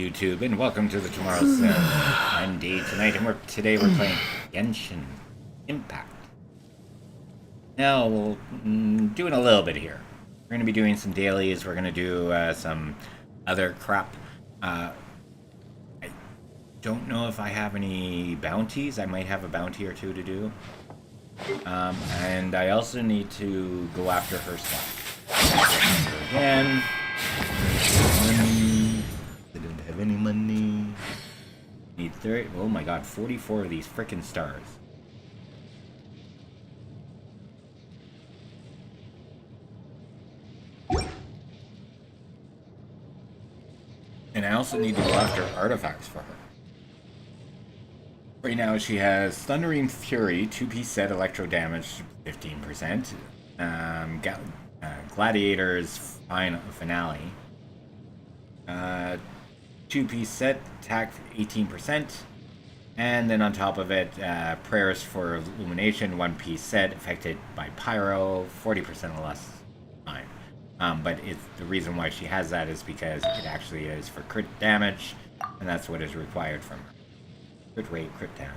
YouTube, and welcome to the Tomorrow Sim. I'm Dave tonight, and today we're playing Genshin Impact. Now, we'll doing a little bit here. We're going to be doing some dailies. We're going to do some other crap. I don't know if I have any bounties. I might have a bounty or two to do. And I also need to go after her stuff. Again. I don't have any money. Need 30. Oh my god, 44 of these frickin' stars. And I also need to go after artifacts for her. Right now she has Thundering Fury, 2-piece set, electro damage, 15%. Gladiator's finale. 2-piece set, attack 18%. And then on top of it, Prayers for Illumination, 1-piece set, affected by Pyro, 40% or less time. But the reason why she has that is because it actually is for crit damage, and that's what is required from her. Crit rate, crit damage.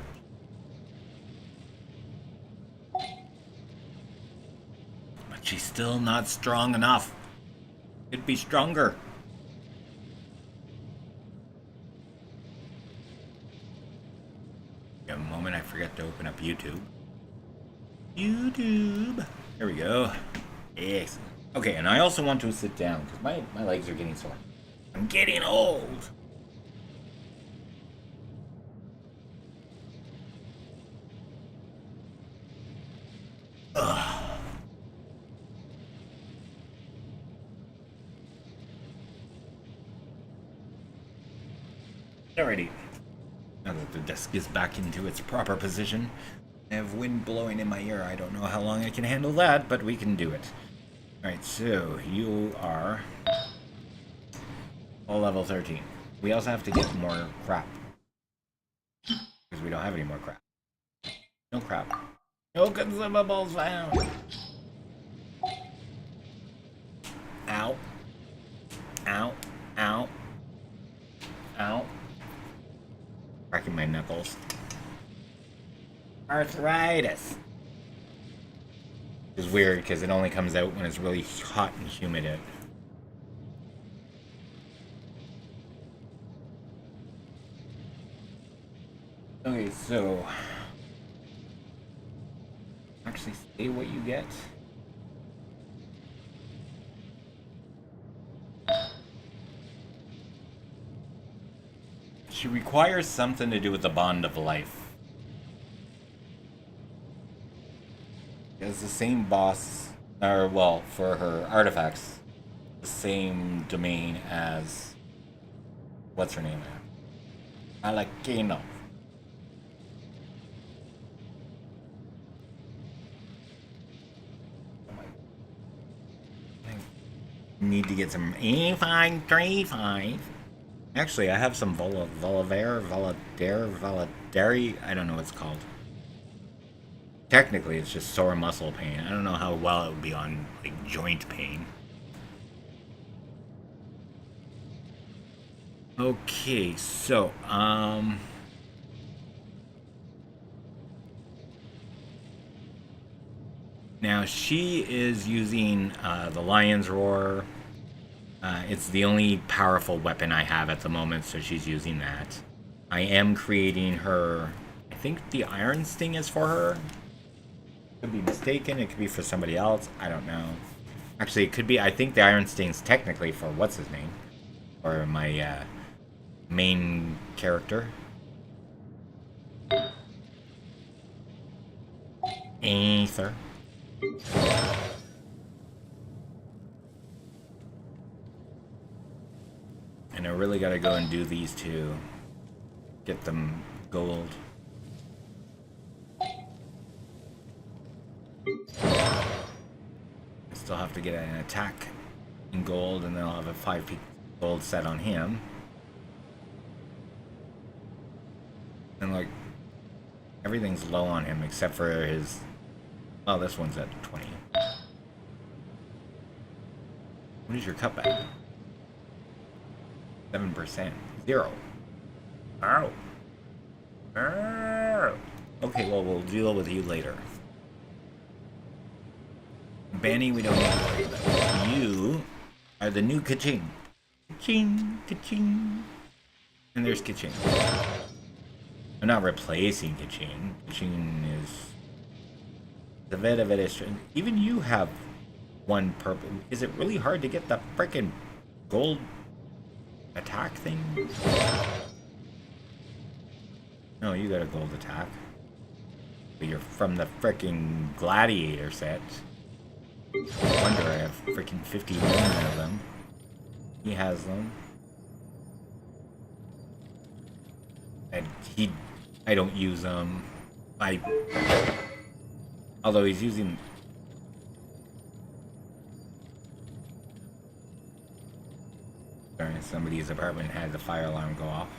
But she's still not strong enough. Could be stronger. A moment, I forgot to open up YouTube. There we go. Yes. Okay, and I also want to sit down because my legs are getting sore. I'm getting old. Ugh. Alrighty. Now that the desk is back into its proper position, I have wind blowing in my ear. I don't know how long I can handle that, but we can do it. Alright, so you are all level 13. We also have to get more crap. Because we don't have any more crap. No crap. No consumables found! Ow. Ow. Ow. Ow. Cracking my knuckles. Arthritis. Which is weird because it only comes out when it's really hot and humid out. Okay, so actually say what you get. She requires something to do with the bond of life. She has the same boss, or well, for her artifacts, the same domain as what's her name? Alakino. Need to get some A535. Actually, I have some Valadari, I don't know what it's called. Technically, it's just sore muscle pain. I don't know how well it would be on, like, joint pain. Okay, so, now, she is using the Lion's Roar. It's the only powerful weapon I have at the moment, so she's using that. I am creating her... I think the Iron Sting is for her. Could be mistaken. It could be for somebody else. I don't know. Actually, it could be... I think the Iron Sting's technically for what's-his-name. Or my main character. Aether. And I really gotta go and do these two. Get them gold. I still have to get an attack in gold, and then I'll have a 5 gold set on him. And like, everything's low on him except for his... Oh, this one's at 20. What is your cutback? 7%. 0. Ow. Ow. Okay, well, we'll deal with you later. Banny, we don't need to worry about. You are the new Kaching. Kaching, Kaching. And there's Kaching. I'm not replacing Kaching. Kaching is the very strange. Even you have one purple. Is it really hard to get the frickin' gold attack thing? No, you got a gold attack. But you're from the frickin' gladiator set. No wonder I have frickin' 50 million of them. He has them. And I don't use them. Although he's using... Sorry, somebody's apartment had the fire alarm go off.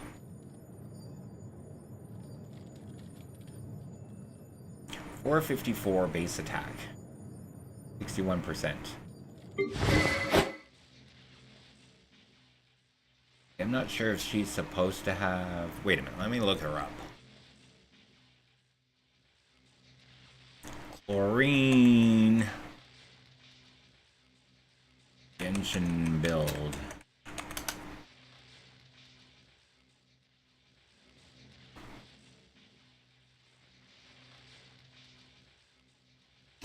.454 base attack. 61%. I'm not sure if she's supposed to have... Wait a minute, let me look her up. Chlorine. Genshin build.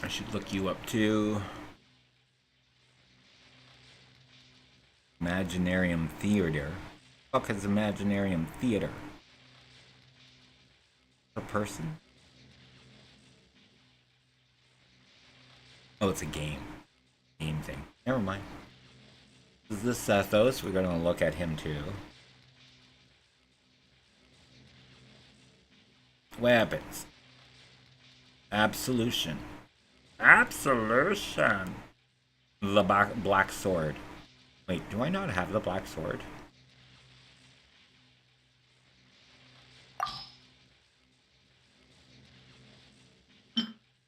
I should look you up too. Imaginarium Theater. Fuck is Imaginarium Theater? Per person? Oh, it's a game. Game thing. Never mind. Is this Sethos? We're gonna look at him too. Weapons. Absolution. Absolution. The black sword. Wait, do I not have the black sword?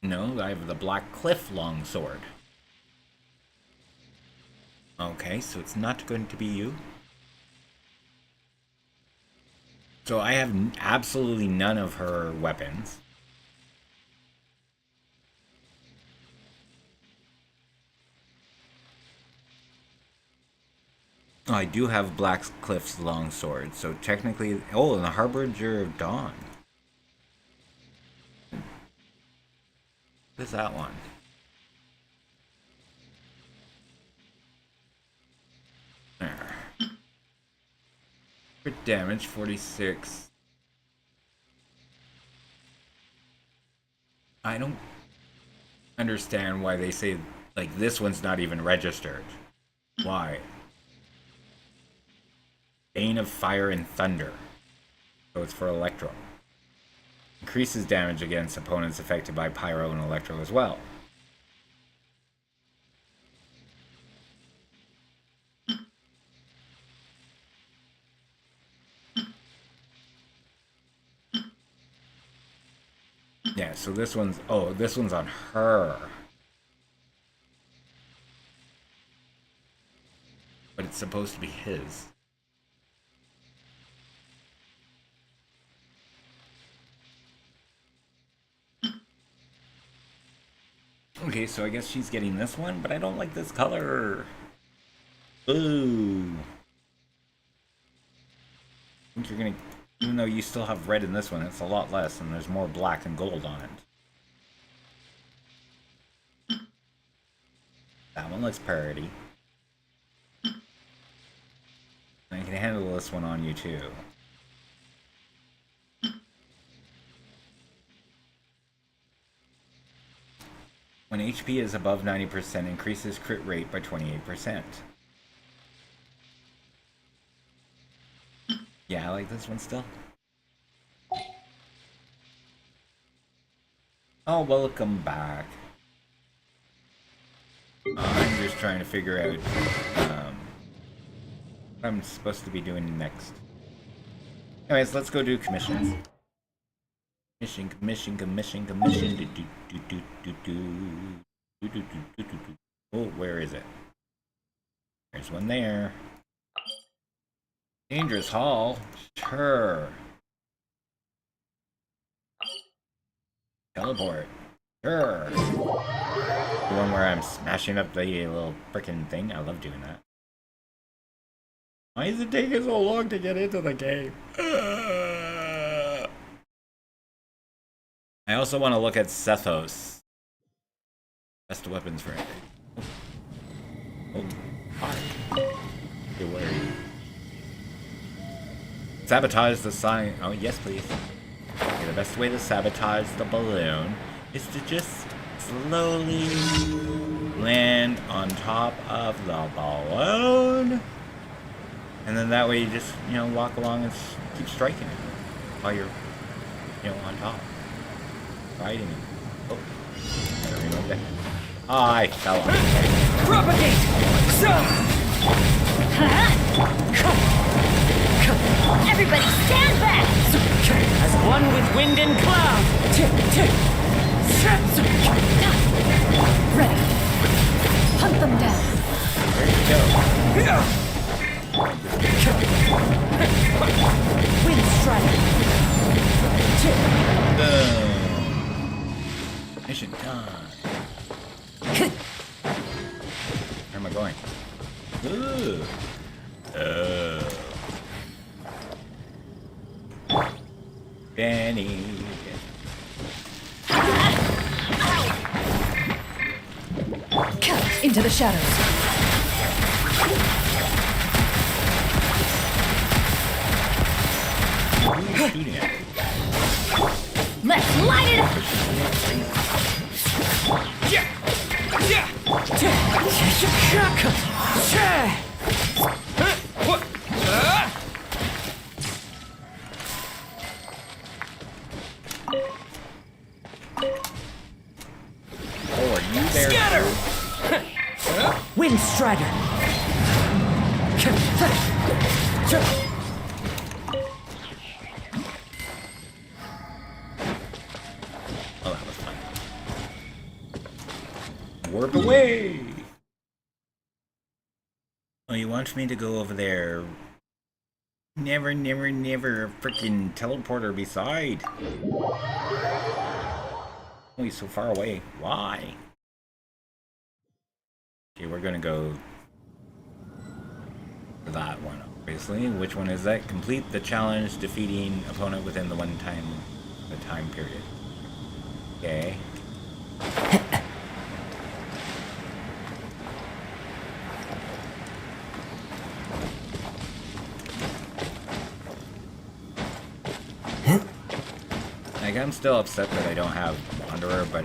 No, I have the Black Cliff longsword. Okay, so it's not going to be you. So I have absolutely none of her weapons. Oh, I do have Black Cliff's longsword, so technically... Oh, and the Harbinger of Dawn. What is that one? There. Crit damage, 46. I don't understand why they say, like, this one's not even registered. Why? Bane of Fire and Thunder. So it's for Electro. Increases damage against opponents affected by Pyro and Electro as well. Yeah, so this one's... Oh, this one's on her. But it's supposed to be his. Okay, so I guess she's getting this one, but I don't like this color. Ooh. I think you're gonna... Even though you still have red in this one, it's a lot less, and there's more black and gold on it. That one looks parody. I can handle this one on you too. When HP is above 90%, increases crit rate by 28%. Yeah, I like this one still. Oh, welcome back. I'm just trying to figure out what I'm supposed to be doing next. Anyways, let's go do commissions. Commission. Oh, where is it? There's one there. Dangerous Hall? Sure. Teleport? Sure. The one where I'm smashing up the little frickin' thing? I love doing that. Why is it taking so long to get into the game? I also want to look at Sethos. Best weapons for it. Oh, hi. You're worried. Sabotage the sign. Oh, yes, please. Okay, the best way to sabotage the balloon is to just slowly land on top of the balloon. And then that way you just, walk along and keep striking it while you're, on top. Riding it. Oh, gotta remove that. Oh, I fell off. Propagate! Everybody stand back! As one with wind and cloud! Ready. Hunt them down. There you go. Wind strike. Boom. Mission done. Where am I going? Ooh. Benny. Into the shadows. Who's shooting at me? Let's light it up! Oh, are you there? Scatter! Wind Strider! Oh, that was fun. Warp away! Oh, you want me to go over there? Never, never, never freaking teleporter beside. Oh, he's so far away. Why? Okay, we're gonna go to that one, obviously. Which one is that? Complete the challenge, defeating opponent within the time period. Okay. Like, I'm still upset that I don't have Wanderer, but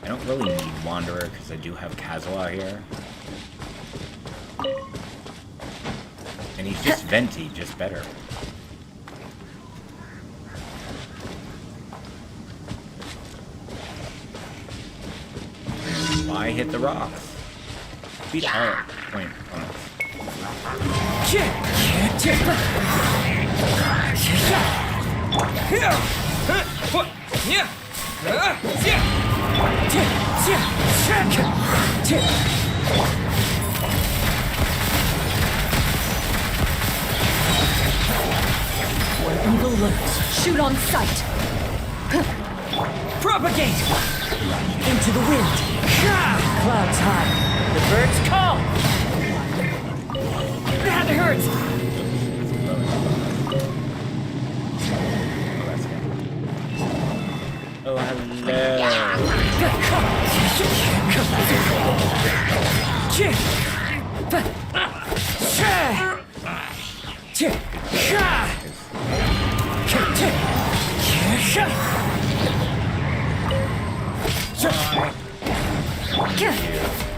I don't really need Wanderer because I do have Kazuha here. And he's just Venti, just better. Why hit the rocks? Beat all point opponents. Where evil lurks, shoot on sight. Propagate! Into the wind! Clouds high! The birds call! That hurts! Oh, hello.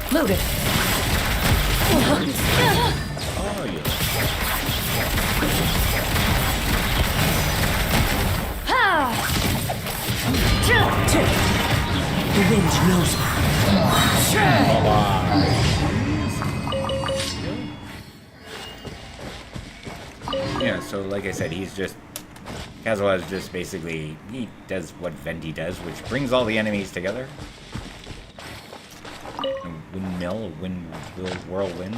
Loaded. Oh, yeah. The wind knows me. Yeah, so like I said, he's just... Kazuha is just basically... He does what Venti does, which brings all the enemies together. Windmill, whirlwind.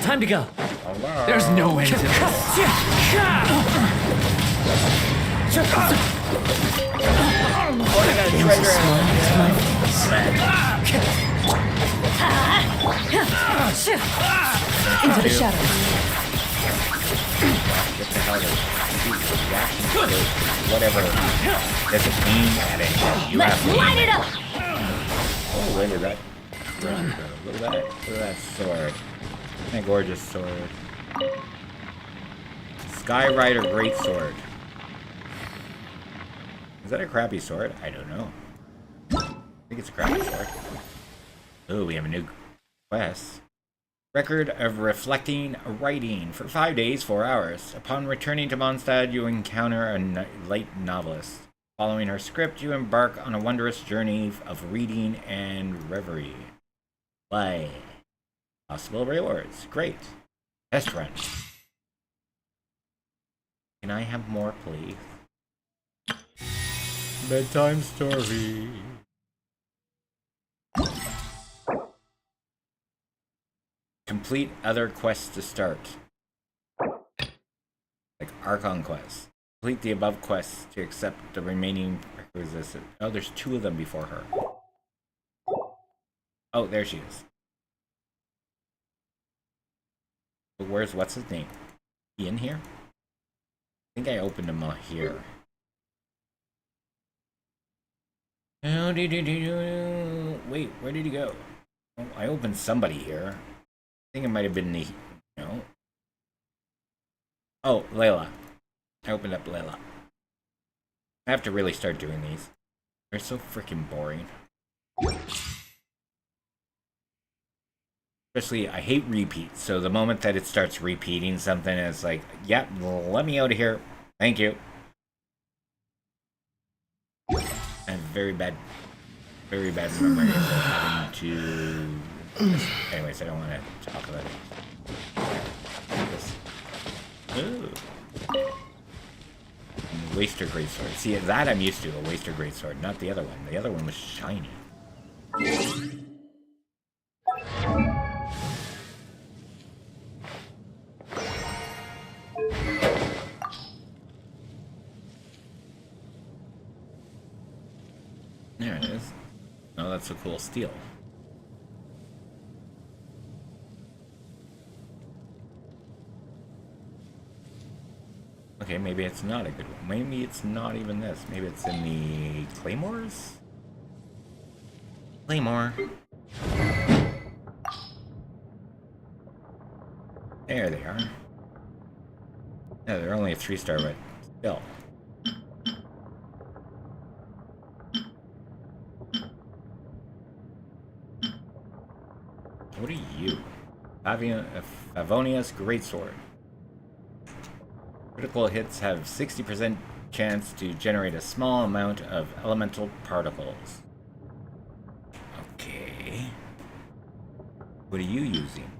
Time to go. Hello. There's no end to this. Into the shadows. What the hell is reaction? Whatever. Doesn't aim at it. You have to Light aim it up! Oh, look at that. Look at that. Look at that sword. That gorgeous sword. Skyrider Greatsword. Is that a crappy sword? I don't know. I think it's a crappy sword. Oh, we have a new quest. Record of reflecting writing for 5 days, 4 hours. Upon returning to Mondstadt, you encounter a light novelist. Following her script, you embark on a wondrous journey of reading and reverie. Play. Possible rewards. Great. Test run. Can I have more, please? Bedtime story. Complete other quests to start. Like Archon quests. Complete the above quests to accept the remaining prerequisites. Oh, there's 2 of them before her. Oh, there she is. But what's his name? He in here? I think I opened him here. Wait, where did he go? Oh, I opened somebody here. I think it might have been the... No. Oh, Layla. I opened up Layla. I have to really start doing these. They're so freaking boring. Especially, I hate repeats, so the moment that it starts repeating something, it's like, yep, let me out of here. Thank you. I have very bad memories of having to... Anyways, I don't want to talk about it. This. Ooh. Waster Greatsword. See, that I'm used to, a Waster Greatsword, not the other one. The other one was shiny. There it is. Oh, that's a cool steel. Okay, maybe it's not a good one. Maybe it's not even this. Maybe it's in the Claymores? Claymore. There they are. Yeah, they're only a 3-star, but still. What are you? Favonius Greatsword. Critical hits have 60% chance to generate a small amount of elemental particles. Okay. What are you using?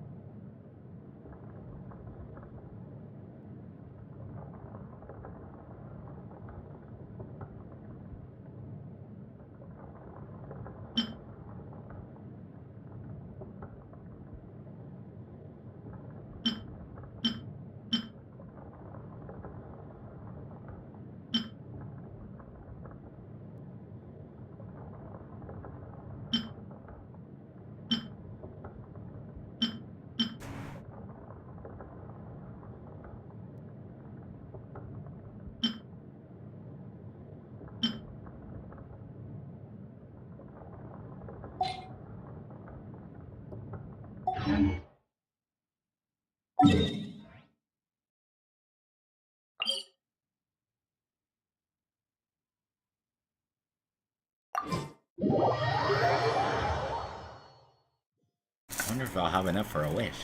I wonder if I'll have enough for a wish.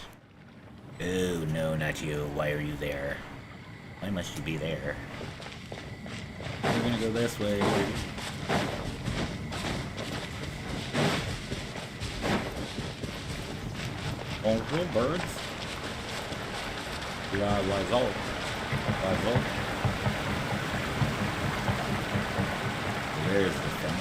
Oh, no, not you. Why are you there? Why must you be there? We're gonna go this way. Bonjour, birds. L'oiseau. There's the thing.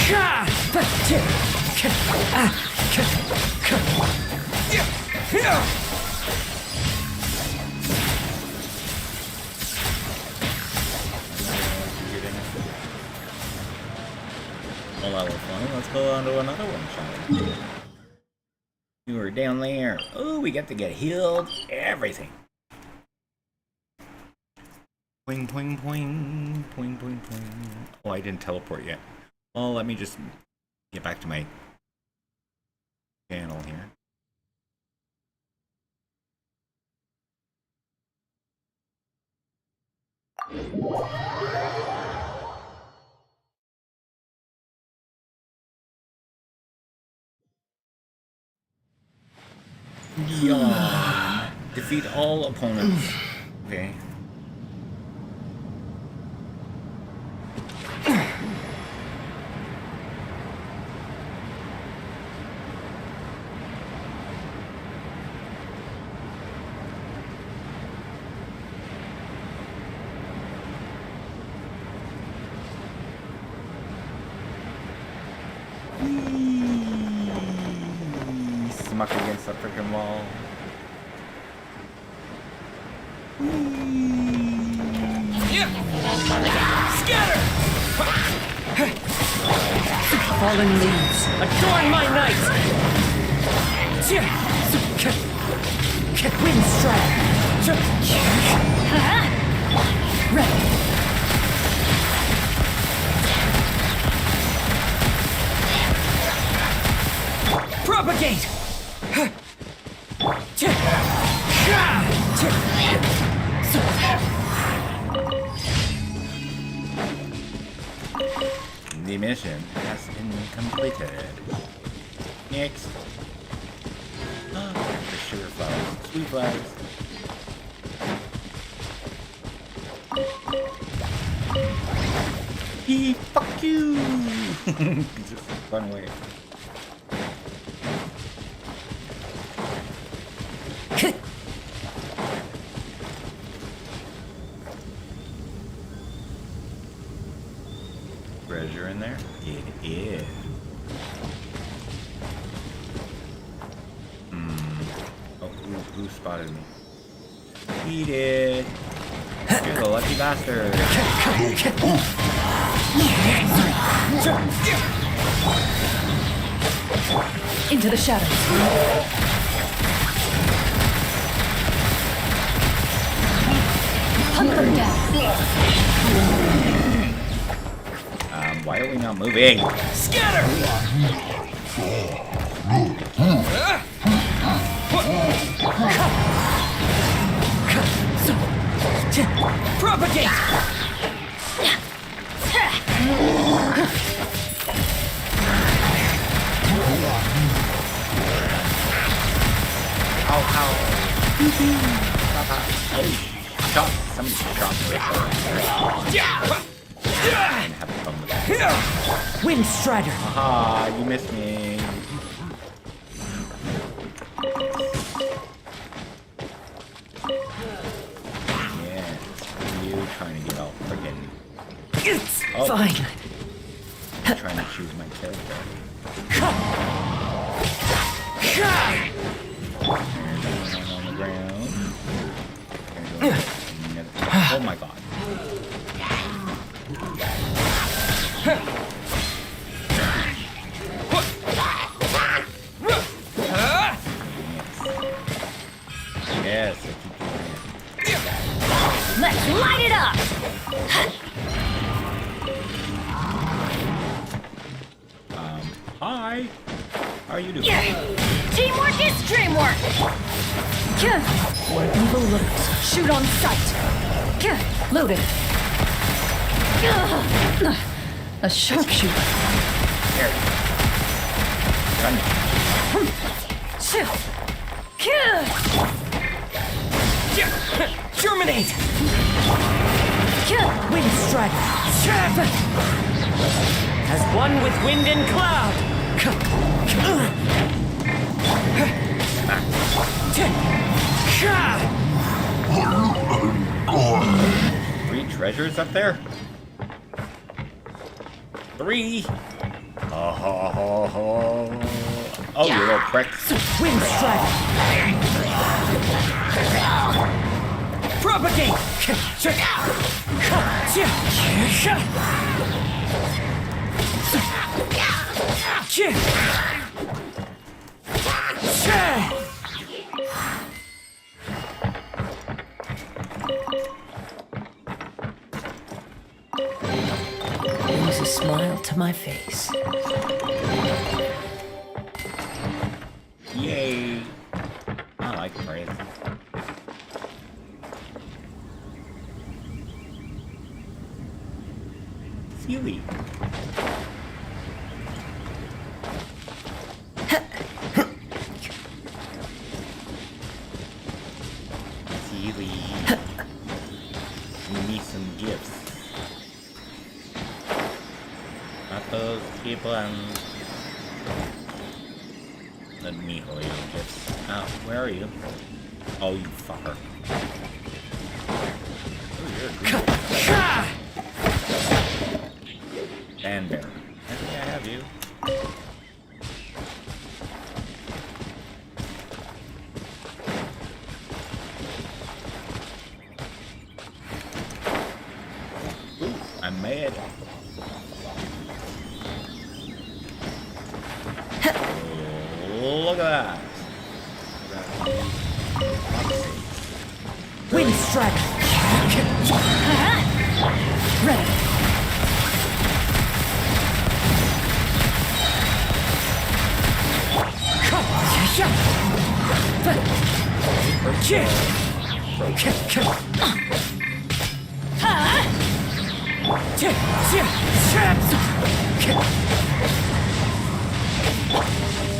Well, that was fun. Let's go on to another one, shall we? You were down there. Oh, we get to get healed. Everything. Poing, poing, poing. Poing, poing, poing. Oh, I didn't teleport yet. Well, let me just get back to my channel here. Yawn. Defeat all opponents. Okay. Smuck against the freaking wall. Scatter! Fallen leaves, adorn my night! Wind strike! Ready! Propagate! The mission has been completed. Next. Oh, the sugar flowers. Sweet flowers. Fuck you! Just run away. Treasure in there? It is. Oh, who spotted me? Eat it! You're the lucky bastard! Into the shadows. Hunt them down. Why are we not moving? Scatter! Propagate! Ow, ow. Shot. Somebody shot me right there. And have fun with that. Wind Strider! Haha, you missed me. Yeah, you trying to get all friggin'. It's fine. I'm trying to choose my character. There's one on the ground. Oh my god. Yes. Let's light it up! Hi. How are you doing? Teamwork is dreamwork! Where evil lurks, shoot on sight. Loaded. A sharpshooter. Here. Run. Germinate! Wind Strider! As one with wind and cloud! Three treasures up there? 3. Oh, you little prick. Wind strike. Propagate. Brings a smile to my face. Yay. I like praise. Seaweed. Seaweed. Give me some gifts. Not those people and let me hold your gifts. Where are you? Oh, you fucker. Oh, you're a Dan Bear. I think I have you. Ooh, I'm mad. Look at that. Wind strike. Ready.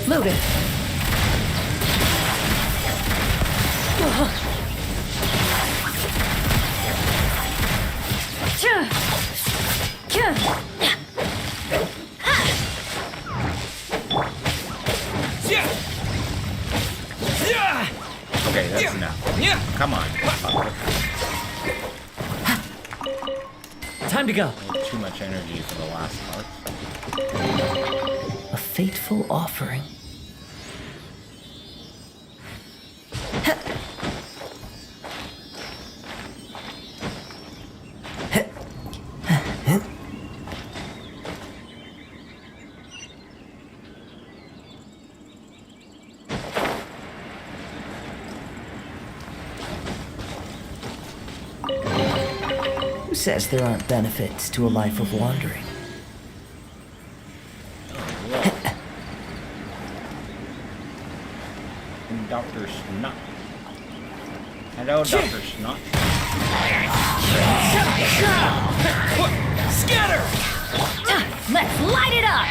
Loaded. Okay, that's enough. Come on. Time to go. Too much energy for the last part. A fateful offering. Who says there aren't benefits to a life of wandering? Dr. Snot. Hello, Dr. Snot. Scatter! Let's light it up!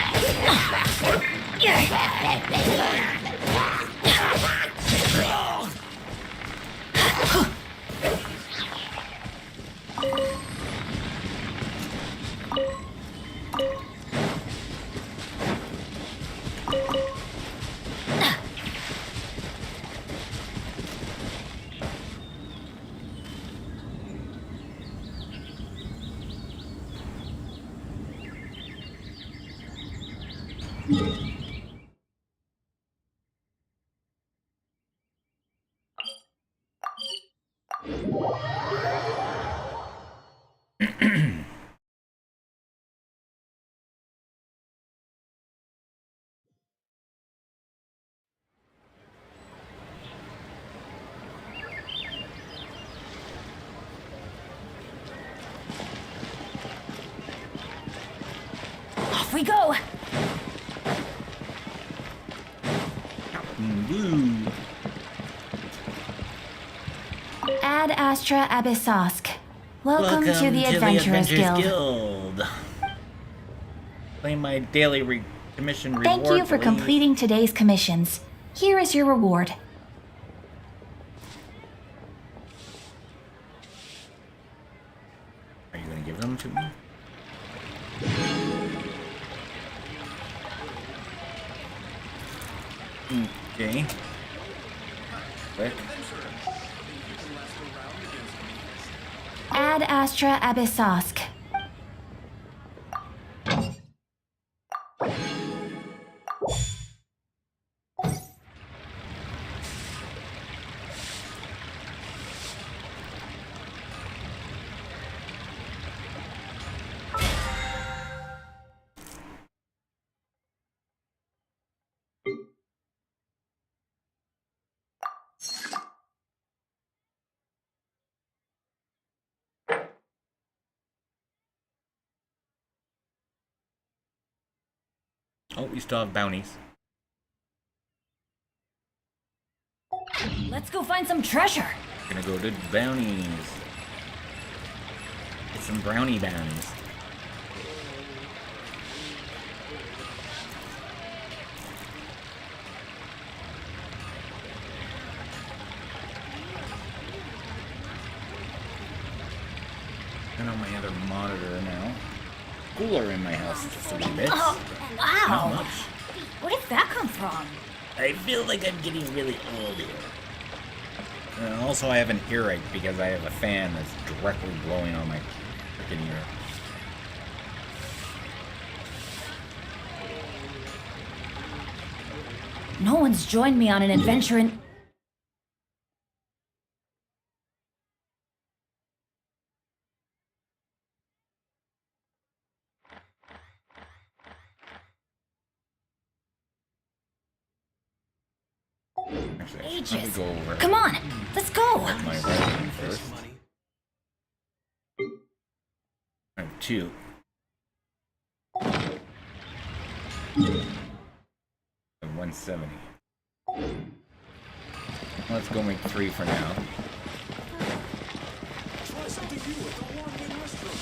Off we go! Woo. Ad Astra Abyssosk. Welcome to the Adventurers Guild. Claim my daily commission reward. Thank you for please. completing today's commissions. Here is your reward. Are you going to give them to me? Okay. Quick. Ad Astra Abyssosk. Oh, we still have bounties. Let's go find some treasure. Gonna go to bounties. Get some brownie bounties. Turn on my other monitor now. Cooler in my house just a wee bit. Oh, Not wow. much. Where did that come from? I feel like I'm getting really old here. Also, I have an earache because I have a fan that's directly blowing on my freaking ear. No one's joined me on an adventure in... Actually, I should Ages. probably go over Come on, let's go. my resume first. I have 2. I have 170. Let's go make 3 for now. Try something new at the Warming restaurant.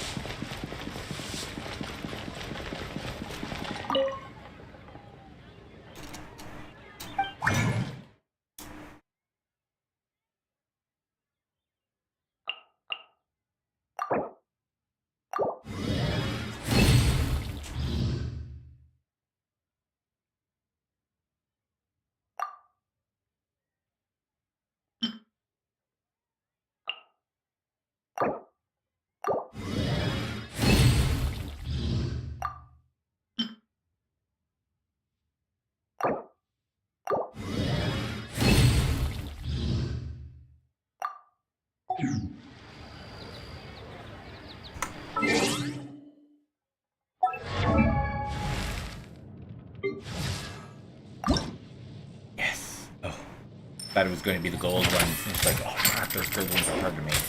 Yes. Oh. Thought it was going to be the gold ones. It's like, oh crap, those gold ones are hard to make.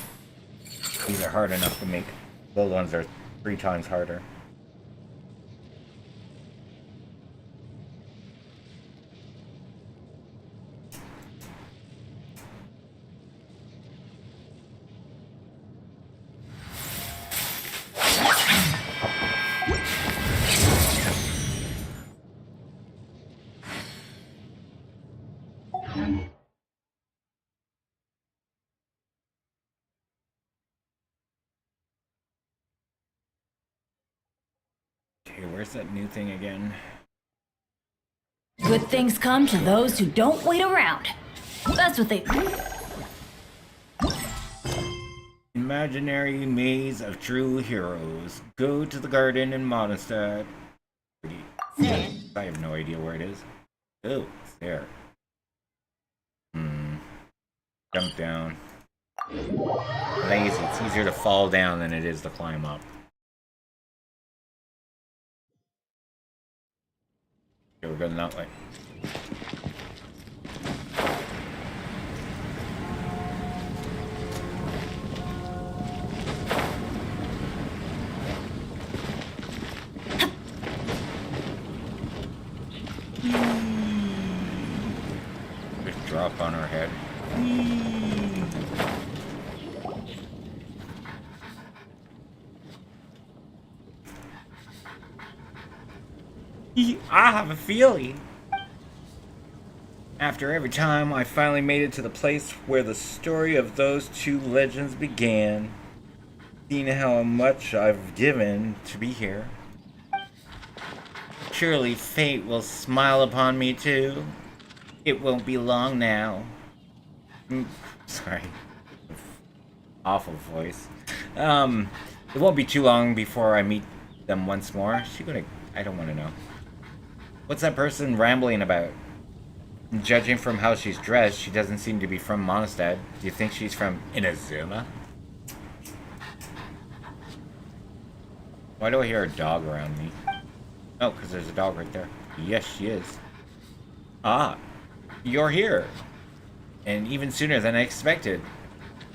These are hard enough to make. Gold ones are 3 times harder. Okay, where's that new thing again? Good things come to those who don't wait around. That's what they... Imaginary Maze of True Heroes. Go to the garden in Mondstadt. I have no idea where it is. Oh, it's there. Jump down. Lazy. It's easier to fall down than it is to climb up. Okay, we're going that way. Just drop on our head. I have a feeling. After every time, I finally made it to the place where the story of those 2 legends began. Seeing how much I've given to be here. Surely fate will smile upon me too. It won't be long now. Sorry. Awful voice. It won't be too long before I meet them once more. Is she gonna... I don't want to know. What's that person rambling about? Judging from how she's dressed, she doesn't seem to be from Mondstadt. Do you think she's from Inazuma? Why do I hear a dog around me? Oh, because there's a dog right there. Yes, she is. Ah, you're here. And even sooner than I expected.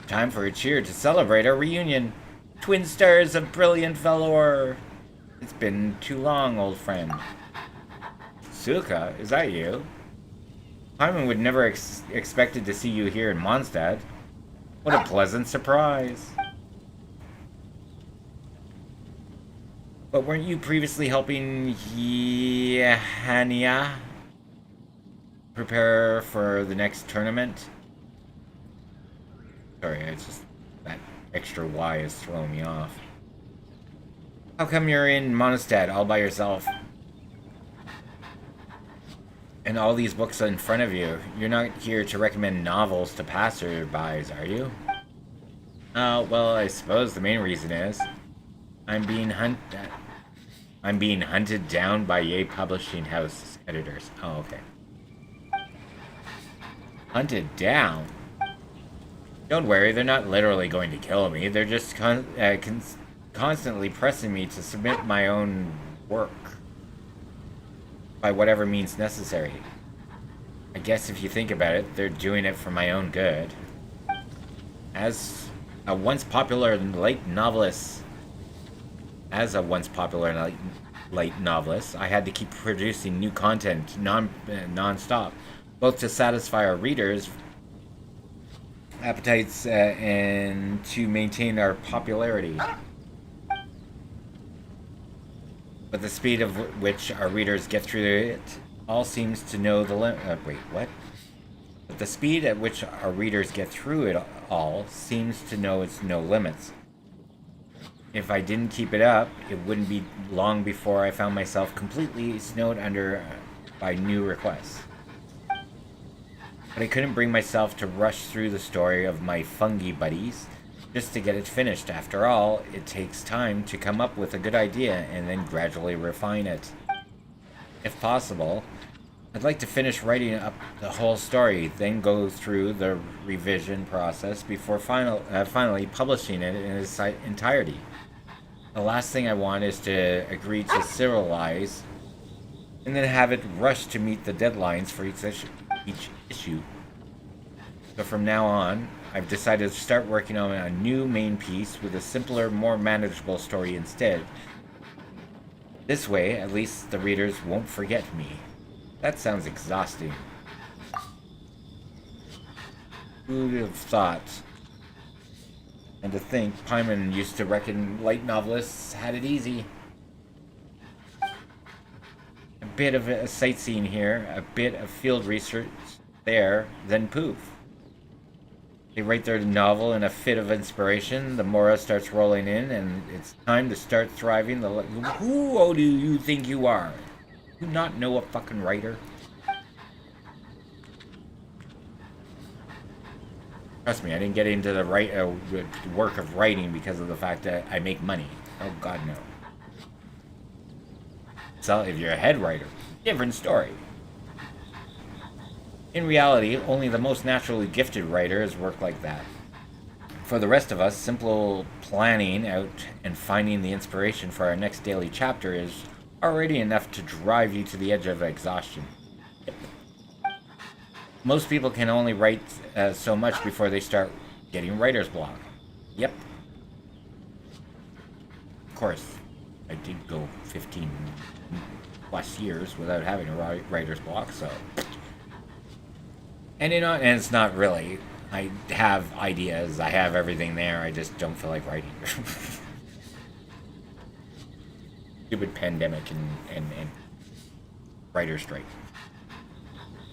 Time for a cheer to celebrate our reunion. Twin stars of brilliant valor. It's been too long, old friend. Suka, is that you? Hyman would never expected to see you here in Mondstadt. What a pleasant surprise. But weren't you previously helping Hania prepare for the next tournament? Sorry, it's just that extra Y is throwing me off. How come you're in Mondstadt all by yourself? And all these books in front of you. You're not here to recommend novels to passerbys, are you? Well, I suppose the main reason is I'm being hunted down by Ye Publishing House editors. Oh, okay. Hunted down? Don't worry, they're not literally going to kill me. They're just constantly pressing me to submit my own work by whatever means necessary. I guess if you think about it, they're doing it for my own good. As a once popular light novelist, I had to keep producing new content non-stop, both to satisfy our readers' appetites and to maintain our popularity. But the speed of which our readers get through it all seems to know the limit. Wait, what? But the speed at which our readers get through it all seems to know its no limits. If I didn't keep it up, it wouldn't be long before I found myself completely snowed under by new requests. But I couldn't bring myself to rush through the story of my fungi buddies just to get it finished. After all, it takes time to come up with a good idea and then gradually refine it. If possible, I'd like to finish writing up the whole story, then go through the revision process before finally publishing it in its entirety. The last thing I want is to agree to serialize and then have it rushed to meet the deadlines for each issue. So from now on, I've decided to start working on a new main piece with a simpler, more manageable story instead. This way, at least the readers won't forget me. That sounds exhausting. Who'd have thought? And to think, Pyman used to reckon light novelists had it easy. A bit of a sightseeing here, a bit of field research there, then poof. They write their novel in a fit of inspiration, the mora starts rolling in, and it's time to start thriving. Who do you think you are? Do you not know a fucking writer? Trust me, I didn't get into the work of writing because of the fact that I make money. Oh god, no. So if you're a head writer, different story. In reality, only the most naturally gifted writers work like that. For the rest of us, simple planning out and finding the inspiration for our next daily chapter is already enough to drive you to the edge of exhaustion. Yep. Most people can only write so much before they start getting writer's block. Yep. Of course, I did go 15 plus years without having a writer's block, so... And it's not really. I have ideas, I have everything there, I just don't feel like writing. Stupid pandemic and writer's strike.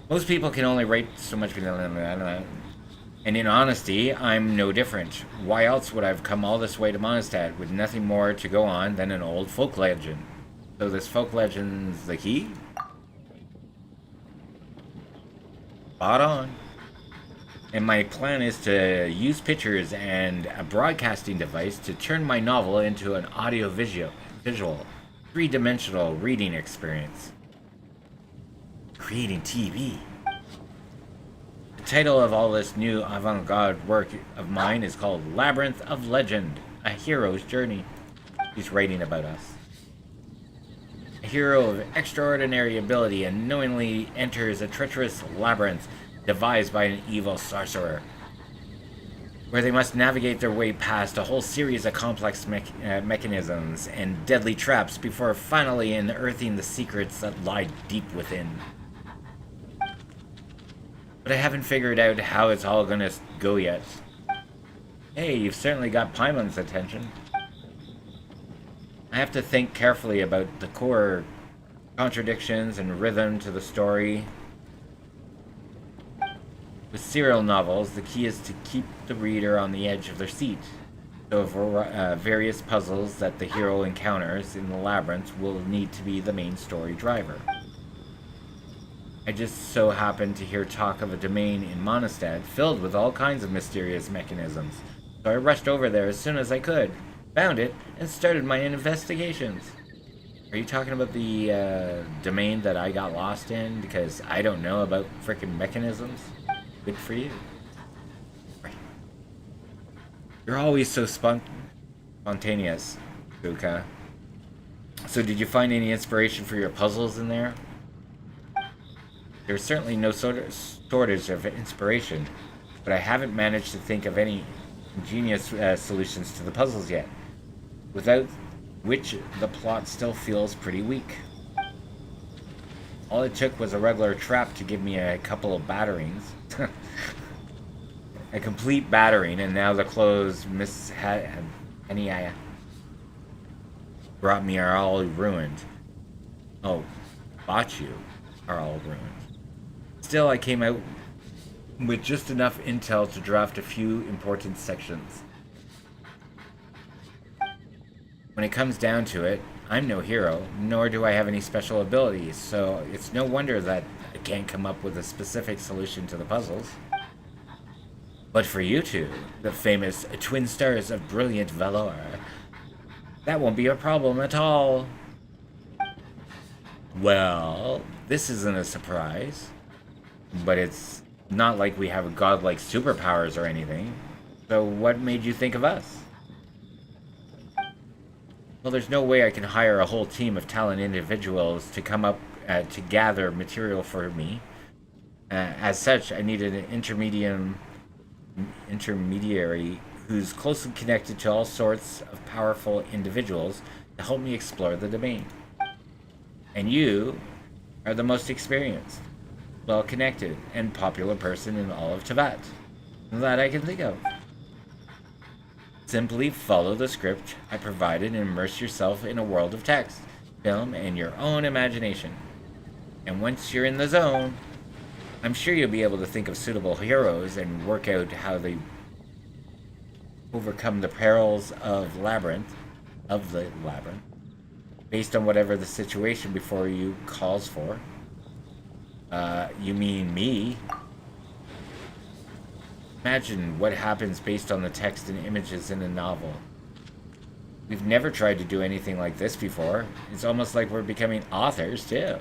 Most people can only write so much, and in honesty, I'm no different. Why else would I have come all this way to Mondstadt with nothing more to go on than an old folk legend? So this folk legend's the key? Spot on. And my plan is to use pictures and a broadcasting device to turn my novel into an audio-visual, three-dimensional reading experience. Creating TV. The title of all this new avant-garde work of mine is called Labyrinth of Legend, A Hero's Journey. He's writing about us. A hero of extraordinary ability unknowingly enters a treacherous labyrinth devised by an evil sorcerer. where they must navigate their way past a whole series of complex mechanisms and deadly traps before finally unearthing the secrets that lie deep within. But I haven't figured out how it's all gonna go yet. Hey, you've certainly got Paimon's attention. I have to think carefully about the core contradictions and rhythm to the story. With serial novels, the key is to keep the reader on the edge of their seat. So various puzzles that the hero encounters in the labyrinth will need to be the main story driver. I just so happened to hear talk of a domain in Mondstadt filled with all kinds of mysterious mechanisms. So I rushed over there as soon as I could, found it, and started my investigations. Are you talking about the domain that I got lost in because I don't know about frickin' mechanisms? Good for you. Right. You're always so spontaneous, Buka. So did you find any inspiration for your puzzles in there? There's certainly no shortage of inspiration, but I haven't managed to think of any ingenious solutions to the puzzles yet, without which the plot still feels pretty weak. All it took was a regular trap to give me a couple of batterings. A complete battering, and now the clothes brought me are all ruined. Oh, bought you are all ruined. Still, I came out with just enough intel to draft a few important sections. When it comes down to it, I'm no hero, nor do I have any special abilities, so it's no wonder that I can't come up with a specific solution to the puzzles. But for you two, the famous twin stars of brilliant valor, that won't be a problem at all. Well, this isn't a surprise, but it's not like we have godlike superpowers or anything. So what made you think of us? Well, there's no way I can hire a whole team of talented individuals to come up to gather material for me. As such, I needed an intermediary who's closely connected to all sorts of powerful individuals to help me explore the domain. And you are the most experienced, well-connected, and popular person in all of Tibet that I can think of. Simply follow the script I provided and immerse yourself in a world of text, film, and your own imagination. And once you're in the zone, I'm sure you'll be able to think of suitable heroes and work out how they overcome the perils of the labyrinth, based on whatever the situation before you calls for. You mean me? Imagine what happens based on the text and images in a novel. We've never tried to do anything like this before. It's almost like we're becoming authors, too.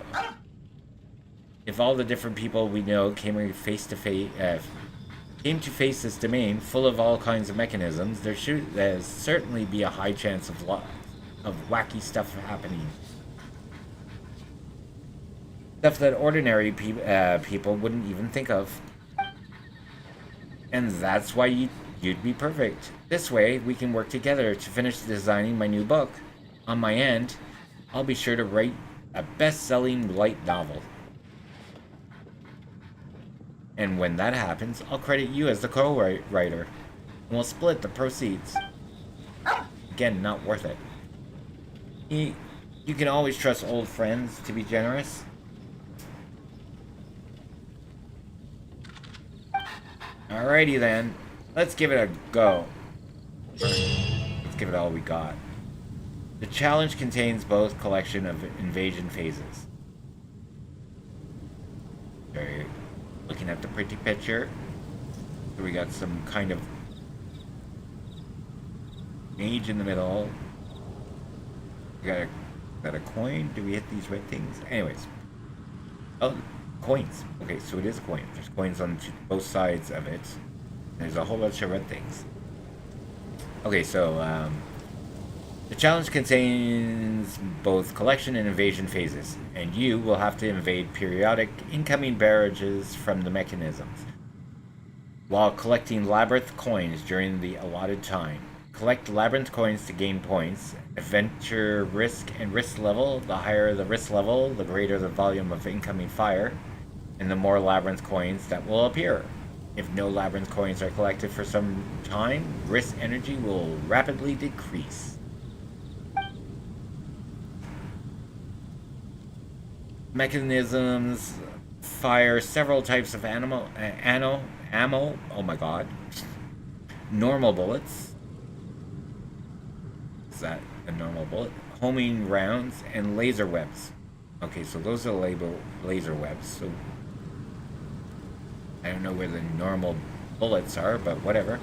If all the different people we know came to face this domain full of all kinds of mechanisms, there's certainly be a high chance of wacky stuff happening. Stuff that ordinary people wouldn't even think of. And that's why you'd be perfect. This way, we can work together to finish designing my new book. On my end, I'll be sure to write a best-selling light novel. And when that happens, I'll credit you as the co-writer. And we'll split the proceeds. Again, not worth it. You can always trust old friends to be generous. Alrighty then, let's give it a go. Let's give it all we got. The challenge contains both collection of invasion phases. Okay, looking at the pretty picture, so we got some kind of mage in the middle. We got a coin. Do we hit these red things? Anyways, oh. Coins. Okay, so it is a coin. There's coins on both sides of it. There's a whole bunch of red things. Okay, so the challenge contains both collection and invasion phases, and you will have to invade periodic incoming barrages from the mechanisms. while collecting labyrinth coins during the allotted time. Collect labyrinth coins to gain points. Adventure risk and risk level. The higher the risk level, the greater the volume of incoming fire, and the more labyrinth coins that will appear. If no labyrinth coins are collected for some time, risk energy will rapidly decrease. Mechanisms fire several types of ammo. Oh my god. Normal bullets. Is that a normal bullet? Homing rounds and laser webs. Okay, so those are labeled laser webs. So I don't know where the normal bullets are, but whatever.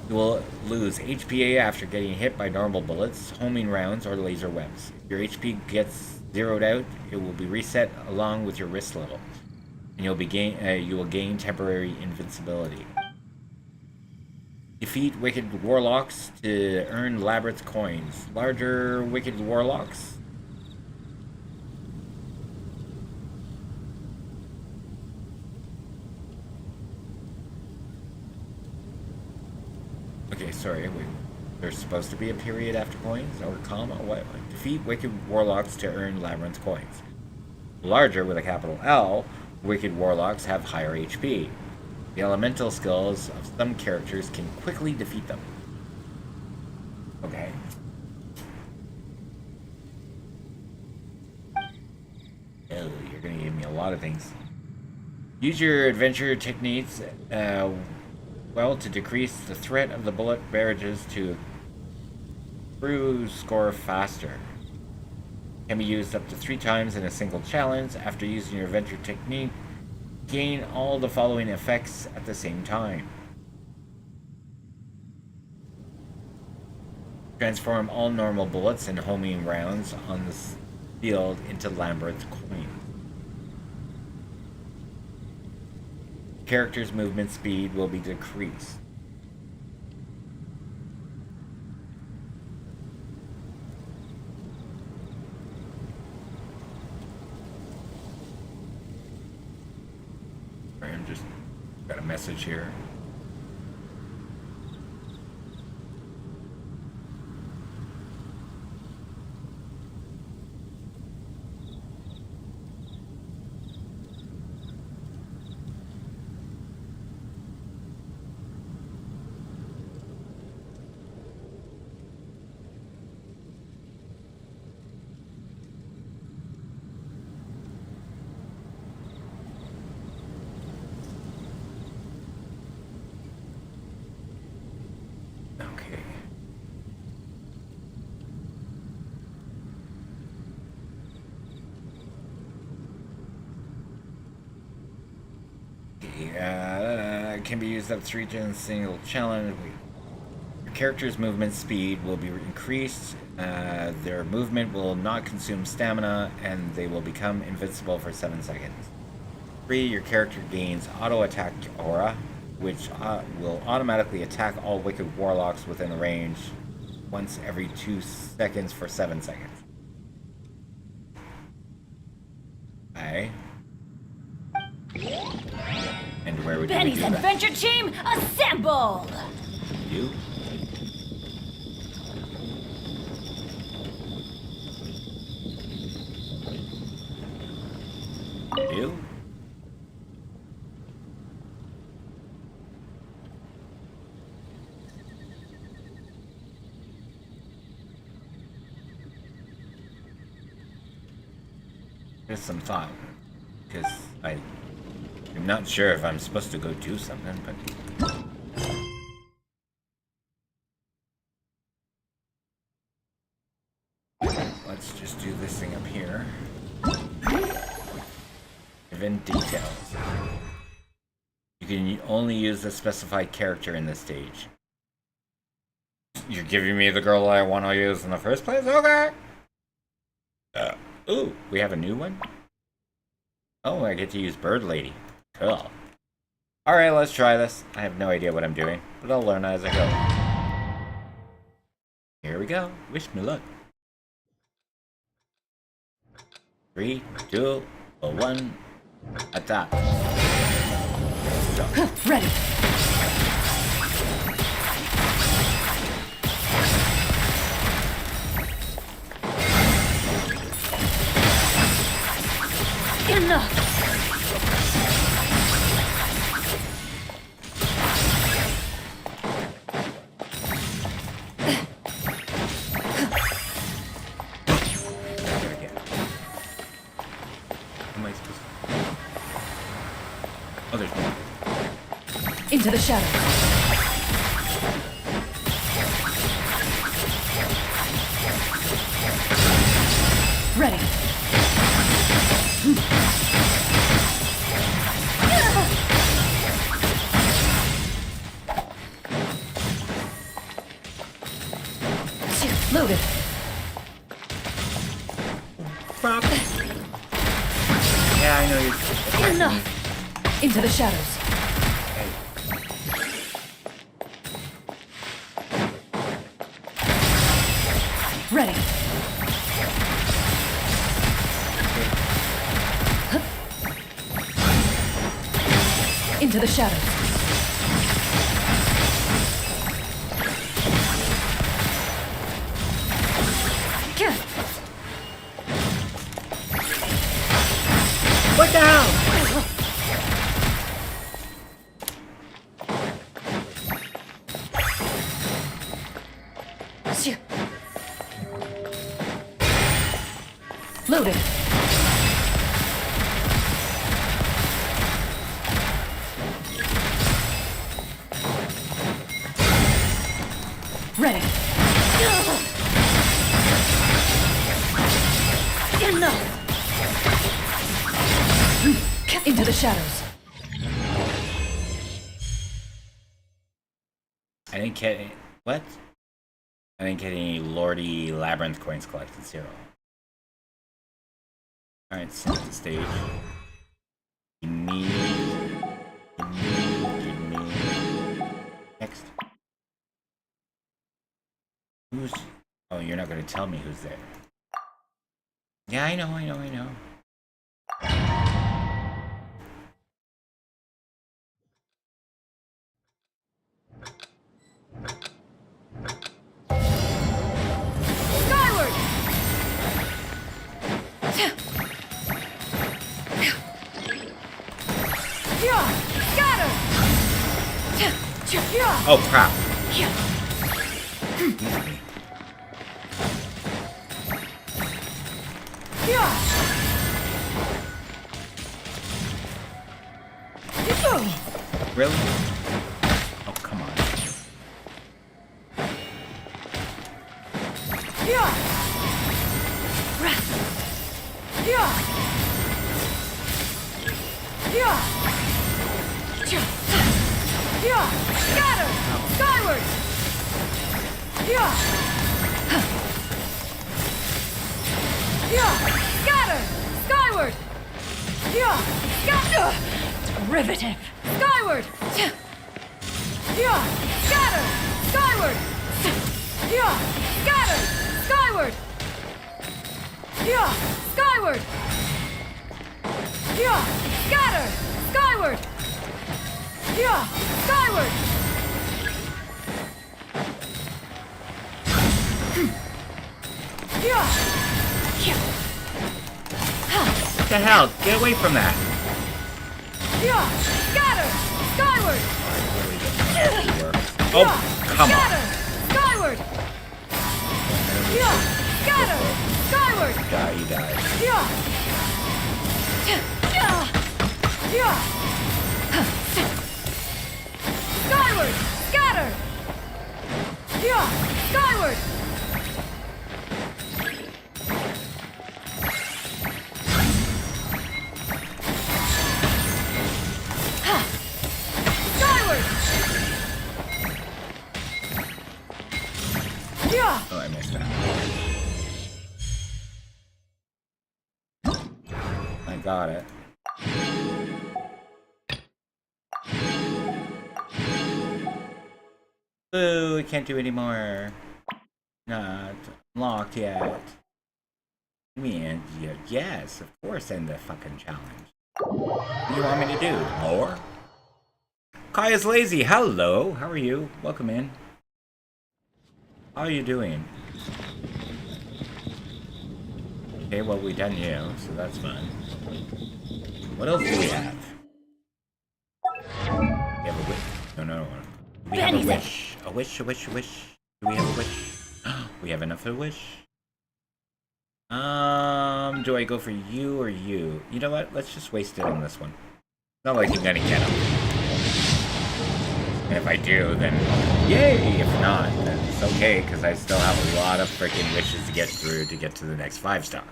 You will lose HPA after getting hit by normal bullets, homing rounds, or laser webs. If your HP gets zeroed out, it will be reset along with your risk level, and you will gain temporary invincibility. Defeat wicked warlocks to earn labyrinth coins. Larger wicked warlocks. Okay, sorry. There's supposed to be a period after coins or comma. What? Defeat wicked warlocks to earn labyrinth coins. Larger with a capital L, wicked warlocks have higher HP. The elemental skills of some characters can quickly defeat them. Okay. Oh, you're gonna give me a lot of things. Use your adventure techniques, well, to decrease the threat of the bullet barrages to crew score faster. Can be used up to 3 times in a single challenge. After using your adventure technique, gain all the following effects at the same time. Transform all normal bullets and homing rounds on the field into labyrinth coins. Character's movement speed will be decreased. I'm just got a message here. Can be used up to 3 times in a single challenge. Your character's movement speed will be increased. Their movement will not consume stamina, and they will become invincible for 7 seconds. 3. Your character gains auto attack aura, which will automatically attack all wicked warlocks within the range once every 2 seconds for 7 seconds. Okay. And where would Benny's you do that? adventure team, assemble! You? You? There's some thought, because I'm not sure if I'm supposed to go do something, but... Let's just do this thing up here. Event details. You can only use the specified character in this stage. You're giving me the girl I want to use in the first place? Okay! Ooh, we have a new one? Oh, I get to use Bird Lady. Cool. Alright, let's try this. I have no idea what I'm doing, but I'll learn as I go. Here we go. Wish me luck. 3, 2, 1, attack. Ready. Into the shadows. Ready. Loaded. Crap. Yeah, I know you're... Enough. Into the shadows. Ready. Into the shadows. What the hell? Loaded. Ready. Enough. Into the shadows. I didn't get any... What? I didn't get any Lordy Labyrinth coins collected. 0. Alright, set the stage. Give me... Next. Who's... Oh, you're not gonna tell me who's there. Yeah, I know. Skyward! Scatter! Oh, crap. Really? Oh, come on. Scatter! Skyward! Scatter! Skyward! Scatter! Derivative! Skyward! Scatter! Skyward! Scatter! Skyward! Skyward! Scatter! Skyward! Skyward! What the hell? Get away from that. Scatter! Skyward! Oh, come on. Scatter! Skyward! Scatter! Skyward! Die, you die. Skyward! Scatter! Skyward! Skyward! Oh, I missed that. I got it. Boo, I can't do any more. Not unlocked yet. Man, yes, of course, end the fucking challenge. What do you want me to do? More? Kaya's lazy. Hello, how are you? Welcome in. How are you doing? Okay, well, we done you, so that's fun. What else do we have? We have a wish. No. We have a wish. A wish. Do we have a wish? We have enough of a wish? Do I go for you or you? You know what? Let's just waste it on this one. Not like you're gonna get him. And if I do, then yay! If not, then it's okay, because I still have a lot of freaking wishes to get through to get to the next 5-star.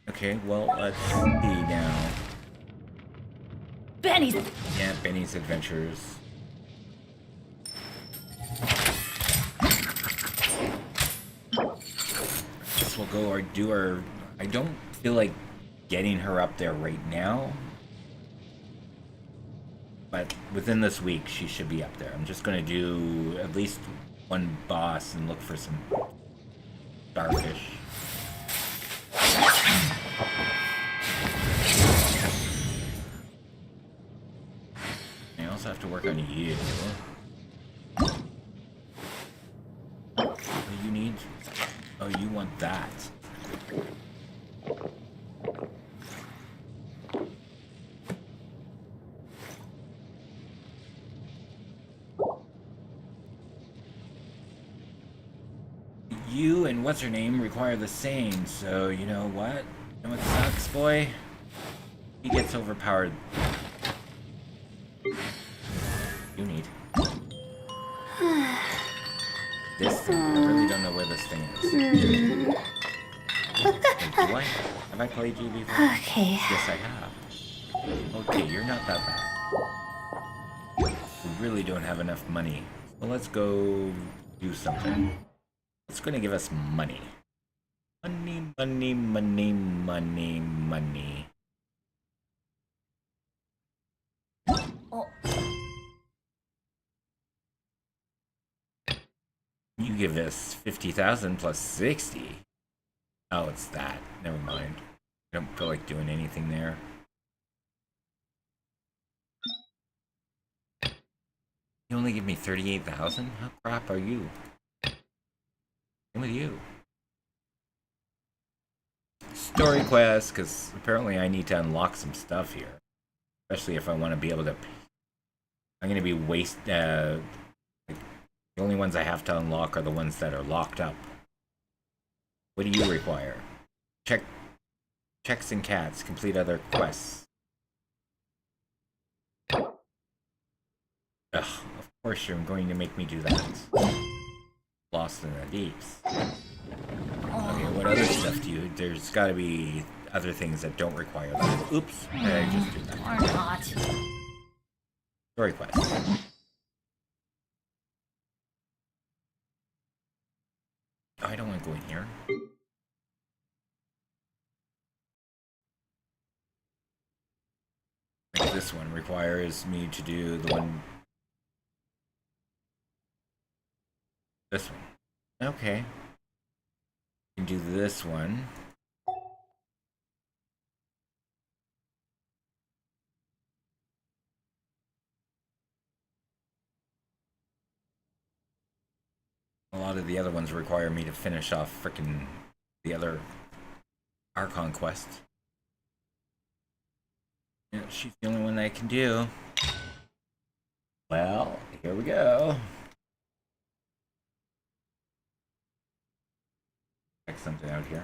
Okay, well, let's see now. Benny's. Yeah, Benny's Adventures. Guess we'll go or do our... I don't feel like getting her up there right now. But within this week, she should be up there. I'm just going to do at least one boss and look for some starfish. I also have to work on you. What do you need? Oh, you want that. You and what's her name require the same, so you know what? You know what sucks, boy? He gets overpowered. You need this thing. I really don't know where this thing is. Wait, do I? Have I played you before? Okay. Yes, I have. Okay, you're not that bad. We really don't have enough money. Well, let's go do something. It's going to give us money. Money, money, money, money, money. Oh, You give us 50,000 plus 60. Oh, it's that. Never mind. I don't feel like doing anything there. You only give me 38,000? How crap are you? Same with you. Story quest, because apparently I need to unlock some stuff here. Especially if I want to be able to... I'm going to be the only ones I have to unlock are the ones that are locked up. What do you require? Checks and cats. Complete other quests. Ugh, of course you're going to make me do that. Lost in the deeps. Okay, what other stuff do you... There's gotta be other things that don't require that. Oops, did I just do that? or not. Story quest. Oh, I don't want to go in here. Like this one requires me to do the one... This one. Okay. Can do this one. A lot of the other ones require me to finish off frickin' the other Archon quest. Yeah, she's the only one that I can do. Well, here we go. Check something out here.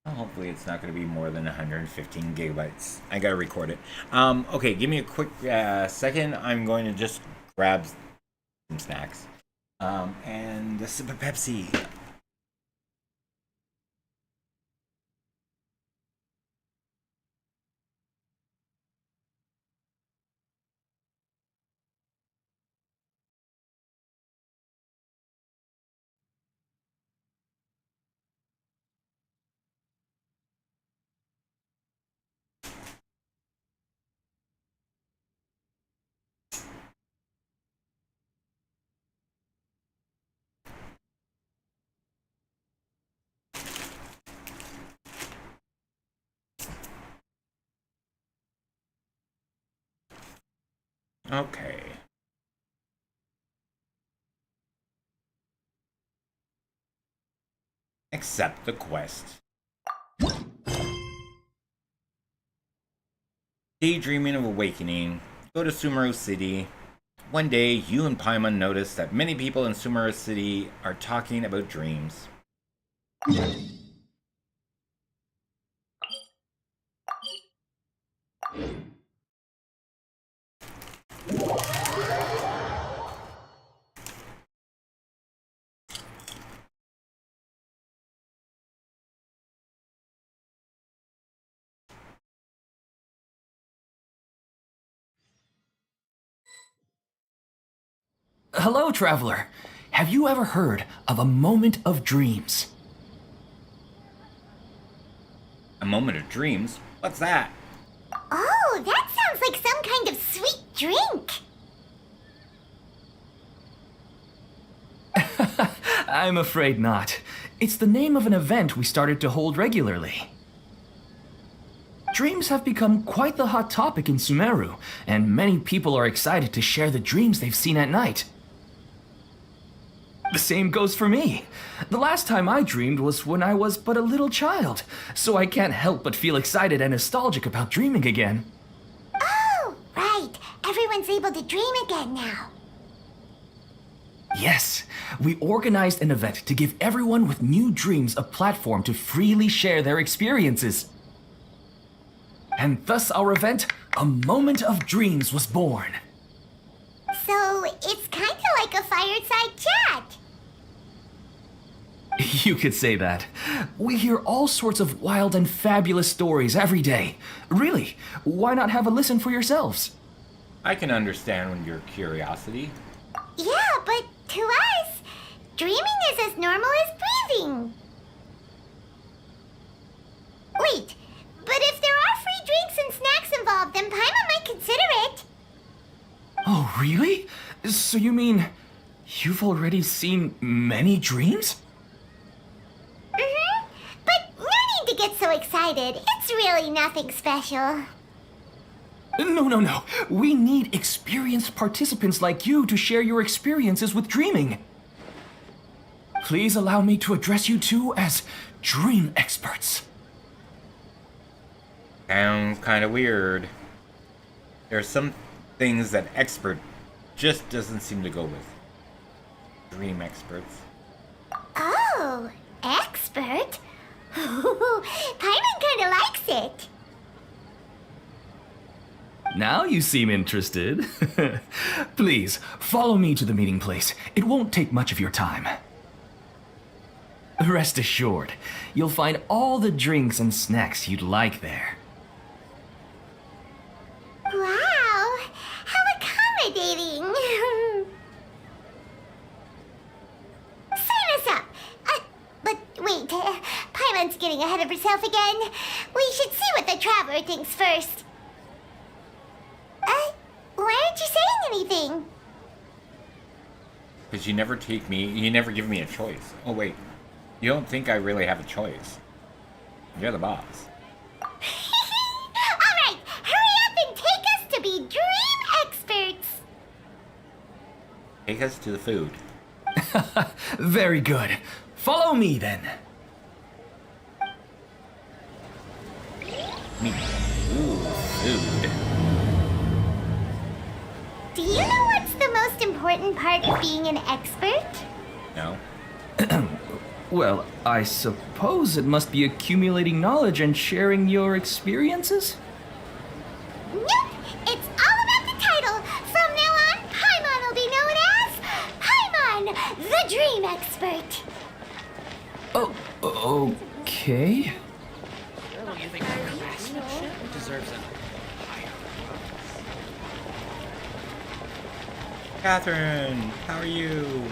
Well, hopefully it's not going to be more than 115 gigabytes. I gotta record it. Okay, give me a quick second. I'm going to just grab some snacks. And a sip of Pepsi. Okay. Accept the quest. Daydreaming of awakening. Go to Sumeru City. One day, you and Paimon notice that many people in Sumeru City are talking about dreams. Hello, traveler. Have you ever heard of a moment of dreams? A moment of dreams? What's that? Oh, that sounds like some kind of sweet drink. I'm afraid not. It's the name of an event we started to hold regularly. Dreams have become quite the hot topic in Sumeru, and many people are excited to share the dreams they've seen at night. The same goes for me. The last time I dreamed was when I was but a little child, so I can't help but feel excited and nostalgic about dreaming again. Oh, right. Everyone's able to dream again now. Yes, we organized an event to give everyone with new dreams a platform to freely share their experiences. And thus our event, A Moment of Dreams, was born. So it's kind of like a fireside chat. You could say that. We hear all sorts of wild and fabulous stories every day. Really, why not have a listen for yourselves? I can understand your curiosity. Yeah, but to us, dreaming is as normal as breathing. Wait, but if there are free drinks and snacks involved, then Paimon might consider it. Oh, really? So you mean you've already seen many dreams? Mm-hmm. But no need to get so excited. It's really nothing special. No. We need experienced participants like you to share your experiences with dreaming. Please allow me to address you two as dream experts. Sounds kind of weird. There are some things that expert just doesn't seem to go with. Dream experts. Oh, expert? Paimon kinda likes it. Now you seem interested. Please, follow me to the meeting place. It won't take much of your time. Rest assured, you'll find all the drinks and snacks you'd like there. Wow, how accommodating. Sign us up. But wait, Paimon's getting ahead of herself again. We should see what the traveler thinks first. Why aren't you saying anything? Because you never give me a choice. Oh wait, you don't think I really have a choice. You're the boss. Alright, hurry up and take us to be dream experts. Take us to the food. Very good. Follow me then. Me. Ooh, food. Do you know what's the most important part of being an expert? No. Well, I suppose it must be accumulating knowledge and sharing your experiences? Nope, it's all about the title. From now on, Paimon will be known as Paimon, the Dream Expert. Oh, okay. Catherine, how are you?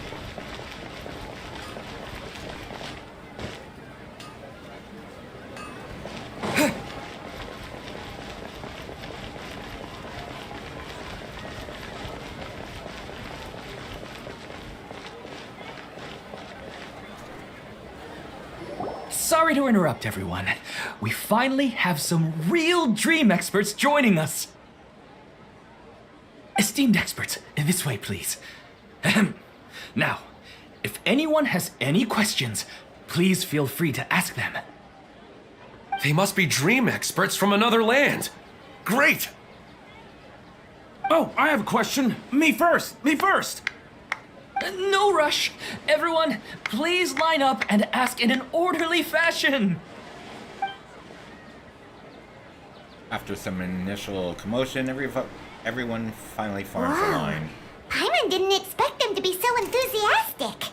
Sorry to interrupt, everyone. We finally have some real dream experts joining us. Esteemed experts, this way, please. Ahem. Now, if anyone has any questions, please feel free to ask them. They must be dream experts from another land. Great! Oh, I have a question. Me first! Me first! No rush. Everyone, please line up and ask in an orderly fashion. After some initial commotion, everyone finally forms a line. Paimon didn't expect them to be so enthusiastic.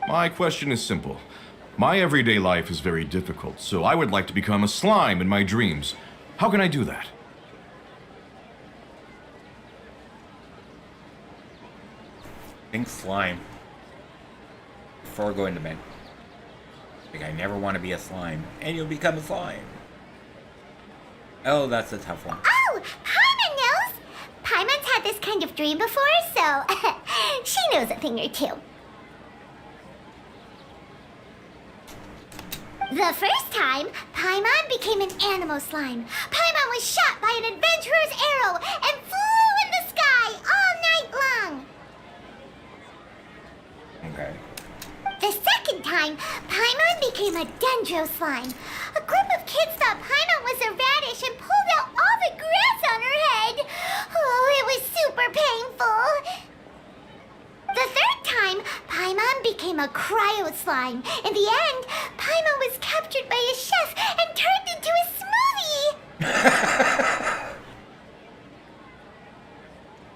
My question is simple. My everyday life is very difficult, so I would like to become a slime in my dreams. How can I do that? Think slime. Before going to bed. Like, I never want to be a slime. And you'll become a slime. Oh, that's a tough one. Oh, Paimon knows. Paimon's had this kind of dream before, so she knows a thing or two. The first time, Paimon became an animal slime. Paimon was shot by an adventurer's arrow and flew in the sky all night long. Okay. The second time, Paimon became a dendro slime. A group of kids thought Paimon was a radish and pulled out all the grass on her head. Oh, it was super painful. The third time, Paimon became a cryo slime. In the end, Paimon was captured by a chef and turned into a smoothie.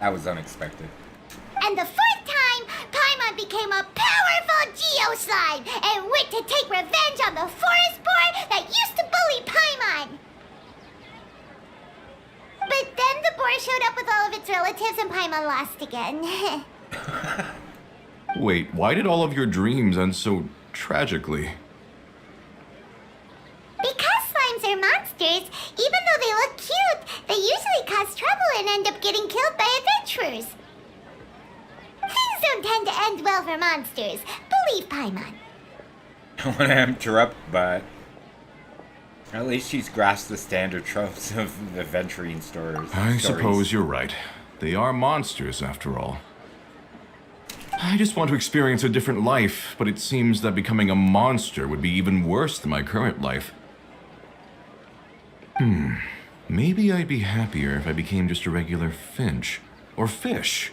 That was unexpected. And the fourth time, Paimon became a powerful Geo slime and went to take revenge on the forest boar that used to bully Paimon. But then the boar showed up with all of its relatives and Paimon lost again. Wait, why did all of your dreams end so tragically? Because slimes are monsters, even though they look cute, they usually cause trouble and end up getting killed by adventurers. Things don't tend to end well for monsters. Believe Paimon. I want to interrupt, but at least she's grasped the standard tropes of the adventuring stories. I suppose you're right. They are monsters, after all. I just want to experience a different life, but it seems that becoming a monster would be even worse than my current life. Maybe I'd be happier if I became just a regular finch. Or fish.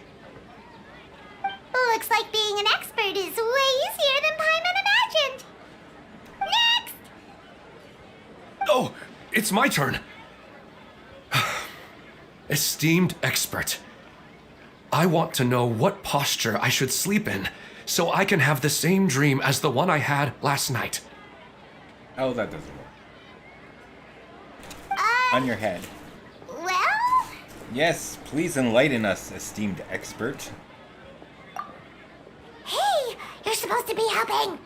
Looks like being an expert is way easier than Paimon imagined. Next! Oh, it's my turn. Esteemed expert. I want to know what posture I should sleep in so I can have the same dream as the one I had last night. Oh, that doesn't work. On your head. Well? Yes, please enlighten us, esteemed expert. Hey, you're supposed to be helping.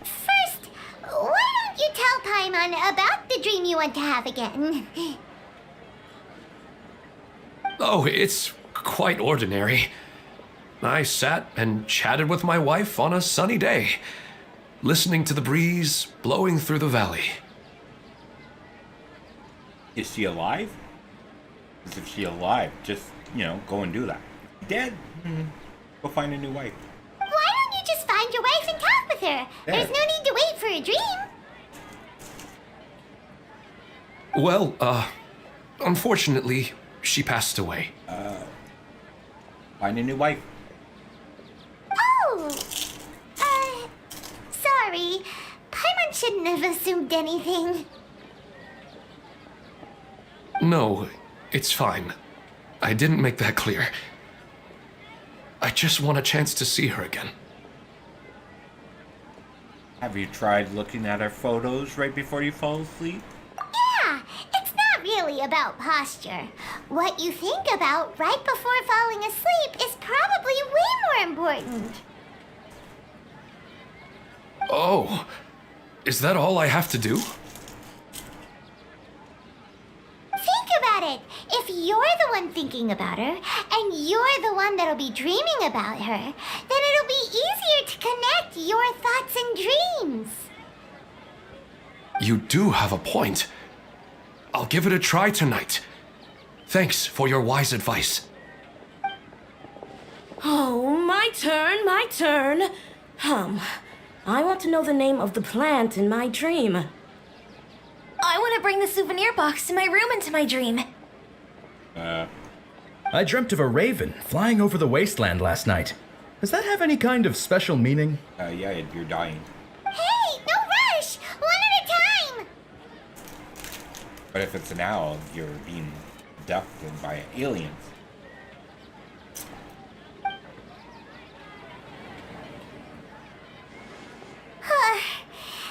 First, why don't you tell Paimon about the dream you want to have again? Oh, it's quite ordinary. I sat and chatted with my wife on a sunny day, listening to the breeze blowing through the valley. Is she alive? Because if she's alive, just, go and do that. Dead? Go find a new wife. Why don't you just find your wife and talk with her? There's no need to wait for a dream. Well, unfortunately, she passed away. Find a new wife. Oh, sorry. Paimon shouldn't have assumed anything. No, it's fine. I didn't make that clear. I just want a chance to see her again. Have you tried looking at her photos right before you fall asleep? Yeah, it's not really about posture. What you think about right before falling asleep is probably way more important. Oh, is that all I have to do? Think about it. If you're the one thinking about her, and you're the one that'll be dreaming about her, then it'll be easier to connect your thoughts and dreams. You do have a point. I'll give it a try tonight. Thanks for your wise advice. Oh, my turn. I want to know the name of the plant in my dream. I want to bring the souvenir box to my room into my dream. I dreamt of a raven flying over the wasteland last night. Does that have any kind of special meaning? Yeah, you're dying. Hey, no rush! One at a time! But if it's an owl, you're being abducted by aliens.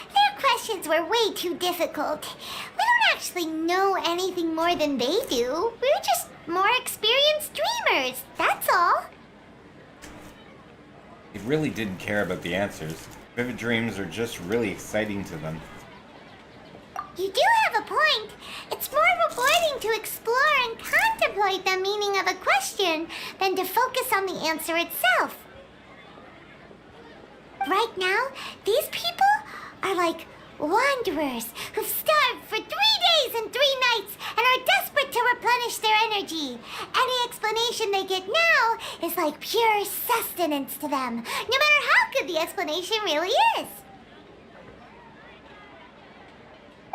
Their questions were way too difficult. We don't actually know anything more than they do. We're just more experienced dreamers, that's all. They really didn't care about the answers. Vivid dreams are just really exciting to them. You do have a point. It's more rewarding to explore and contemplate the meaning of a question than to focus on the answer itself. Right now, these people are like wanderers who've starved for 3 days and 3 nights and are desperate to replenish their energy. Any explanation they get now is like pure sustenance to them, no matter how good the explanation really is.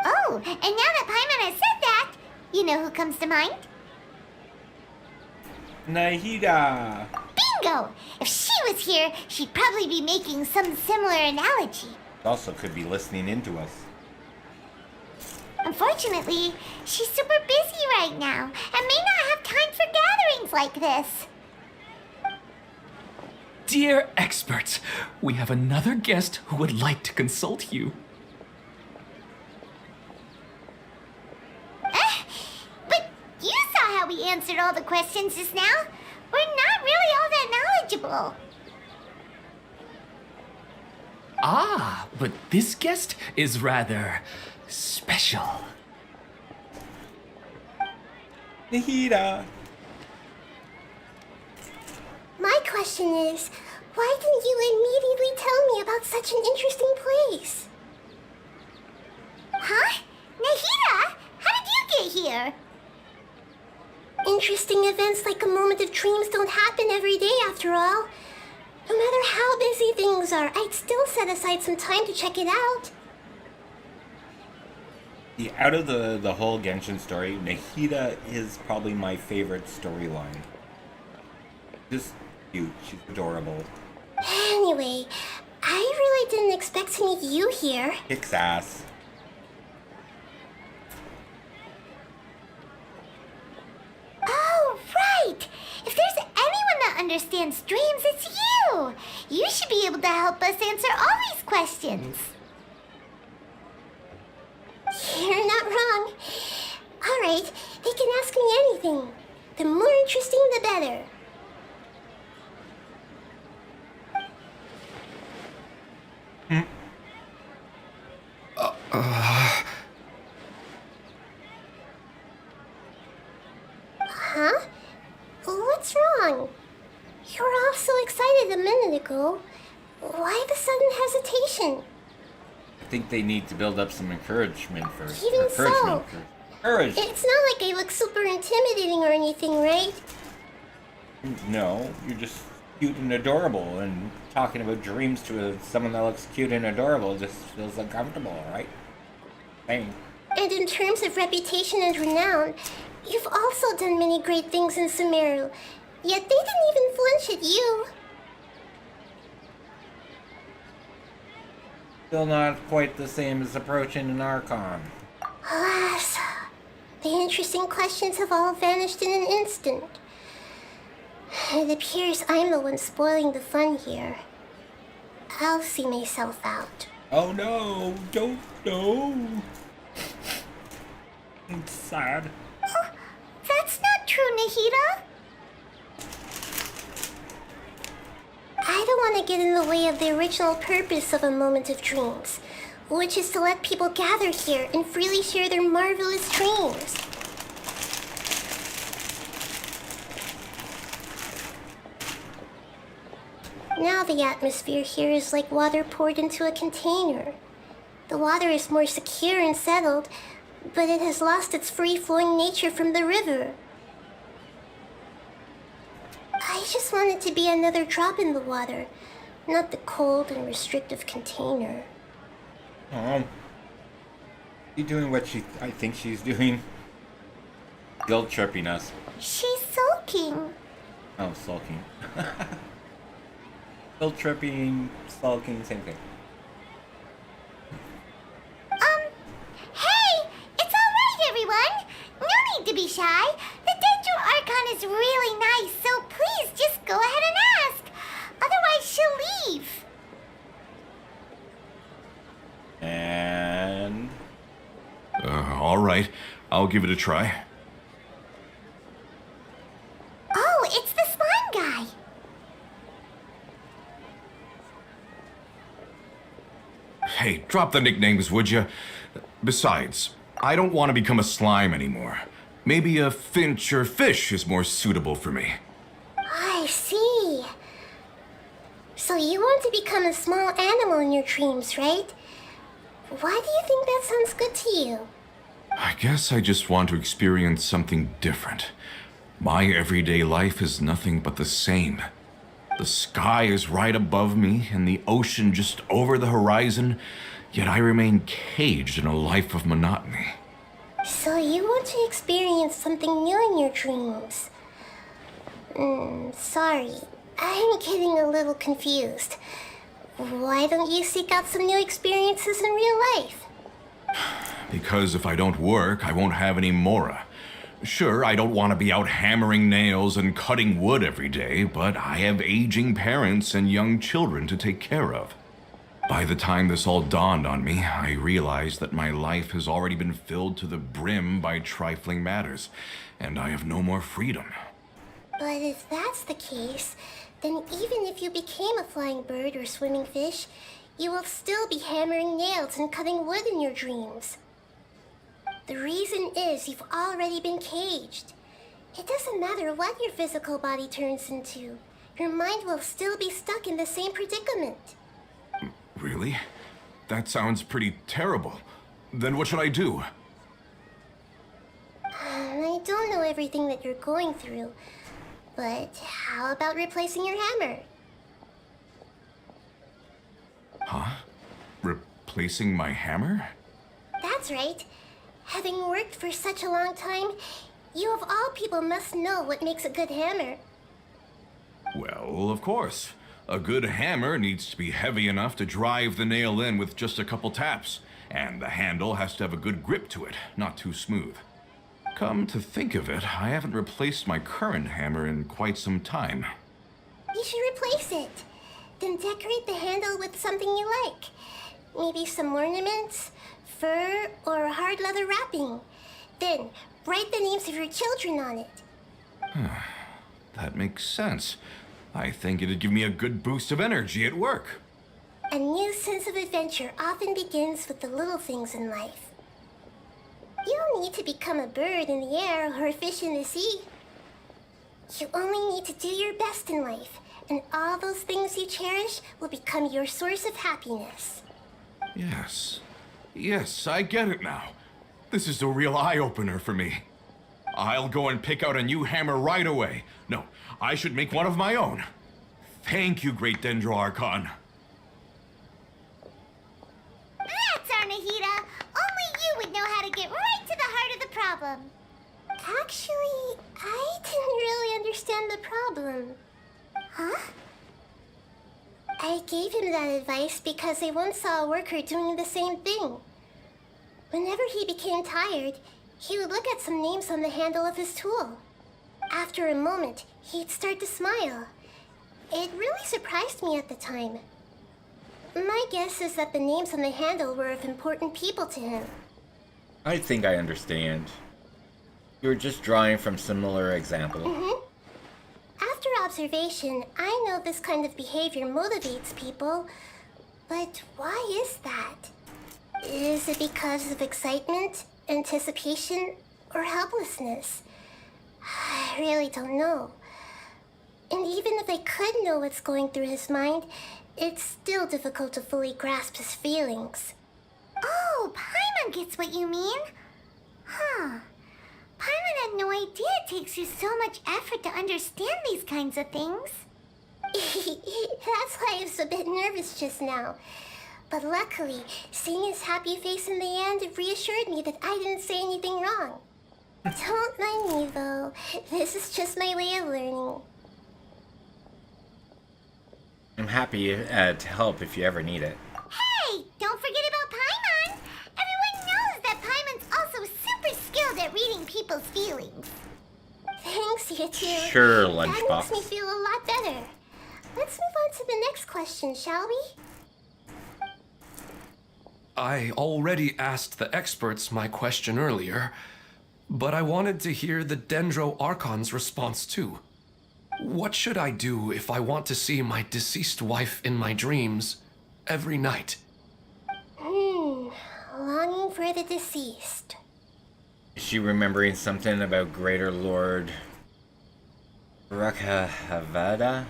Oh, and now that Paimon has said that, you know who comes to mind? Nahida! Bingo! If she was here, she'd probably be making some similar analogy. Also could be listening into us. Unfortunately, she's super busy right now and may not have time for gatherings like this. Dear experts, we have another guest who would like to consult you. But you saw how we answered all the questions just now. We're not really all that knowledgeable. Ah, but this guest is rather special. Nahida! My question is, why didn't you immediately tell me about such an interesting place? Huh? Nahida? How did you get here? Interesting events like a moment of dreams don't happen every day after all. No matter how busy things are, I'd still set aside some time to check it out. Out of the whole Genshin story, Nahida is probably my favorite storyline. Just cute. She's adorable. Anyway, I really didn't expect to meet you here. Kicks ass. Oh, right! If there's anyone that understands dreams, it's you! You should be able to help us answer all these questions. You're not wrong. All right, they can ask me anything. The more interesting, the better. Huh? What's wrong? You were all so excited a minute ago. Why the sudden hesitation? I think they need to build up some encouragement first. Even so, Courage! it's not like I look super intimidating or anything, right? No, you're just cute and adorable, and talking about dreams to someone that looks cute and adorable just feels uncomfortable, right? Same. And in terms of reputation and renown, you've also done many great things in Sumeru, yet they didn't even flinch at you. Still not quite the same as approaching an Archon. Alas, the interesting questions have all vanished in an instant. It appears I'm the one spoiling the fun here. I'll see myself out. Oh no, don't know. It's sad. Oh, that's not true, Nahida. I don't want to get in the way of the original purpose of a moment of dreams, which is to let people gather here and freely share their marvelous dreams. Now the atmosphere here is like water poured into a container. The water is more secure and settled, but it has lost its free-flowing nature from the river. I just want it to be another drop in the water, not the cold and restrictive container. She doing what I think she's doing. Guilt tripping us. She's sulking. Oh, sulking. Guilt tripping, sulking, same thing. Hey! It's alright, everyone! No need to be shy. The Dendro Archon is really nice, so please just go ahead and ask. Otherwise, she'll leave. And... All right. I'll give it a try. Oh, it's the slime guy. Hey, drop the nicknames, would you? Besides, I don't want to become a slime anymore. Maybe a finch or fish is more suitable for me. I see. So you want to become a small animal in your dreams, right? Why do you think that sounds good to you? I guess I just want to experience something different. My everyday life is nothing but the same. The sky is right above me and the ocean just over the horizon, yet I remain caged in a life of monotony. So you want to experience something new in your dreams? Sorry. I'm getting a little confused. Why don't you seek out some new experiences in real life? Because if I don't work, I won't have any mora. Sure, I don't want to be out hammering nails and cutting wood every day, but I have aging parents and young children to take care of. By the time this all dawned on me, I realized that my life has already been filled to the brim by trifling matters, and I have no more freedom. But if that's the case, then even if you became a flying bird or swimming fish, you will still be hammering nails and cutting wood in your dreams. The reason is you've already been caged. It doesn't matter what your physical body turns into. Your mind will still be stuck in the same predicament. Really? That sounds pretty terrible. Then what should I do? I don't know everything that you're going through, but how about replacing your hammer? Huh? Replacing my hammer? That's right. Having worked for such a long time, you of all people must know what makes a good hammer. Well, of course. A good hammer needs to be heavy enough to drive the nail in with just a couple taps, and the handle has to have a good grip to it, not too smooth. Come to think of it, I haven't replaced my current hammer in quite some time. You should replace it. Then decorate the handle with something you like. Maybe some ornaments, fur, or hard leather wrapping. Then write the names of your children on it. That makes sense. I think it'd give me a good boost of energy at work. A new sense of adventure often begins with the little things in life. You don't need to become a bird in the air or a fish in the sea. You only need to do your best in life, and all those things you cherish will become your source of happiness. Yes. Yes, I get it now. This is a real eye-opener for me. I'll go and pick out a new hammer right away. No, I should make one of my own. Thank you, Great Dendro Archon. That's Arnahita. Only you would know how to get right to the heart of the problem. Actually, I didn't really understand the problem. Huh? I gave him that advice because I once saw a worker doing the same thing. Whenever he became tired, he would look at some names on the handle of his tool. After a moment, he'd start to smile. It really surprised me at the time. My guess is that the names on the handle were of important people to him. I think I understand. You're just drawing from similar examples. After observation, I know this kind of behavior motivates people. But why is that? Is it because of excitement, anticipation, or helplessness? I really don't know. And even if I could know what's going through his mind, it's still difficult to fully grasp his feelings. Oh, Paimon gets what you mean. Huh. Paimon had no idea it takes you so much effort to understand these kinds of things. That's why I was a bit nervous just now. But luckily, seeing his happy face in the end reassured me that I didn't say anything wrong. Don't mind me, though. This is just my way of learning. I'm happy to help if you ever need it. Hey, don't forget about Paimon! Everyone knows that Paimon's also super skilled at reading people's feelings. Thanks, you two. Sure, That Lunchbox. makes me feel a lot better. Let's move on to the next question, shall we? I already asked the experts my question earlier, but I wanted to hear the Dendro Archon's response too. What should I do if I want to see my deceased wife in my dreams every night? Longing for the deceased. Is she remembering something about Greater Lord Rakahavada?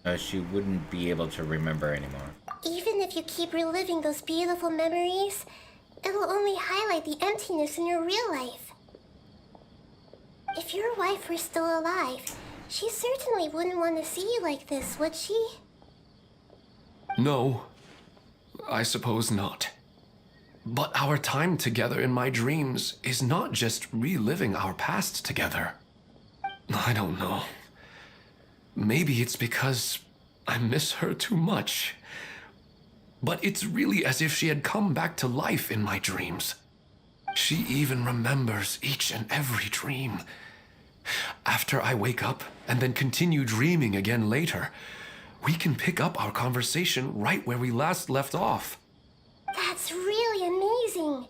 No, she wouldn't be able to remember anymore. Even if you keep reliving those beautiful memories, it'll only highlight the emptiness in your real life. If your wife were still alive, she certainly wouldn't want to see you like this, would she? No, I suppose not. But our time together in my dreams is not just reliving our past together. I don't know. Maybe it's because I miss her too much. But it's really as if she had come back to life in my dreams. She even remembers each and every dream. After I wake up and then continue dreaming again later, we can pick up our conversation right where we last left off. That's really amazing.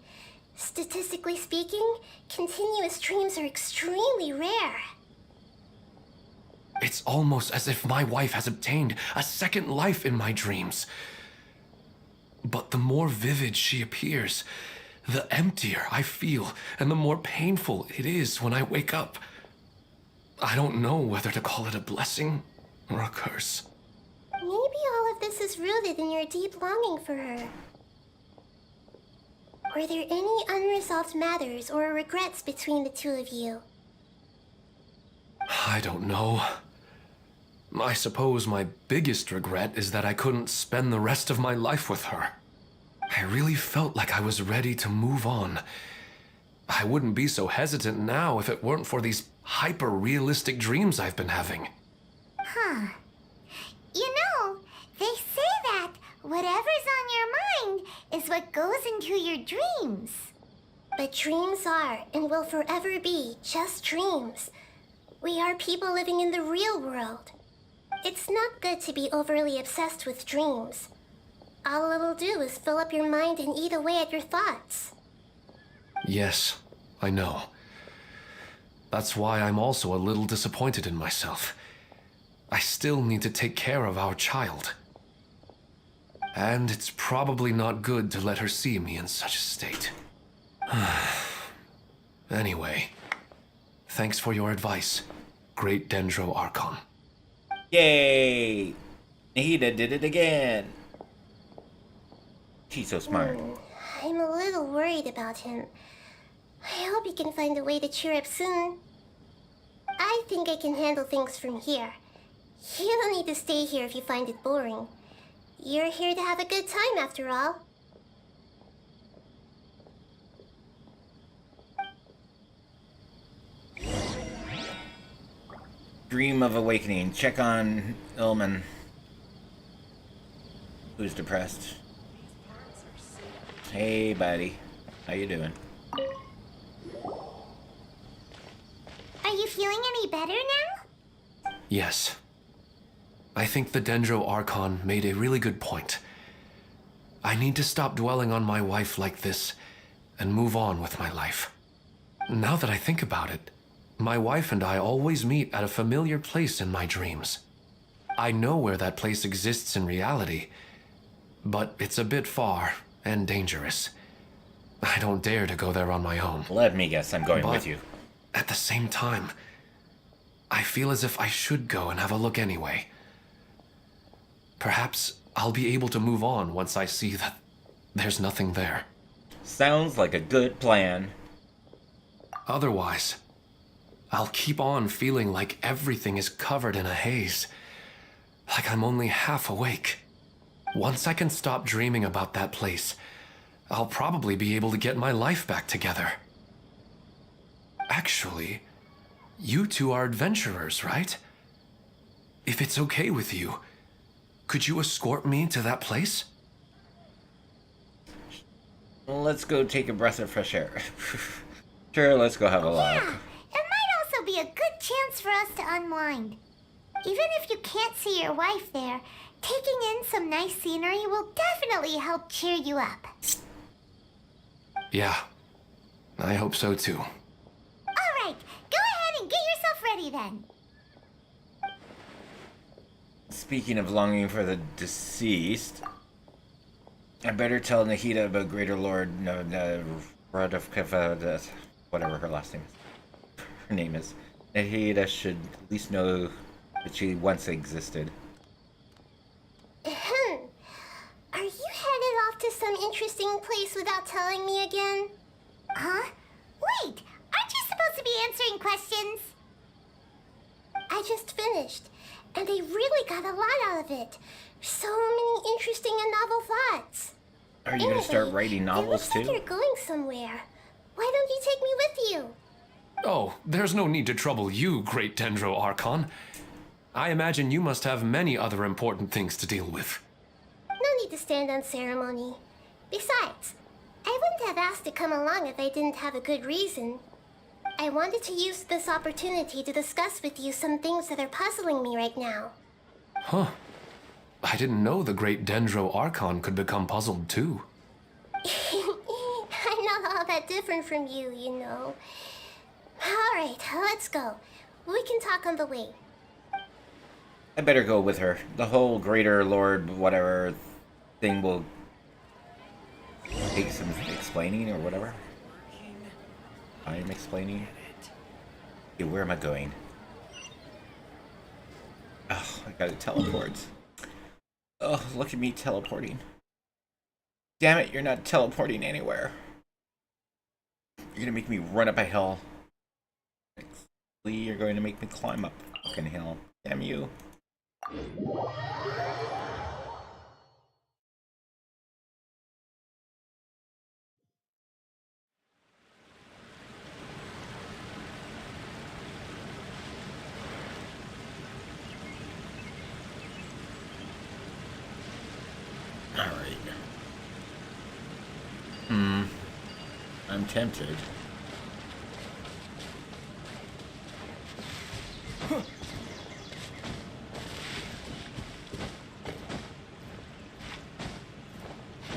Statistically speaking, continuous dreams are extremely rare. It's almost as if my wife has obtained a second life in my dreams. But the more vivid she appears, the emptier I feel, and the more painful it is when I wake up. I don't know whether to call it a blessing or a curse. Maybe all of this is rooted in your deep longing for her. Were there any unresolved matters or regrets between the two of you? I don't know. I suppose my biggest regret is that I couldn't spend the rest of my life with her. I really felt like I was ready to move on. I wouldn't be so hesitant now if it weren't for these hyper-realistic dreams I've been having. Huh. You know, they say that whatever's on your mind is what goes into your dreams. But dreams are and will forever be just dreams. We are people living in the real world. It's not good to be overly obsessed with dreams. All it'll do is fill up your mind and eat away at your thoughts. Yes, I know. That's why I'm also a little disappointed in myself. I still need to take care of our child. And it's probably not good to let her see me in such a state. Anyway, thanks for your advice, Great Dendro Archon. Yay! Nahida did it again. She's so smart. I'm a little worried about him. I hope he can find a way to cheer up soon. I think I can handle things from here. You don't need to stay here if you find it boring. You're here to have a good time after all. Dream of awakening. Check on Ilman, who's depressed. Hey, buddy. How you doing? Are you feeling any better now? Yes. I think the Dendro Archon made a really good point. I need to stop dwelling on my wife like this and move on with my life. Now that I think about it, my wife and I always meet at a familiar place in my dreams. I know where that place exists in reality, but it's a bit far and dangerous. I don't dare to go there on my own. Let me guess, I'm going with you. At the same time, I feel as if I should go and have a look anyway. Perhaps I'll be able to move on once I see that there's nothing there. Sounds like a good plan. Otherwise, I'll keep on feeling like everything is covered in a haze. Like I'm only half awake. Once I can stop dreaming about that place, I'll probably be able to get my life back together. Actually, you two are adventurers, right? If it's okay with you, could you escort me to that place? Let's go take a breath of fresh air. Sure, let's go have a look. Yeah, it might also be a good chance for us to unwind. Even if you can't see your wife there, taking in some nice scenery will definitely help cheer you up. Yeah, I hope so too. All right, go ahead and get yourself ready then. Speaking of longing for the deceased, I better tell Nahida about Greater Lord whatever her last name is. Her name is. Nahida should at least know that she once existed. Are you headed off to some interesting place without telling me again? Huh? Wait, aren't you supposed to be answering questions? I just finished, and I really got a lot out of it. So many interesting and novel thoughts. Are you gonna start writing novels it looks too? like you're going somewhere. Why don't you take me with you? Oh, there's no need to trouble you, Great Dendro Archon. I imagine you must have many other important things to deal with. No need to stand on ceremony. Besides, I wouldn't have asked to come along if I didn't have a good reason. I wanted to use this opportunity to discuss with you some things that are puzzling me right now. Huh. I didn't know the Great Dendro Archon could become puzzled too. I'm not all that different from you, you know. Alright, let's go. We can talk on the way. I better go with her. The whole Greater Lord whatever thing will take some explaining or whatever. I am explaining. Okay, where am I going? Oh, I gotta teleport. Oh, look at me teleporting. Damn it, you're not teleporting anywhere. You're gonna make me run up a hill. You're going to make me climb up a fucking hill. Damn you. Alright. I'm tempted.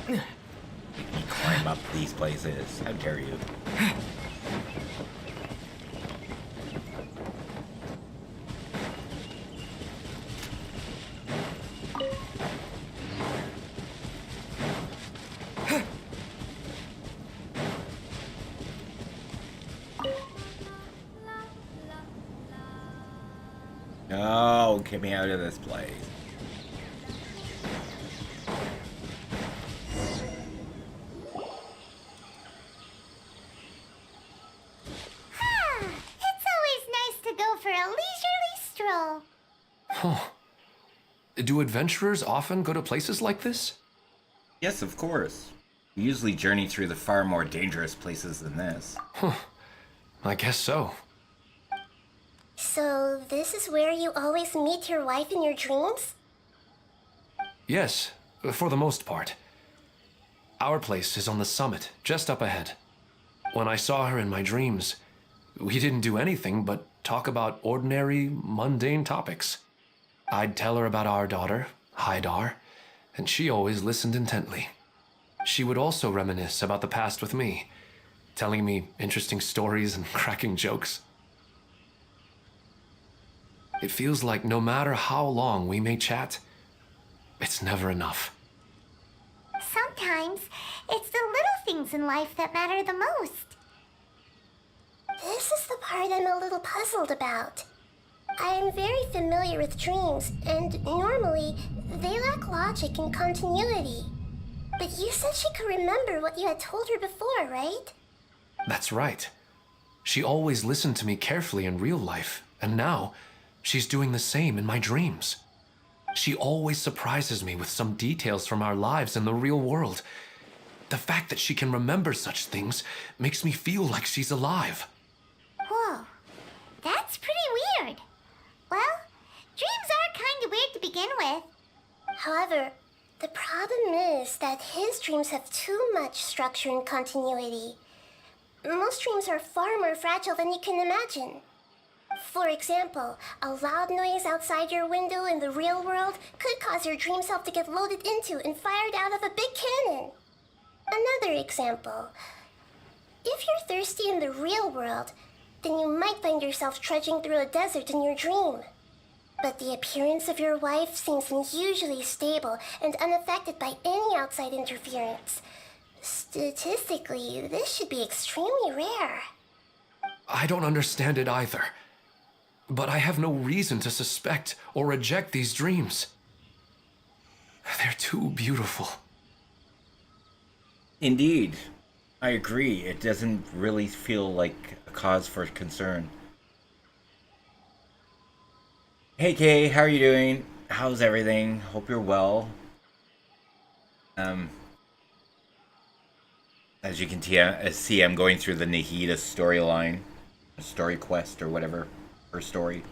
Make me climb up these places. How dare you? No, get me out of this place. It's always nice to go for a leisurely stroll. Huh. Do adventurers often go to places like this? Yes, of course. We usually journey through the far more dangerous places than this. Huh. I guess so. So, this is where you always meet your wife in your dreams? Yes, for the most part. Our place is on the summit, just up ahead. When I saw her in my dreams, we didn't do anything but talk about ordinary, mundane topics. I'd tell her about our daughter, Haidar, and she always listened intently. She would also reminisce about the past with me, telling me interesting stories and cracking jokes. It feels like no matter how long we may chat, it's never enough. Sometimes, it's the little things in life that matter the most. This is the part I'm a little puzzled about. I am very familiar with dreams, and normally, they lack logic and continuity. But you said she could remember what you had told her before, right? That's right. She always listened to me carefully in real life, and now she's doing the same in my dreams. She always surprises me with some details from our lives in the real world. The fact that she can remember such things makes me feel like she's alive. Whoa, that's pretty weird. Well, dreams are kind of weird to begin with. However, the problem is that his dreams have too much structure and continuity. Most dreams are far more fragile than you can imagine. For example, a loud noise outside your window in the real world could cause your dream self to get loaded into and fired out of a big cannon. Another example. If you're thirsty in the real world, then you might find yourself trudging through a desert in your dream. But the appearance of your wife seems unusually stable and unaffected by any outside interference. Statistically, this should be extremely rare. I don't understand it either. But I have no reason to suspect or reject these dreams. They're too beautiful. Indeed. I agree. It doesn't really feel like a cause for concern. Hey Kay, how are you doing? How's everything? Hope you're well. As you can see, I'm going through the Nahida storyline, story quest or whatever, her story.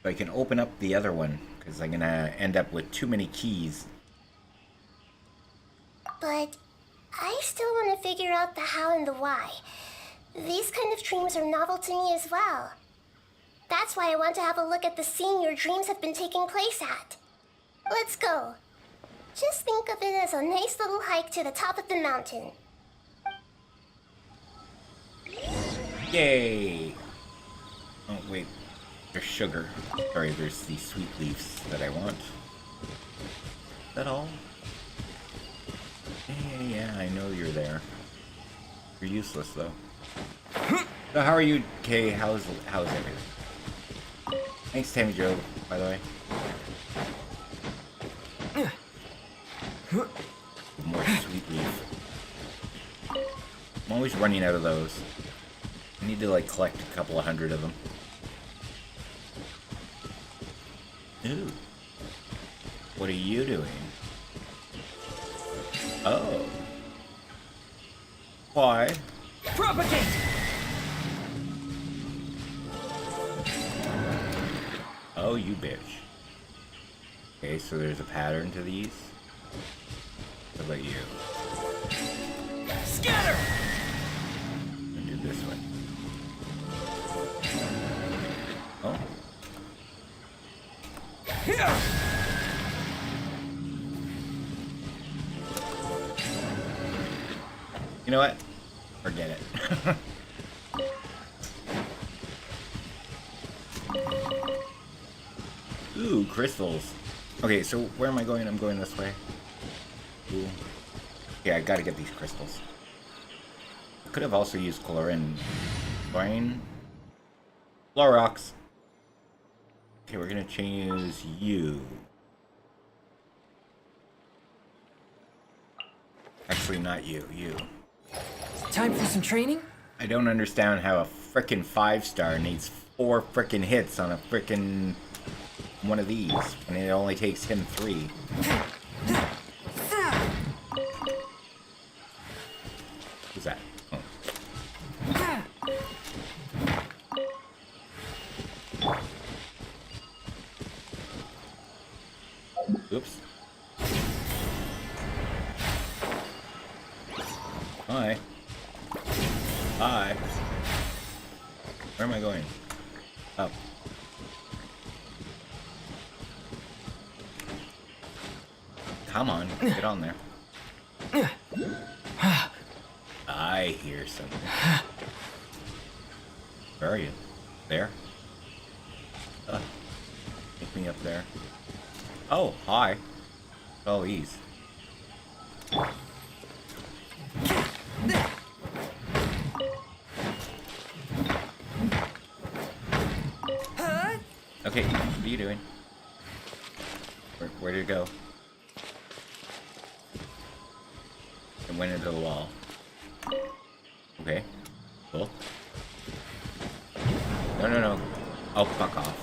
So I can open up the other one, because I'm gonna end up with too many keys. But I still want to figure out the how and the why. These kind of dreams are novel to me as well. That's why I want to have a look at the scene your dreams have been taking place at. Let's go. Just think of it as a nice little hike to the top of the mountain. Yay! Oh, wait. There's sugar. Sorry, there's these sweet leaves that I want. Is that all? Yeah, I know you're there. You're useless, though. So how are you, Kay? How's everything? Thanks, Tammy Joe, by the way. More sweet leaf. I'm always running out of those. I need to, like, collect a couple of hundred of them. Ooh. What are you doing? Oh. Why? Propagate! Oh, you bitch. Okay, so there's a pattern to these. What about you? Scatter! And do this one. Oh. Here! You know what? Forget it. Ooh, crystals. Okay, so where am I going? I'm going this way. Ooh. Yeah, I gotta get these crystals. I could have also used chlorine. Chlorine? Clorox. Okay, we're gonna change you. Actually, not you. You. Time for some training? I don't understand how a frickin' 5-star needs 4 frickin' hits on a frickin' one of these, and it only takes him 3. Who's that? Oh. Oops. Hi. Hi. Where am I going? Up. Come on, get on there. I hear something. Where are you? There? Take me up there. Oh, hi. Oh, ease. Okay, what are you doing? Where did it go? It went into the wall. Okay, cool. No. Oh, fuck off.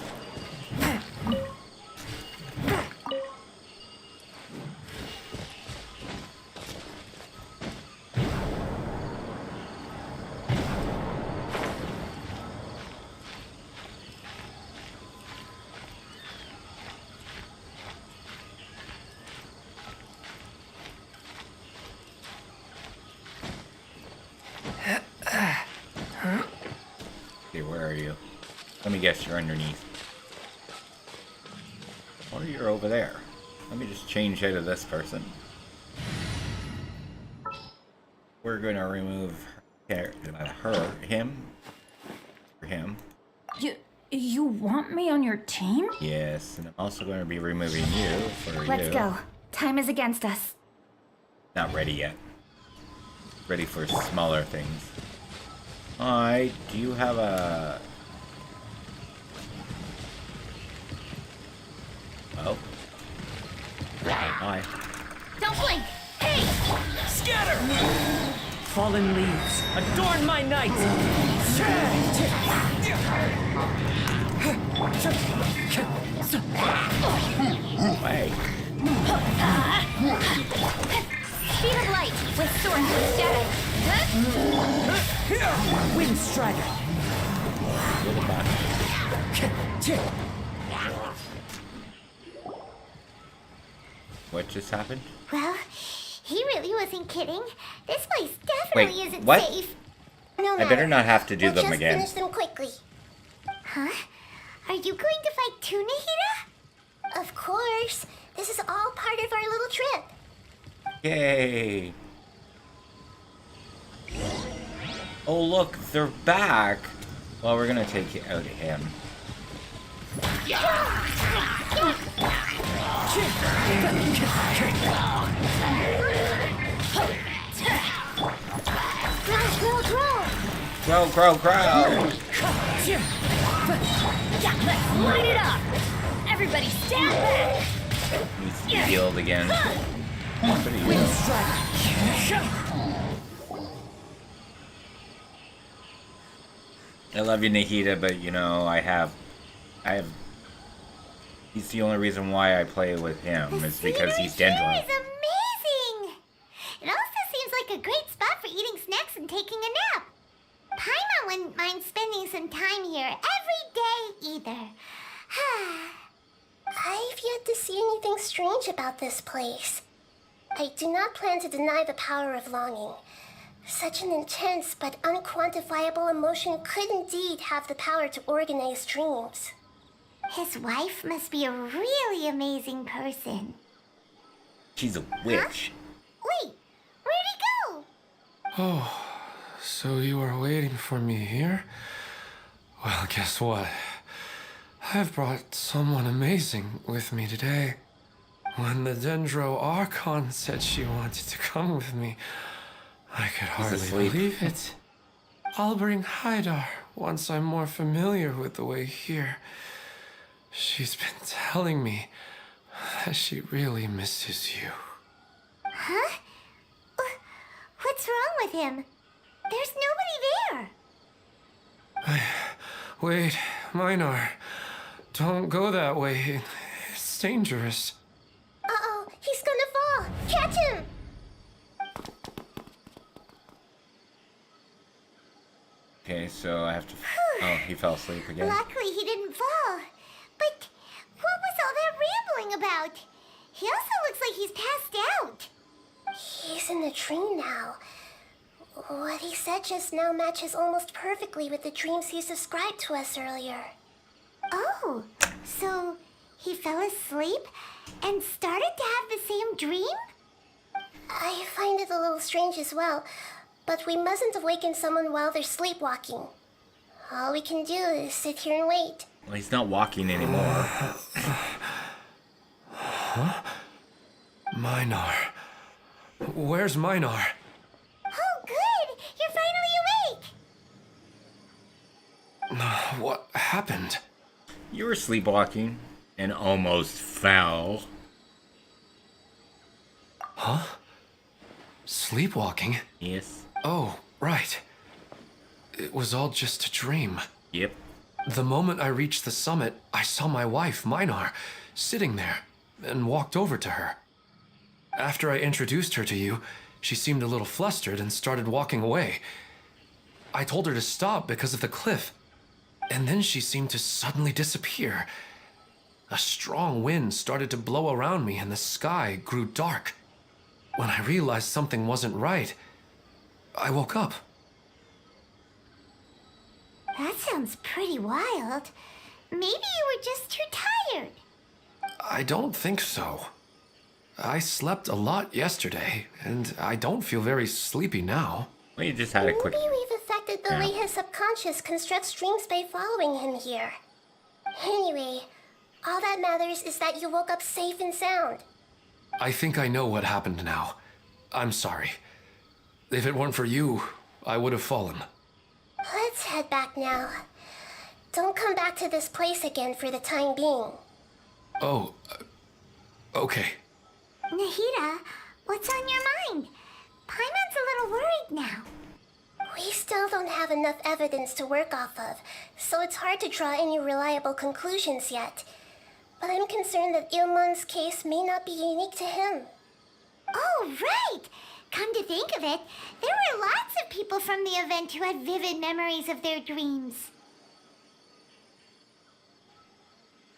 Where are you? Let me guess, you're underneath. Or you're over there. Let me just change out of this person. We're gonna remove him. You want me on your team? Yes, and I'm also going to be removing you for you. Let's go. Time is against us. Not ready yet. Ready for smaller things. Alright, do you have a... Oh. Hi. Don't blink! Hey! Scatter! Fallen leaves, adorn my night! Hey. Speed of light with sword with shadow. Wind strider! What just happened? Well, he really wasn't kidding. This place definitely Wait, isn't what? safe. No I matter. better not have to do We'll them just again. finish them quickly. Huh? Are you going to fight too, Nahida? Of course. This is all part of our little trip. Yay! Oh look, they're back! Well, we're gonna take out him. Grow. Grow! Let's light it up! Everybody stand back! Needs to be healed again. Pretty Wind healed. strider! I love you, Nahida, but you know, I have... He's the only reason why I play with him, is because he's Here Dendron. is amazing. It also seems like a great spot for eating snacks and taking a nap. Paimon wouldn't mind spending some time here every day either. I've yet to see anything strange about this place. I do not plan to deny the power of longing. Such an intense but unquantifiable emotion could indeed have the power to organize dreams. His wife must be a really amazing person. She's a witch. Wait, where'd he go? Oh, so you were waiting for me here? Well, guess what? I've brought someone amazing with me today. When the Dendro Archon said she wanted to come with me, I could hardly asleep. believe it. I'll bring Haidar once I'm more familiar with the way here. She's been telling me that she really misses you. Huh? What's wrong with him? There's nobody there. Wait, Minar. Don't go that way. It's dangerous. Uh-oh, he's gonna fall. Catch him! Okay, so I have to... Oh, he fell asleep again. Luckily he didn't fall. But what was all that rambling about? He also looks like he's passed out. He's in the dream now. What he said just now matches almost perfectly with the dreams he's described to us earlier. Oh, so he fell asleep and started to have the same dream? I find it a little strange as well, but we mustn't awaken someone while they're sleepwalking. All we can do is sit here and wait. Well, he's not walking anymore. Minar. Where's Minar? Oh, good! You're finally awake! What happened? You were sleepwalking and almost fell. Huh? Sleepwalking? Yes. Oh, right. It was all just a dream. Yep. The moment I reached the summit, I saw my wife, Minar, sitting there, and walked over to her. After I introduced her to you, she seemed a little flustered and started walking away. I told her to stop because of the cliff, and then she seemed to suddenly disappear. A strong wind started to blow around me and the sky grew dark. When I realized something wasn't right, I woke up. That sounds pretty wild. Maybe you were just too tired. I don't think so. I slept a lot yesterday, and I don't feel very sleepy now. Well, you just had a quick... Maybe we've affected the way his subconscious constructs dreams by following him here. Anyway, all that matters is that you woke up safe and sound. I think I know what happened now. I'm sorry. If it weren't for you, I would have fallen. Let's head back now. Don't come back to this place again for the time being. Oh, okay. Nahida, what's on your mind? Paimon's a little worried now. We still don't have enough evidence to work off of, so it's hard to draw any reliable conclusions yet. But I'm concerned that Ilmon's case may not be unique to him. Oh, right! Come to think of it, there were lots of people from the event who had vivid memories of their dreams.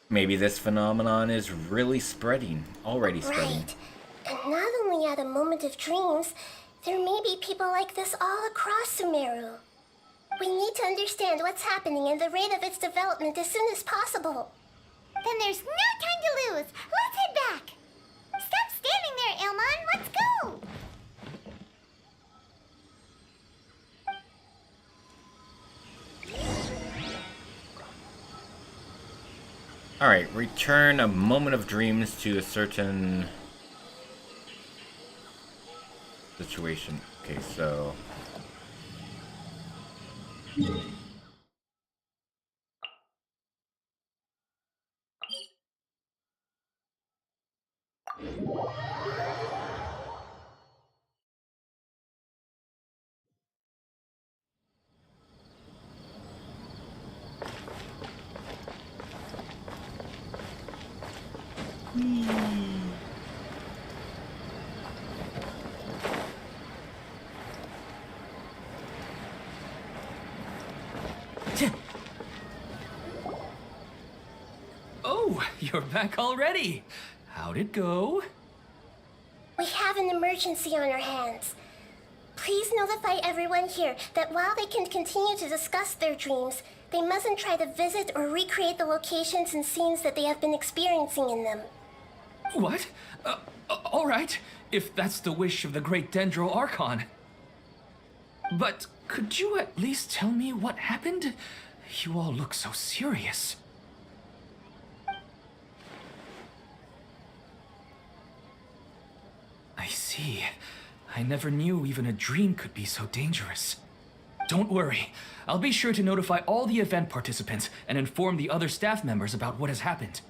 Maybe this phenomenon is really spreading, already spreading. Right. And not only at a moment of dreams, there may be people like this all across Sumeru. We need to understand what's happening and the rate of its development as soon as possible. Then there's no time to lose. Let's head back. Stop standing there, Ilmon. Let's go. Alright, return a moment of dreams to a certain situation. Okay, so... Oh, you're back already. How'd it go? We have an emergency on our hands. Please notify everyone here that while they can continue to discuss their dreams, they mustn't try to visit or recreate the locations and scenes that they have been experiencing in them. What? All right, if that's the wish of the great Dendro Archon. But could you at least tell me what happened? You all look so serious. I see. I never knew even a dream could be so dangerous. Don't worry. I'll be sure to notify all the event participants and inform the other staff members about what has happened.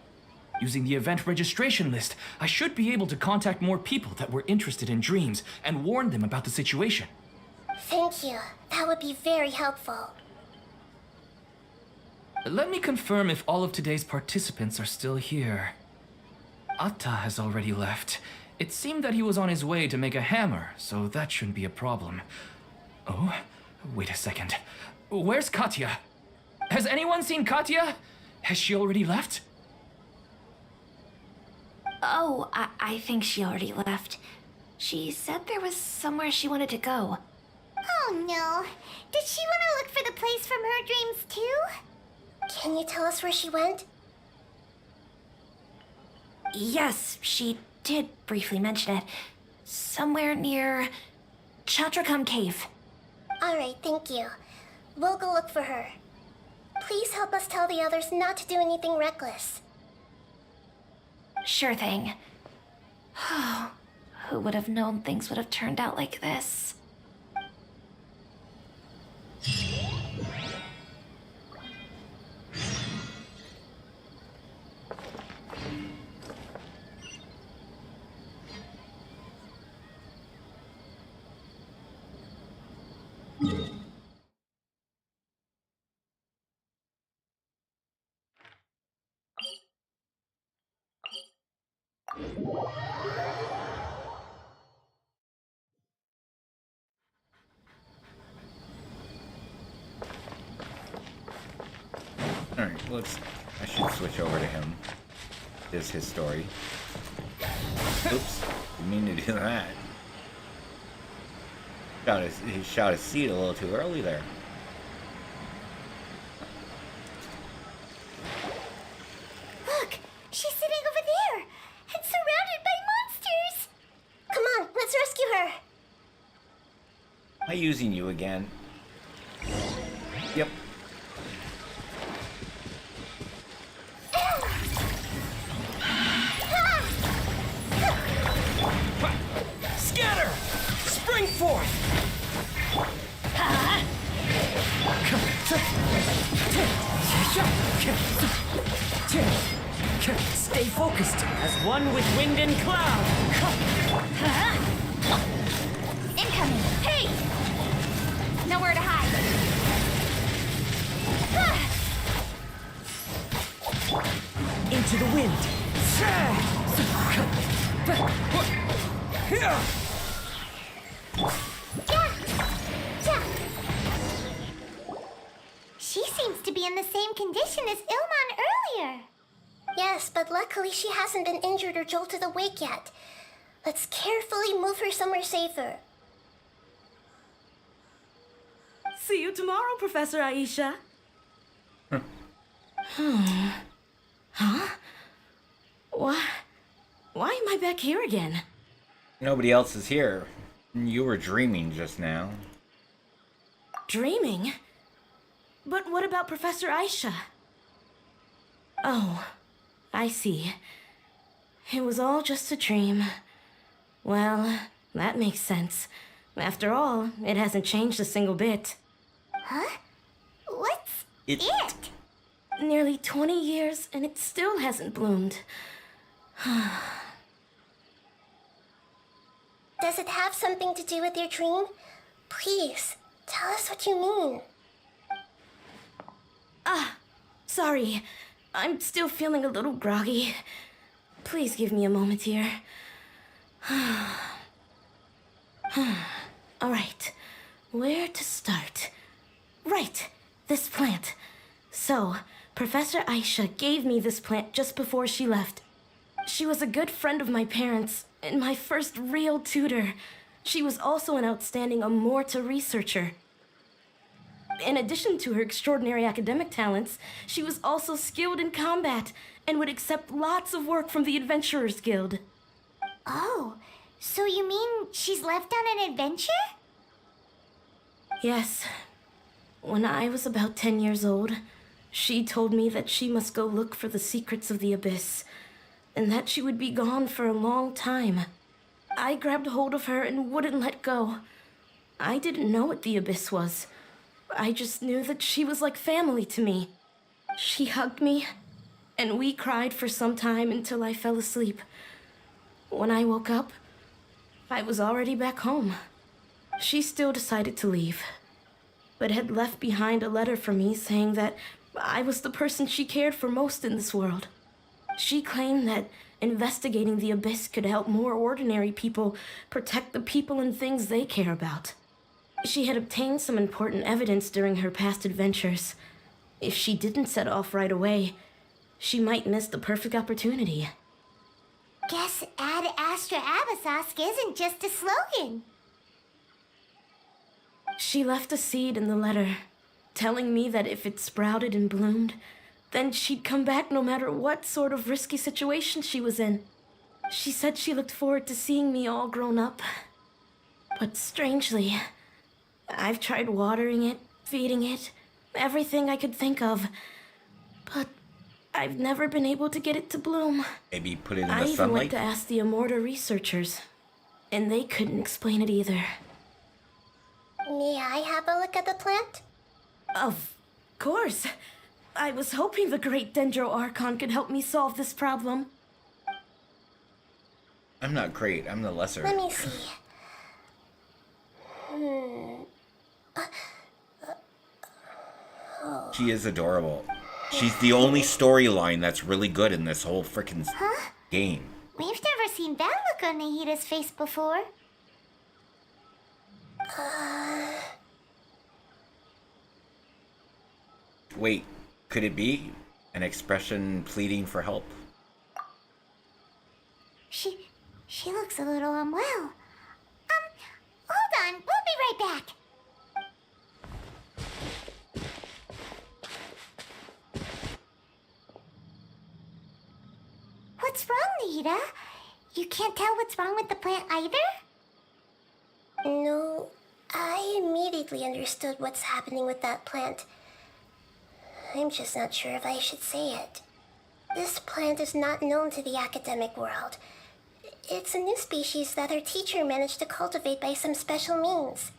Using the event registration list, I should be able to contact more people that were interested in dreams and warn them about the situation. Thank you. That would be very helpful. Let me confirm if all of today's participants are still here. Atta has already left. It seemed that he was on his way to make a hammer, so that shouldn't be a problem. Oh, wait a second. Where's Katya? Has anyone seen Katya? Has she already left? Oh, I think she already left. She said there was somewhere she wanted to go. Oh no. Did she want to look for the place from her dreams too? Can you tell us where she went? Yes, she did briefly mention it. Somewhere near Chatrakam Cave. Alright, thank you. We'll go look for her. Please help us tell the others not to do anything reckless. Sure thing. Who would have known things would have turned out like this? Alright, I should switch over to him. This is his story. Oops, didn't mean to do that. He shot his seat a little too early there. Am I using you again? Yep. Scatter! Spring forth! Stay focused as one with wind and cloud. Incoming! Hey! Nowhere to hide. Into the wind. She seems to be in the same condition as Ilman earlier. Yes, but luckily she hasn't been injured or jolted awake yet. Let's carefully move her somewhere safer. See you tomorrow, Professor Aisha. Huh? Why am I back here again? Nobody else is here. You were dreaming just now. Dreaming? But what about Professor Aisha? Oh, I see. It was all just a dream. Well, that makes sense. After all, it hasn't changed a single bit. Huh? What's It- it? Nearly 20 years, and it still hasn't bloomed. Does it have something to do with your dream? Please, tell us what you mean. Sorry, I'm still feeling a little groggy. Please give me a moment here. All right, where to start? Right, this plant. So, Professor Aisha gave me this plant just before she left. She was a good friend of my parents and my first real tutor. She was also an outstanding Amorta researcher. In addition to her extraordinary academic talents, she was also skilled in combat and would accept lots of work from the Adventurers Guild. Oh, so you mean she's left on an adventure? Yes. When I was about 10 years old, she told me that she must go look for the secrets of the Abyss, and that she would be gone for a long time. I grabbed hold of her and wouldn't let go. I didn't know what the Abyss was. I just knew that she was like family to me. She hugged me, and we cried for some time until I fell asleep. When I woke up, I was already back home. She still decided to leave, but had left behind a letter for me saying that I was the person she cared for most in this world. She claimed that investigating the Abyss could help more ordinary people protect the people and things they care about. She had obtained some important evidence during her past adventures. If she didn't set off right away, she might miss the perfect opportunity. Guess Ad Astra Abyssosque isn't just a slogan. She left a seed in the letter, telling me that if it sprouted and bloomed, then she'd come back no matter what sort of risky situation she was in. She said she looked forward to seeing me all grown up. But strangely, I've tried watering it, feeding it, everything I could think of. But I've never been able to get it to bloom. Maybe put it in I the even sunlight? went to ask the Amorta researchers, and they couldn't explain it either. May I have a look at the plant? Of course. I was hoping the great Dendro Archon could help me solve this problem. I'm not great. I'm the lesser. Let me see. She is adorable. She's the only storyline that's really good in this whole frickin' game. We've never seen that look on Nahida's face before. Wait, could it be an expression pleading for help? She looks a little unwell. Hold on, we'll be right back. What's wrong, Nahida? You can't tell what's wrong with the plant either? No, I completely understood what's happening with that plant. I'm just not sure if I should say it. This plant is not known to the academic world. It's a new species that our teacher managed to cultivate by some special means.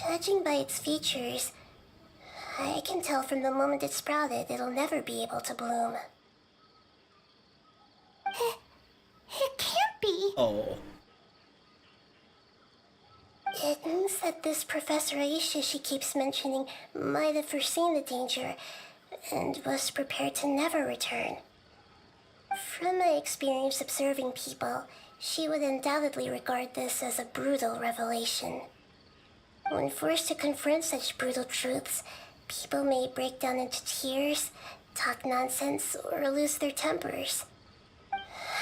Judging by its features, I can tell from the moment it sprouted it'll never be able to bloom. It can't be. Oh. It means that this Professor Aisha she keeps mentioning might have foreseen the danger and was prepared to never return. From my experience observing people, she would undoubtedly regard this as a brutal revelation. When forced to confront such brutal truths, people may break down into tears, talk nonsense, or lose their tempers.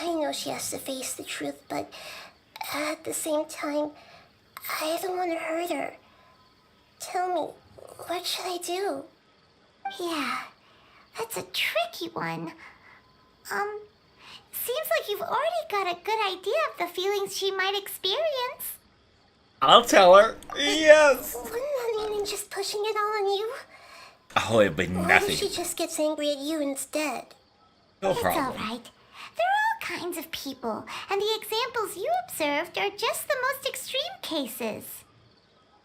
I know she has to face the truth, but at the same time, I don't want to hurt her. Tell me, what should I do? Yeah, that's a tricky one. Seems like you've already got a good idea of the feelings she might experience. I'll tell her. Yes. Wouldn't that mean just pushing it all on you? Oh, it'd be What nothing. if she just gets angry at you instead? No It's problem. all right. There are all kinds of people, and the examples you observed are just the most extreme cases.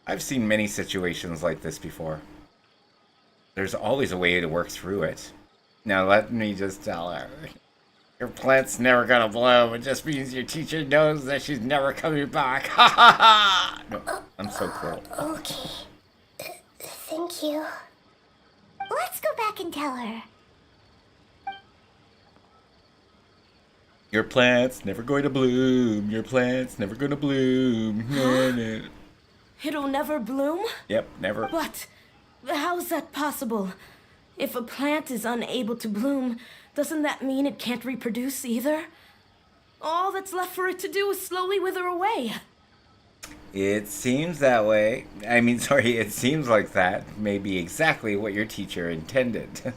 I've seen many situations like this before. There's always a way to work through it. Now let me just tell her. Your plant's never gonna bloom. It just means your teacher knows that she's never coming back. Ha ha ha! No, I'm so cruel. Okay. Thank you. Let's go back and tell her. Your plant's never going to bloom. Your plant's never gonna bloom. Na, na. It'll never bloom? Yep, never. But how's that possible? If a plant is unable to bloom, doesn't that mean it can't reproduce either? All that's left for it to do is slowly wither away. It seems that way. It seems like that may be exactly what your teacher intended.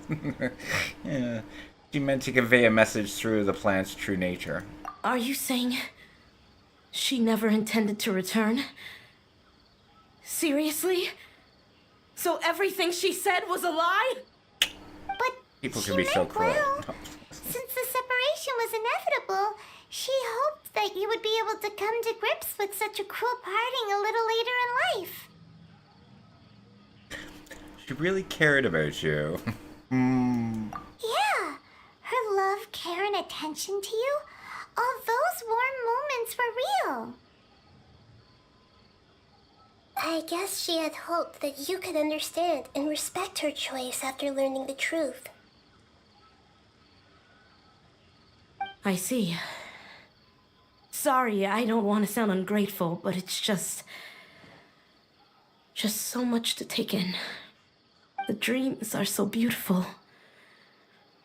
Yeah. She meant to convey a message through the plant's true nature. Are you saying she never intended to return? Seriously? So everything she said was a lie? But People she can be so meant cruel. well. Since the separation was inevitable, she hoped that you would be able to come to grips with such a cruel parting a little later in life. She really cared about you. Yeah, her love, care, and attention to you, all those warm moments were real. I guess she had hoped that you could understand and respect her choice after learning the truth. I see. Sorry, I don't want to sound ungrateful, but it's just so much to take in. The dreams are so beautiful.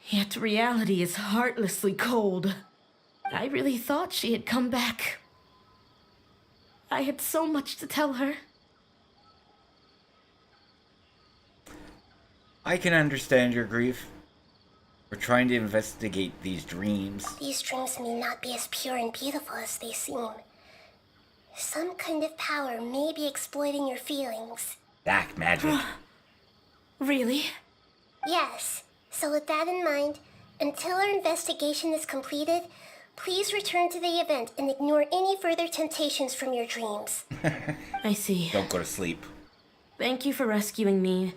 Yet reality is heartlessly cold. I really thought she had come back. I had so much to tell her. I can understand your grief. We're trying to investigate these dreams. These dreams may not be as pure and beautiful as they seem. Some kind of power may be exploiting your feelings. Dark magic. Really? Yes. So with that in mind, until our investigation is completed, please return to the event and ignore any further temptations from your dreams. I see. Don't go to sleep. Thank you for rescuing me,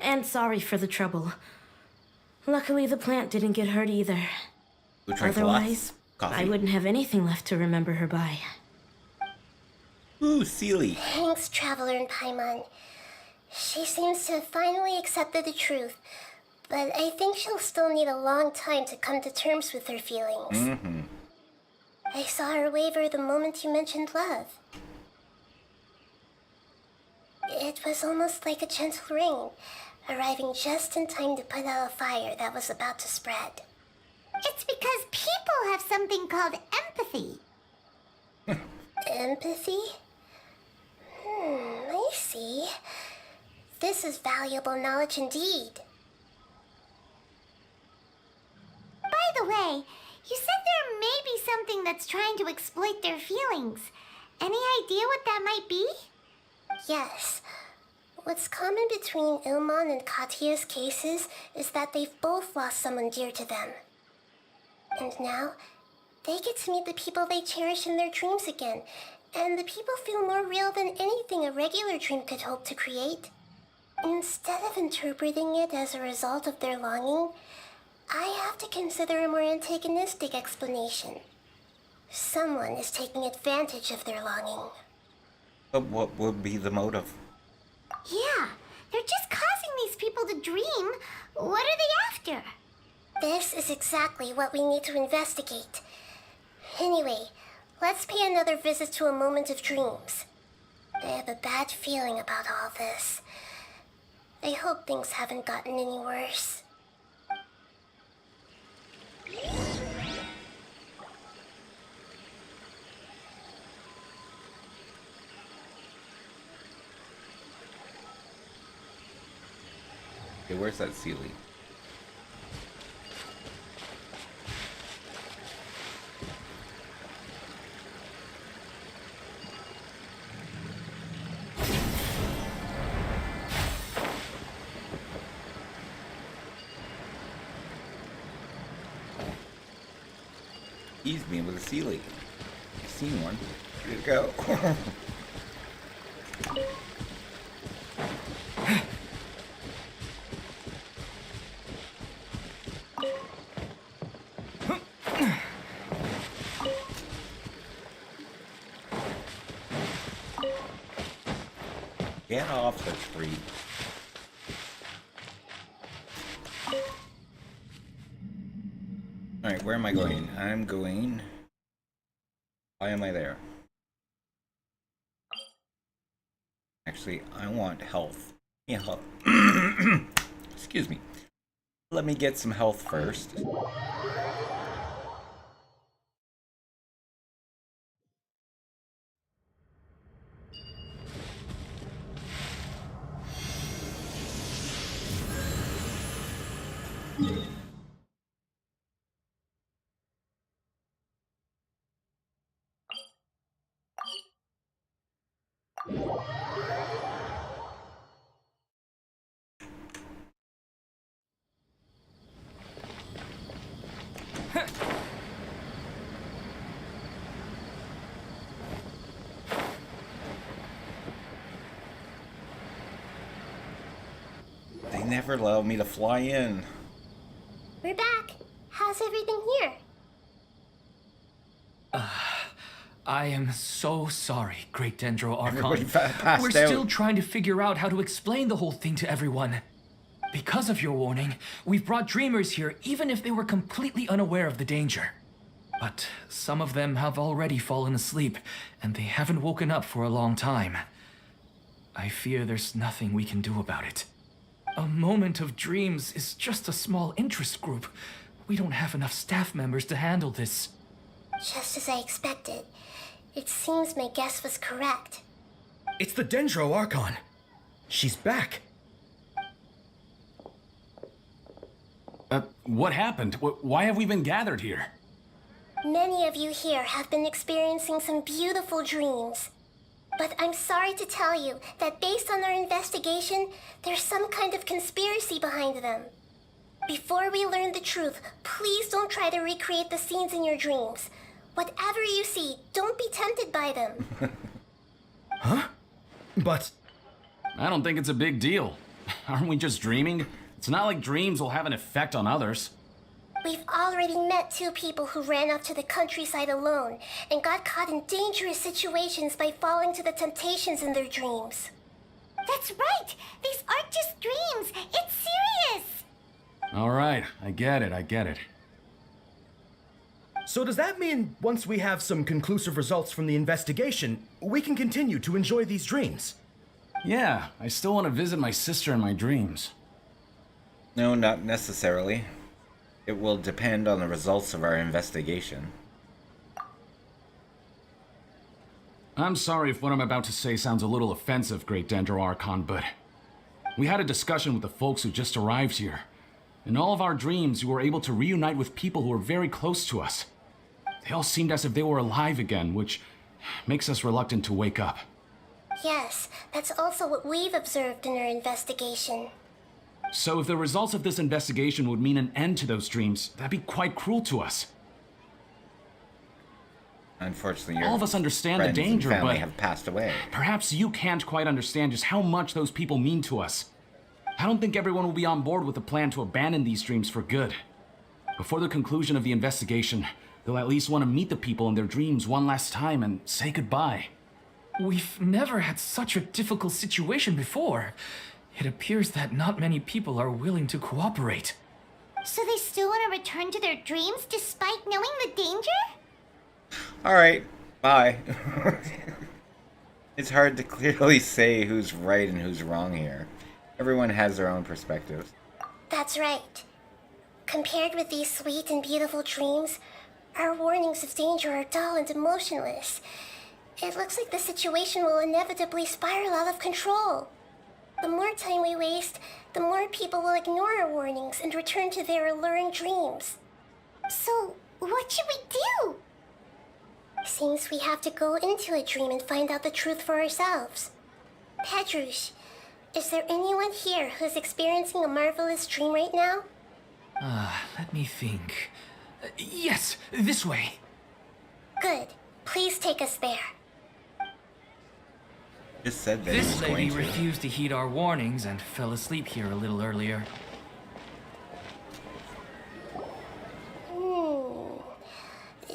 and sorry for the trouble. Luckily, the plant didn't get hurt either. Who drank Otherwise, coffee? I wouldn't have anything left to remember her by. Ooh, Sealy. Thanks, Traveler and Paimon. She seems to have finally accepted the truth, but I think she'll still need a long time to come to terms with her feelings. Mm-hmm. I saw her waver the moment you mentioned love. It was almost like a gentle rain, arriving just in time to put out a fire that was about to spread. It's because people have something called empathy. Empathy? I see. This is valuable knowledge indeed. By the way, you said there may be something that's trying to exploit their feelings. Any idea what that might be? Yes. What's common between Ilman and Katya's cases is that they've both lost someone dear to them. And now, they get to meet the people they cherish in their dreams again, and the people feel more real than anything a regular dream could hope to create. Instead of interpreting it as a result of their longing, I have to consider a more antagonistic explanation. Someone is taking advantage of their longing. But what would be the motive? Yeah, they're just causing these people to dream. What are they after? This is exactly what we need to investigate. Anyway, let's pay another visit to a moment of dreams. I have a bad feeling about all this. I hope things haven't gotten any worse. Okay, where's that Sealy? He's me with a Sealy. I've seen one. Here you go. Get off the tree. Alright, where am I going? I'm going... Why am I there? Actually, I want health. Yeah, health. Excuse me. Let me get some health first. They never allow me to fly in. We're back. How's everything here? I am so sorry, Great Dendro Everybody Archon. passed We're out. still trying to figure out how to explain the whole thing to everyone. Because of your warning, we've brought dreamers here even if they were completely unaware of the danger. But some of them have already fallen asleep, and they haven't woken up for a long time. I fear there's nothing we can do about it. A moment of dreams is just a small interest group. We don't have enough staff members to handle this. Just as I expected. It seems my guess was correct. It's the Dendro Archon. She's back. What happened? Why have we been gathered here? Many of you here have been experiencing some beautiful dreams. But I'm sorry to tell you that based on our investigation, there's some kind of conspiracy behind them. Before we learn the truth, please don't try to recreate the scenes in your dreams. Whatever you see, don't be tempted by them. Huh? But... I don't think it's a big deal. Aren't we just dreaming? It's not like dreams will have an effect on others. We've already met two people who ran off to the countryside alone and got caught in dangerous situations by falling to the temptations in their dreams. That's right! These aren't just dreams! It's serious! All right, I get it. So does that mean once we have some conclusive results from the investigation, we can continue to enjoy these dreams? Yeah, I still want to visit my sister in my dreams. No, not necessarily. It will depend on the results of our investigation. I'm sorry if what I'm about to say sounds a little offensive, Great Dendro Archon, but we had a discussion with the folks who just arrived here. In all of our dreams, we were able to reunite with people who were very close to us. They all seemed as if they were alive again, which makes us reluctant to wake up. Yes, that's also what we've observed in our investigation. So if the results of this investigation would mean an end to those dreams, that'd be quite cruel to us. Unfortunately, all of us understand the friends and danger, family but have passed away. perhaps you can't quite understand just how much those people mean to us. I don't think everyone will be on board with the plan to abandon these dreams for good. Before the conclusion of the investigation, they'll at least want to meet the people in their dreams one last time and say goodbye. We've never had such a difficult situation before. It appears that not many people are willing to cooperate. So they still want to return to their dreams despite knowing the danger? Alright, bye. It's hard to clearly say who's right and who's wrong here. Everyone has their own perspectives. That's right. Compared with these sweet and beautiful dreams, our warnings of danger are dull and emotionless. It looks like the situation will inevitably spiral out of control. The more time we waste, the more people will ignore our warnings and return to their alluring dreams. So, what should we do? Seems we have to go into a dream and find out the truth for ourselves. Pedrush, is there anyone here who's experiencing a marvelous dream right now? Let me think. Yes, this way. Good. Please take us there. Just said that he This was lady going to. refused to heed our warnings and fell asleep here a little earlier.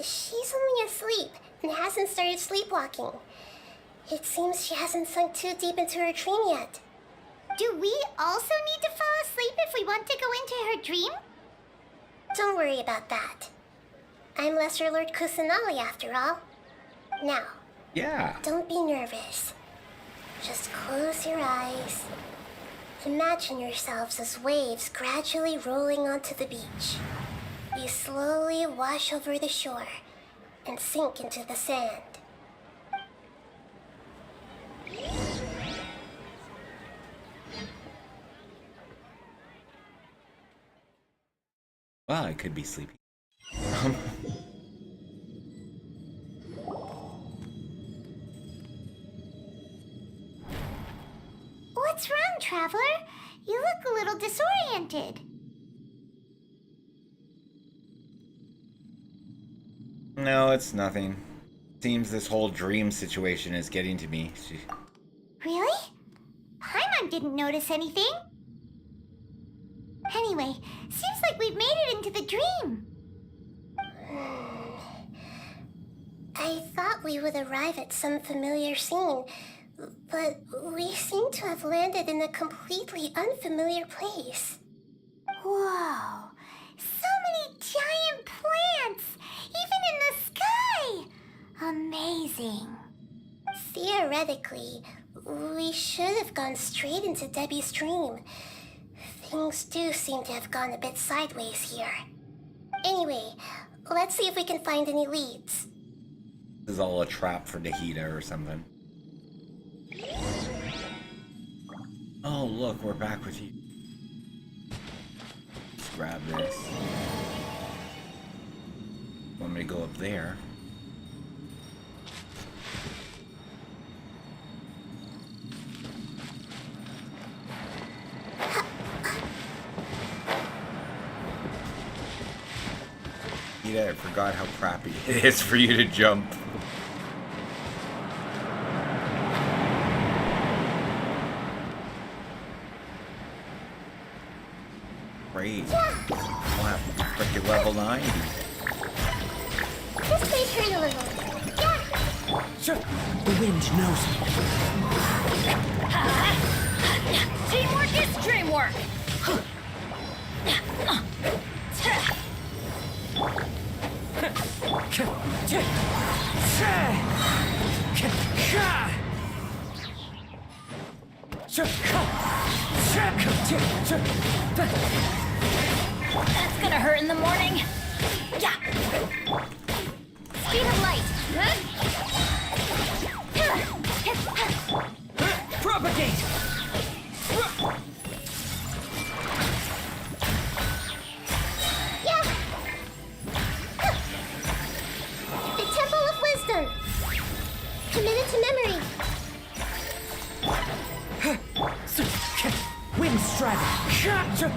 She's only asleep and hasn't started sleepwalking. It seems she hasn't sunk too deep into her dream yet. Do we also need to fall asleep if we want to go into her dream? Don't worry about that. I'm Lesser Lord Kusanali after all. Now, Yeah. don't be nervous. Just close your eyes. Imagine yourselves as waves gradually rolling onto the beach. You slowly wash over the shore and sink into the sand. Well, I could be sleepy. What's wrong, Traveler? You look a little disoriented. No, it's nothing. Seems this whole dream situation is getting to me. Really? Paimon didn't notice anything. Anyway, seems like we've made it into the dream. I thought we would arrive at some familiar scene, but we seem to have landed in a completely unfamiliar place. Whoa! So many giant plants! Even in the sky! Amazing. Theoretically, we should have gone straight into Debbie's dream. Things do seem to have gone a bit sideways here. Anyway, let's see if we can find any leads. This is all a trap for Nahida or something. Oh, look, we're back with you. Let's grab this. Want me to go up there? Nahida, I forgot how crappy it is for you to jump. Great. We'll have to freaking level 90. This may turn a little. The wind knows me. Teamwork is dreamwork! That's gonna hurt in the morning. Yeah. Speed of light. Propagate! Yeah! The Temple of Wisdom. Committed to memory. dragon.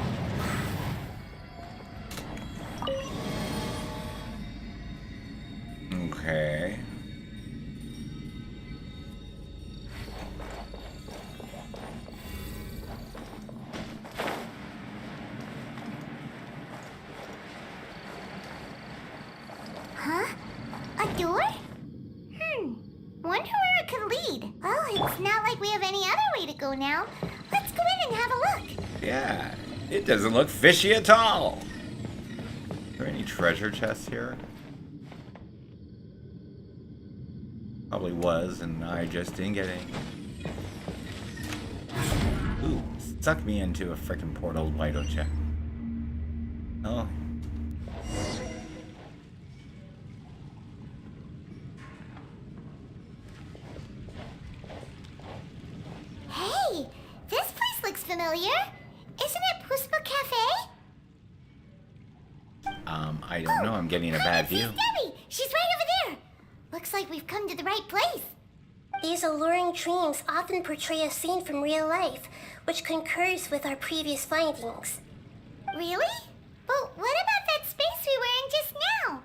Okay. Huh? A door? Wonder where it could lead. Well, it's not like we have any other way to go now. Let's go in and have a look. Yeah, it doesn't look fishy at all. Are there any treasure chests here? Probably was, and I just didn't get any. Ooh, sucked me into a frickin' portal. Why don't you? Oh. Hey, this place looks familiar. Isn't it Puspa Cafe? I don't know. I'm getting a bad There's view. Debbie! She's right over there! Looks like we've come to the right place. These alluring dreams often portray a scene from real life, which concurs with our previous findings. Really? But what about that space we were in just now?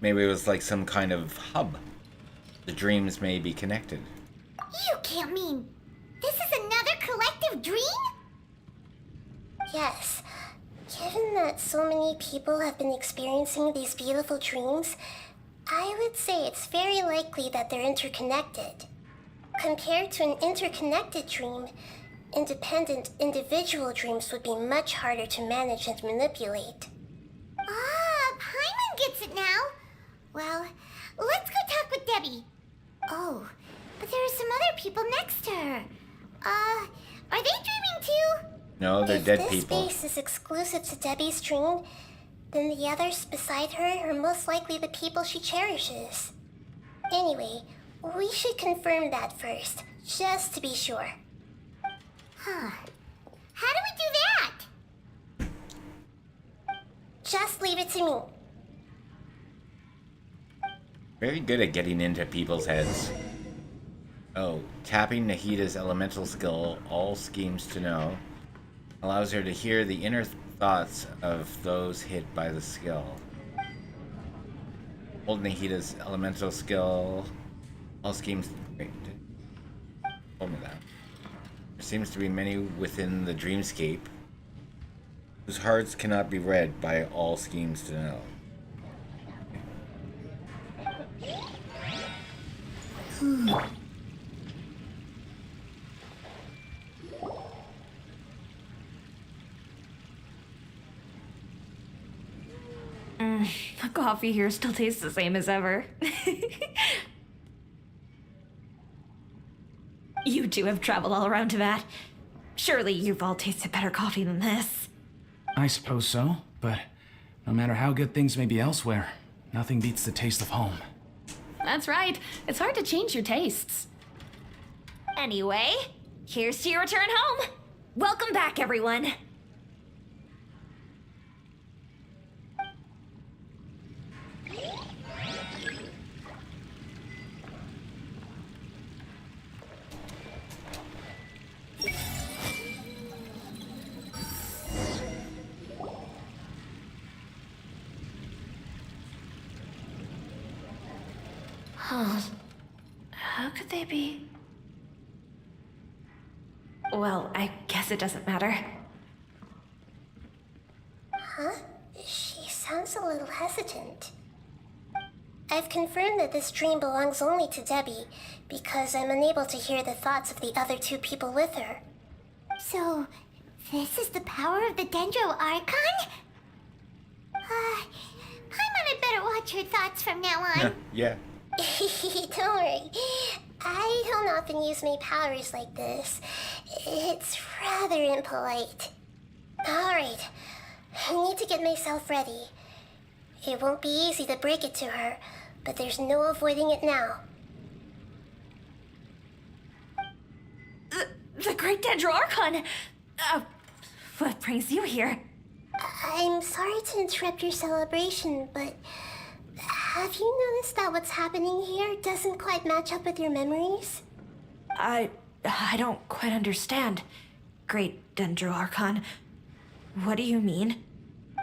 Maybe it was like some kind of hub. The dreams may be connected. You can't mean this is another collective dream? Yes. Given that so many people have been experiencing these beautiful dreams, I would say it's very likely that they're interconnected. Compared to an interconnected dream, independent individual dreams would be much harder to manage and manipulate. Ah, Paimon gets it now. Well, let's go talk with Debbie. Oh, but there are some other people next to her. Are they dreaming too? No, they're If dead this people. space is exclusive to Debbie's dream, then the others beside her are most likely the people she cherishes. Anyway, we should confirm that first, just to be sure. Huh. How do we do that? Just leave it to me. Very good at getting into people's heads. Oh, tapping Nahida's elemental skill, all schemes to know, allows her to hear the inner thoughts of those hit by the skill. Hold Nahida's elemental skill, all schemes... Wait, told me that. There seems to be many within the dreamscape whose hearts cannot be read by all schemes to know. The coffee here still tastes the same as ever. You two have traveled all around Tibet. Surely you've all tasted better coffee than this. I suppose so, but no matter how good things may be elsewhere, nothing beats the taste of home. That's right. It's hard to change your tastes. Anyway, here's to your return home. Welcome back, everyone. How could they be? Well, I guess it doesn't matter. Huh? She sounds a little hesitant. I've confirmed that this dream belongs only to Debbie, because I'm unable to hear the thoughts of the other two people with her. So, this is the power of the Dendro Archon? Paimon had better watch her thoughts from now on. Yeah. Don't worry. I don't often use my powers like this. It's rather impolite. Alright, I need to get myself ready. It won't be easy to break it to her, but there's no avoiding it now. The Great Dendro Archon! What brings you here? I'm sorry to interrupt your celebration, but have you noticed that what's happening here doesn't quite match up with your memories? I don't quite understand. Great Dendro Archon. What do you mean?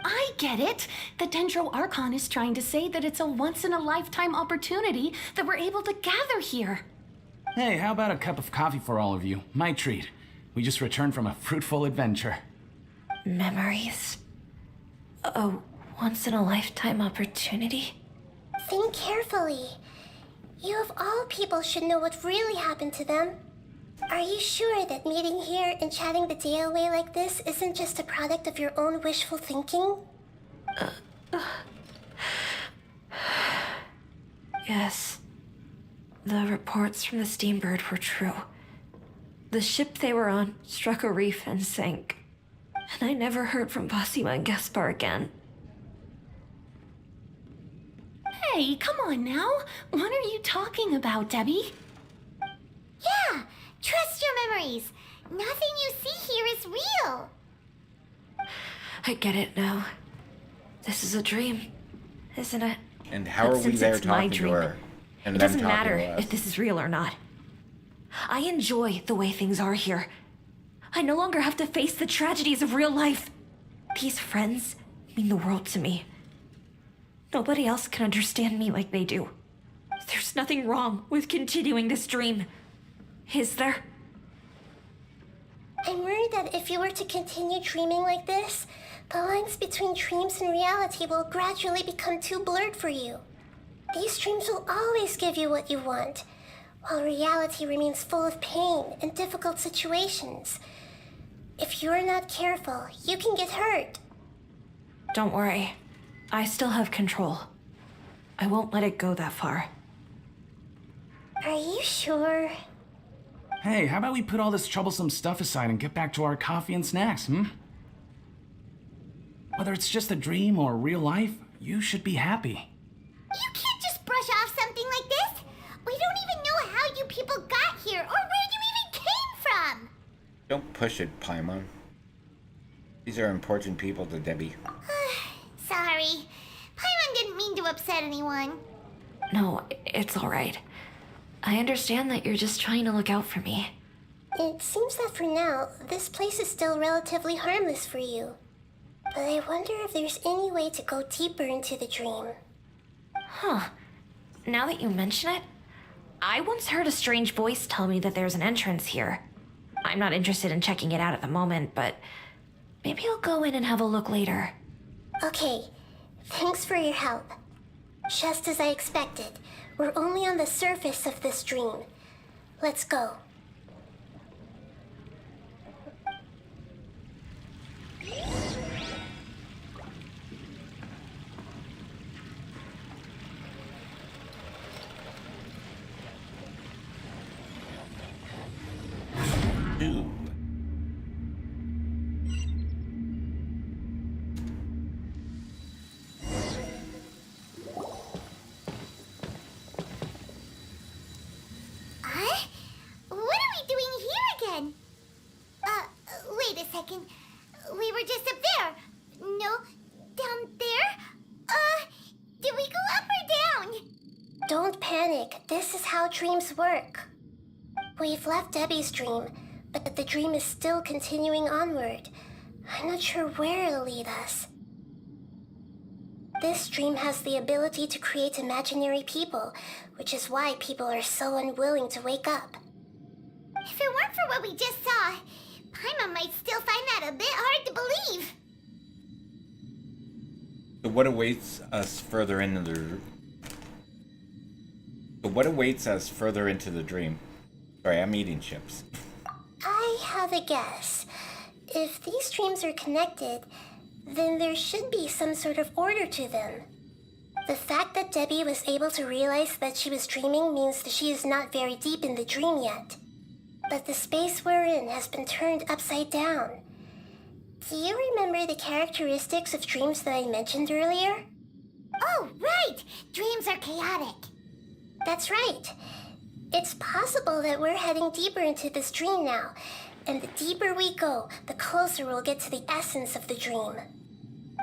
I get it. The Dendro Archon is trying to say that it's a once-in-a-lifetime opportunity that we're able to gather here. Hey, how about a cup of coffee for all of you? My treat. We just returned from a fruitful adventure. Memories. A once-in-a-lifetime opportunity? Think carefully. You of all people should know what really happened to them. Are you sure that meeting here and chatting the day away like this isn't just a product of your own wishful thinking? Yes. The reports from the Steambird were true. The ship they were on struck a reef and sank. And I never heard from Basima and Gaspar again. Hey, come on now. What are you talking about, Debbie? Yeah, trust your memories. Nothing you see here is real. I get it now. This is a dream, isn't it? And how But are we since there it's my talking to dream, her? And It them doesn't talking matter to us? if this is real or not. I enjoy the way things are here. I no longer have to face the tragedies of real life. These friends mean the world to me. Nobody else can understand me like they do. There's nothing wrong with continuing this dream. Is there? I'm worried that if you were to continue dreaming like this, the lines between dreams and reality will gradually become too blurred for you. These dreams will always give you what you want, while reality remains full of pain and difficult situations. If you're not careful, you can get hurt. Don't worry. I still have control. I won't let it go that far. Are you sure? Hey, how about we put all this troublesome stuff aside and get back to our coffee and snacks, Whether it's just a dream or real life, you should be happy. You can't just brush off something like this. We don't even know how you people got here or where you even came from. Don't push it, Paimon. These are important people to Debbie. Sorry. Paimon didn't mean to upset anyone. No, it's all right. I understand that you're just trying to look out for me. It seems that for now, this place is still relatively harmless for you. But I wonder if there's any way to go deeper into the dream. Huh. Now that you mention it, I once heard a strange voice tell me that there's an entrance here. I'm not interested in checking it out at the moment, but maybe I'll go in and have a look later. Okay, thanks for your help. Just as I expected, we're only on the surface of this dream. Let's go. Ooh. Huh? What are we doing here again? Wait a second. We were just up there. No, down there? Did we go up or down? Don't panic. This is how dreams work. We've left Debbie's dream, but the dream is still continuing onward. I'm not sure where it'll lead us. This dream has the ability to create imaginary people, which is why people are so unwilling to wake up. If it weren't for what we just saw, Paimon might still find that a bit hard to believe. So what awaits us further into the... So what awaits us further into the dream? Sorry, I'm eating chips. I have a guess. If these dreams are connected, then there should be some sort of order to them. The fact that Debbie was able to realize that she was dreaming means that she is not very deep in the dream yet. But the space we're in has been turned upside down. Do you remember the characteristics of dreams that I mentioned earlier? Oh, right! Dreams are chaotic. That's right. It's possible that we're heading deeper into this dream now, and the deeper we go, the closer we'll get to the essence of the dream.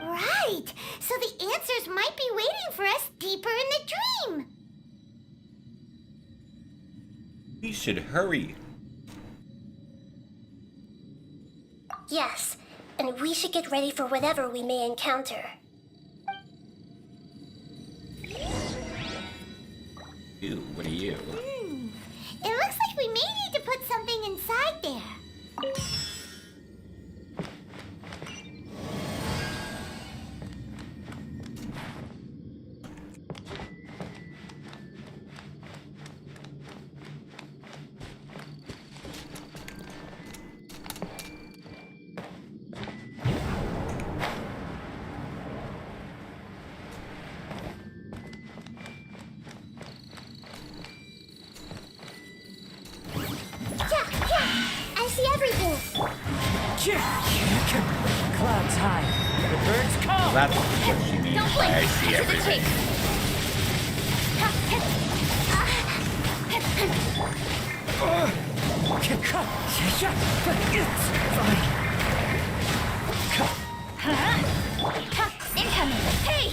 Right! So the answers might be waiting for us deeper in the dream. We should hurry. Yes, and we should get ready for whatever we may encounter. Ew, what are you? It looks like we may need to put something inside there. I see everything. Clouds high. The birds come. That's what she means Don't by blink. I see To the everything. tape. Incoming. Hey!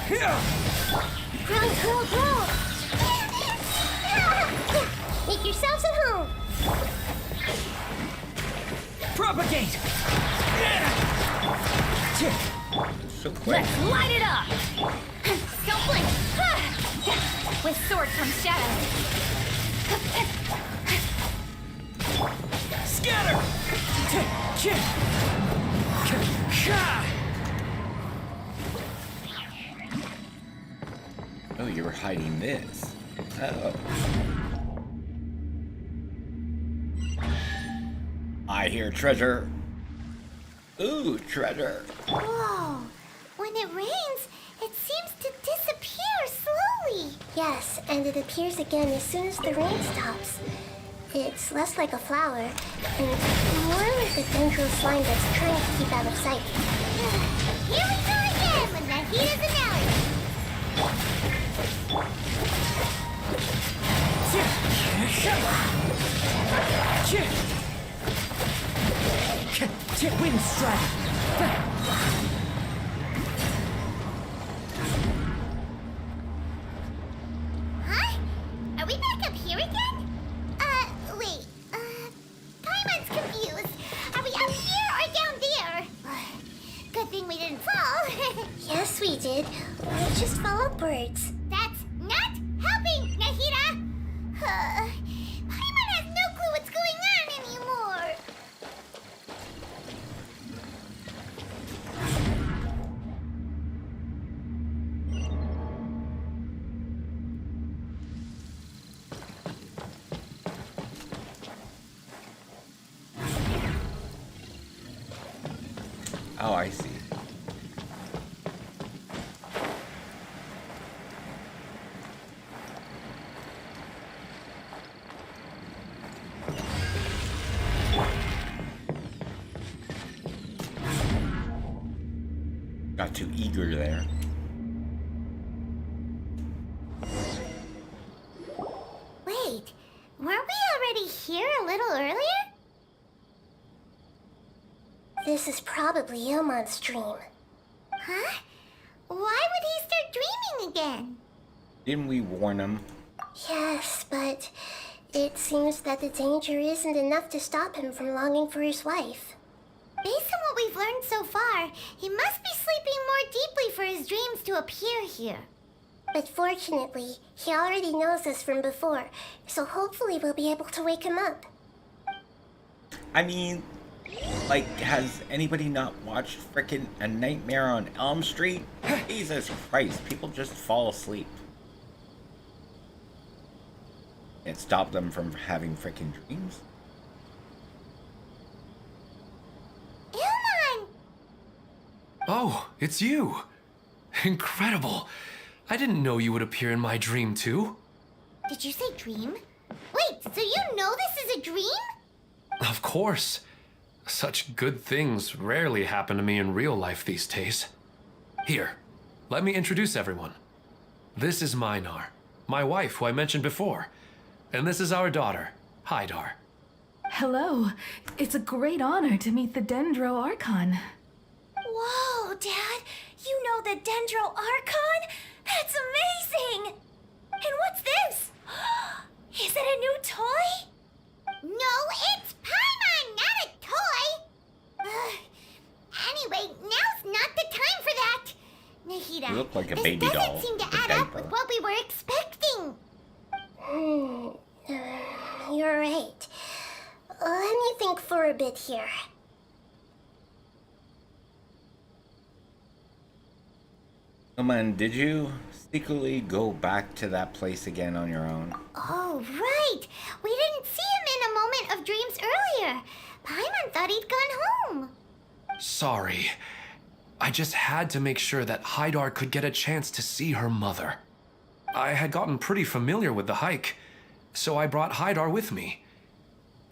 Grow. Make yourselves at home. Propagate. So quick. Let's light it up. Don't blink. With sword comes shadow. Scatter. Oh, you were hiding this. Oh. I hear treasure. Ooh, treasure. Whoa. When it rains, it seems to disappear slowly. Yes, and it appears again as soon as the rain stops. It's less like a flower, and more like a dendro slime that's trying to keep out of sight. Here we go again with Nahita's analogy. Wind strike. Huh? Are we back up here again? Wait. Paimon's confused. Are we up here or down there? Good thing we didn't fall. Yes, we did. Let's just fall upwards. That's not helping, Nahita! Paimon has no clue what's going on anymore. Oh, I see. Got too eager there. Wait, weren't we already here a little earlier? This is probably Ilmon's dream. Huh? Why would he start dreaming again? Didn't we warn him? Yes, but it seems that the danger isn't enough to stop him from longing for his wife. Based on what we've learned so far, he must be sleeping more deeply for his dreams to appear here. But fortunately, he already knows us from before, so hopefully we'll be able to wake him up. I mean, like, has anybody not watched frickin' A Nightmare on Elm Street? Jesus Christ, people just fall asleep. It stopped them from having frickin' dreams? Ilmon! Oh, it's you. Incredible. I didn't know you would appear in my dream, too. Did you say dream? Wait, so you know this is a dream? Of course. Such good things rarely happen to me in real life these days. Here, let me introduce everyone. This is Minar, my wife who I mentioned before. And this is our daughter, Hydar. Hello. It's a great honor to meet the Dendro Archon. Whoa, Dad! You know the Dendro Archon? That's amazing! And what's this? Is it a new toy? No, it's Paimon! like a This baby doesn't doll. seem to with a add up diaper. with what we were expecting. You're right. Let me think for a bit here. Come on, did you secretly go back to that place again on your own? Oh, right. We didn't see him in a moment of dreams earlier. Paimon thought he'd gone home. Sorry. I just had to make sure that Haidar could get a chance to see her mother. I had gotten pretty familiar with the hike, so I brought Haidar with me.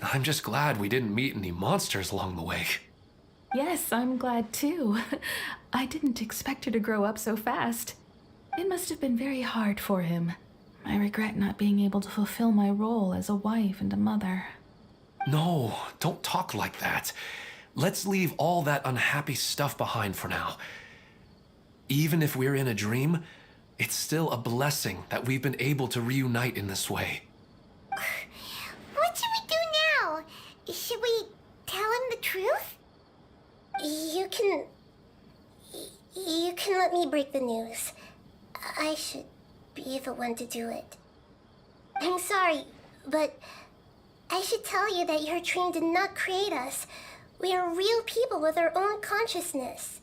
I'm just glad we didn't meet any monsters along the way. Yes, I'm glad too. I didn't expect her to grow up so fast. It must have been very hard for him. I regret not being able to fulfill my role as a wife and a mother. No, don't talk like that. Let's leave all that unhappy stuff behind for now. Even if we're in a dream, it's still a blessing that we've been able to reunite in this way. What should we do now? Should we tell him the truth? You can let me break the news. I should be the one to do it. I'm sorry, but I should tell you that your dream did not create us. We are real people with our own consciousness.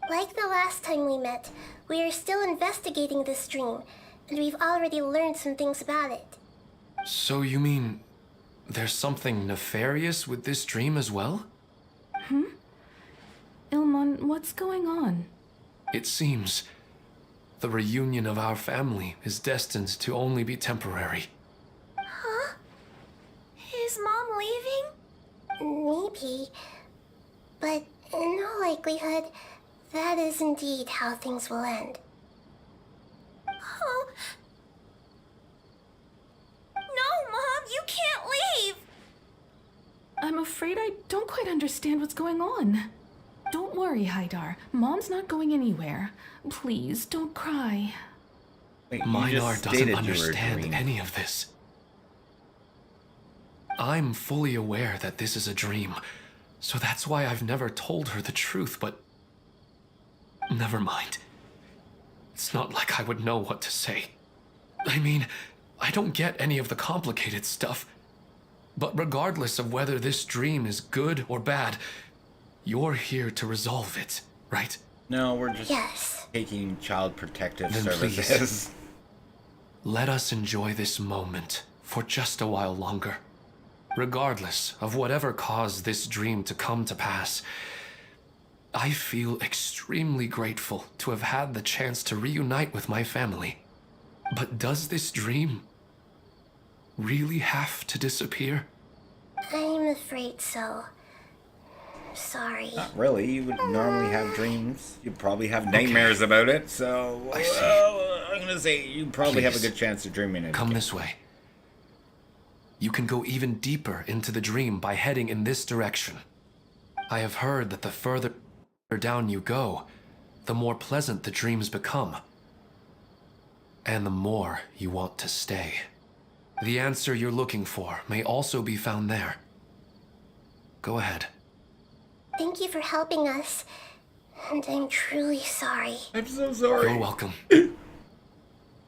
Like the last time we met, we are still investigating this dream, and we've already learned some things about it. So you mean there's something nefarious with this dream as well? Ilmon, what's going on? It seems the reunion of our family is destined to only be temporary. Huh? Is Mom leaving? Maybe. But in all likelihood, that is indeed how things will end. Oh. No, Mom, you can't leave. I'm afraid I don't quite understand what's going on. Don't worry, Haidar. Mom's not going anywhere. Please, don't cry. Wait, you Minar just doesn't stated you were understand dreaming. any of this. I'm fully aware that this is a dream, so that's why I've never told her the truth, but never mind. It's not like I would know what to say. I mean, I don't get any of the complicated stuff. But regardless of whether this dream is good or bad, you're here to resolve it, right? No, we're just Yes. taking child protective Then services. Let us enjoy this moment for just a while longer. Regardless of whatever caused this dream to come to pass, I feel extremely grateful to have had the chance to reunite with my family. But does this dream really have to disappear? I'm afraid so. Sorry. Not really. You would normally have dreams. You probably have nightmares about it, so I see. I'm gonna say you probably have a Please, good chance of dreaming it. Come again. this way. You can go even deeper into the dream by heading in this direction. I have heard that the further down you go, the more pleasant the dreams become. And the more you want to stay. The answer you're looking for may also be found there. Go ahead. Thank you for helping us. And I'm truly sorry. I'm so sorry. You're welcome.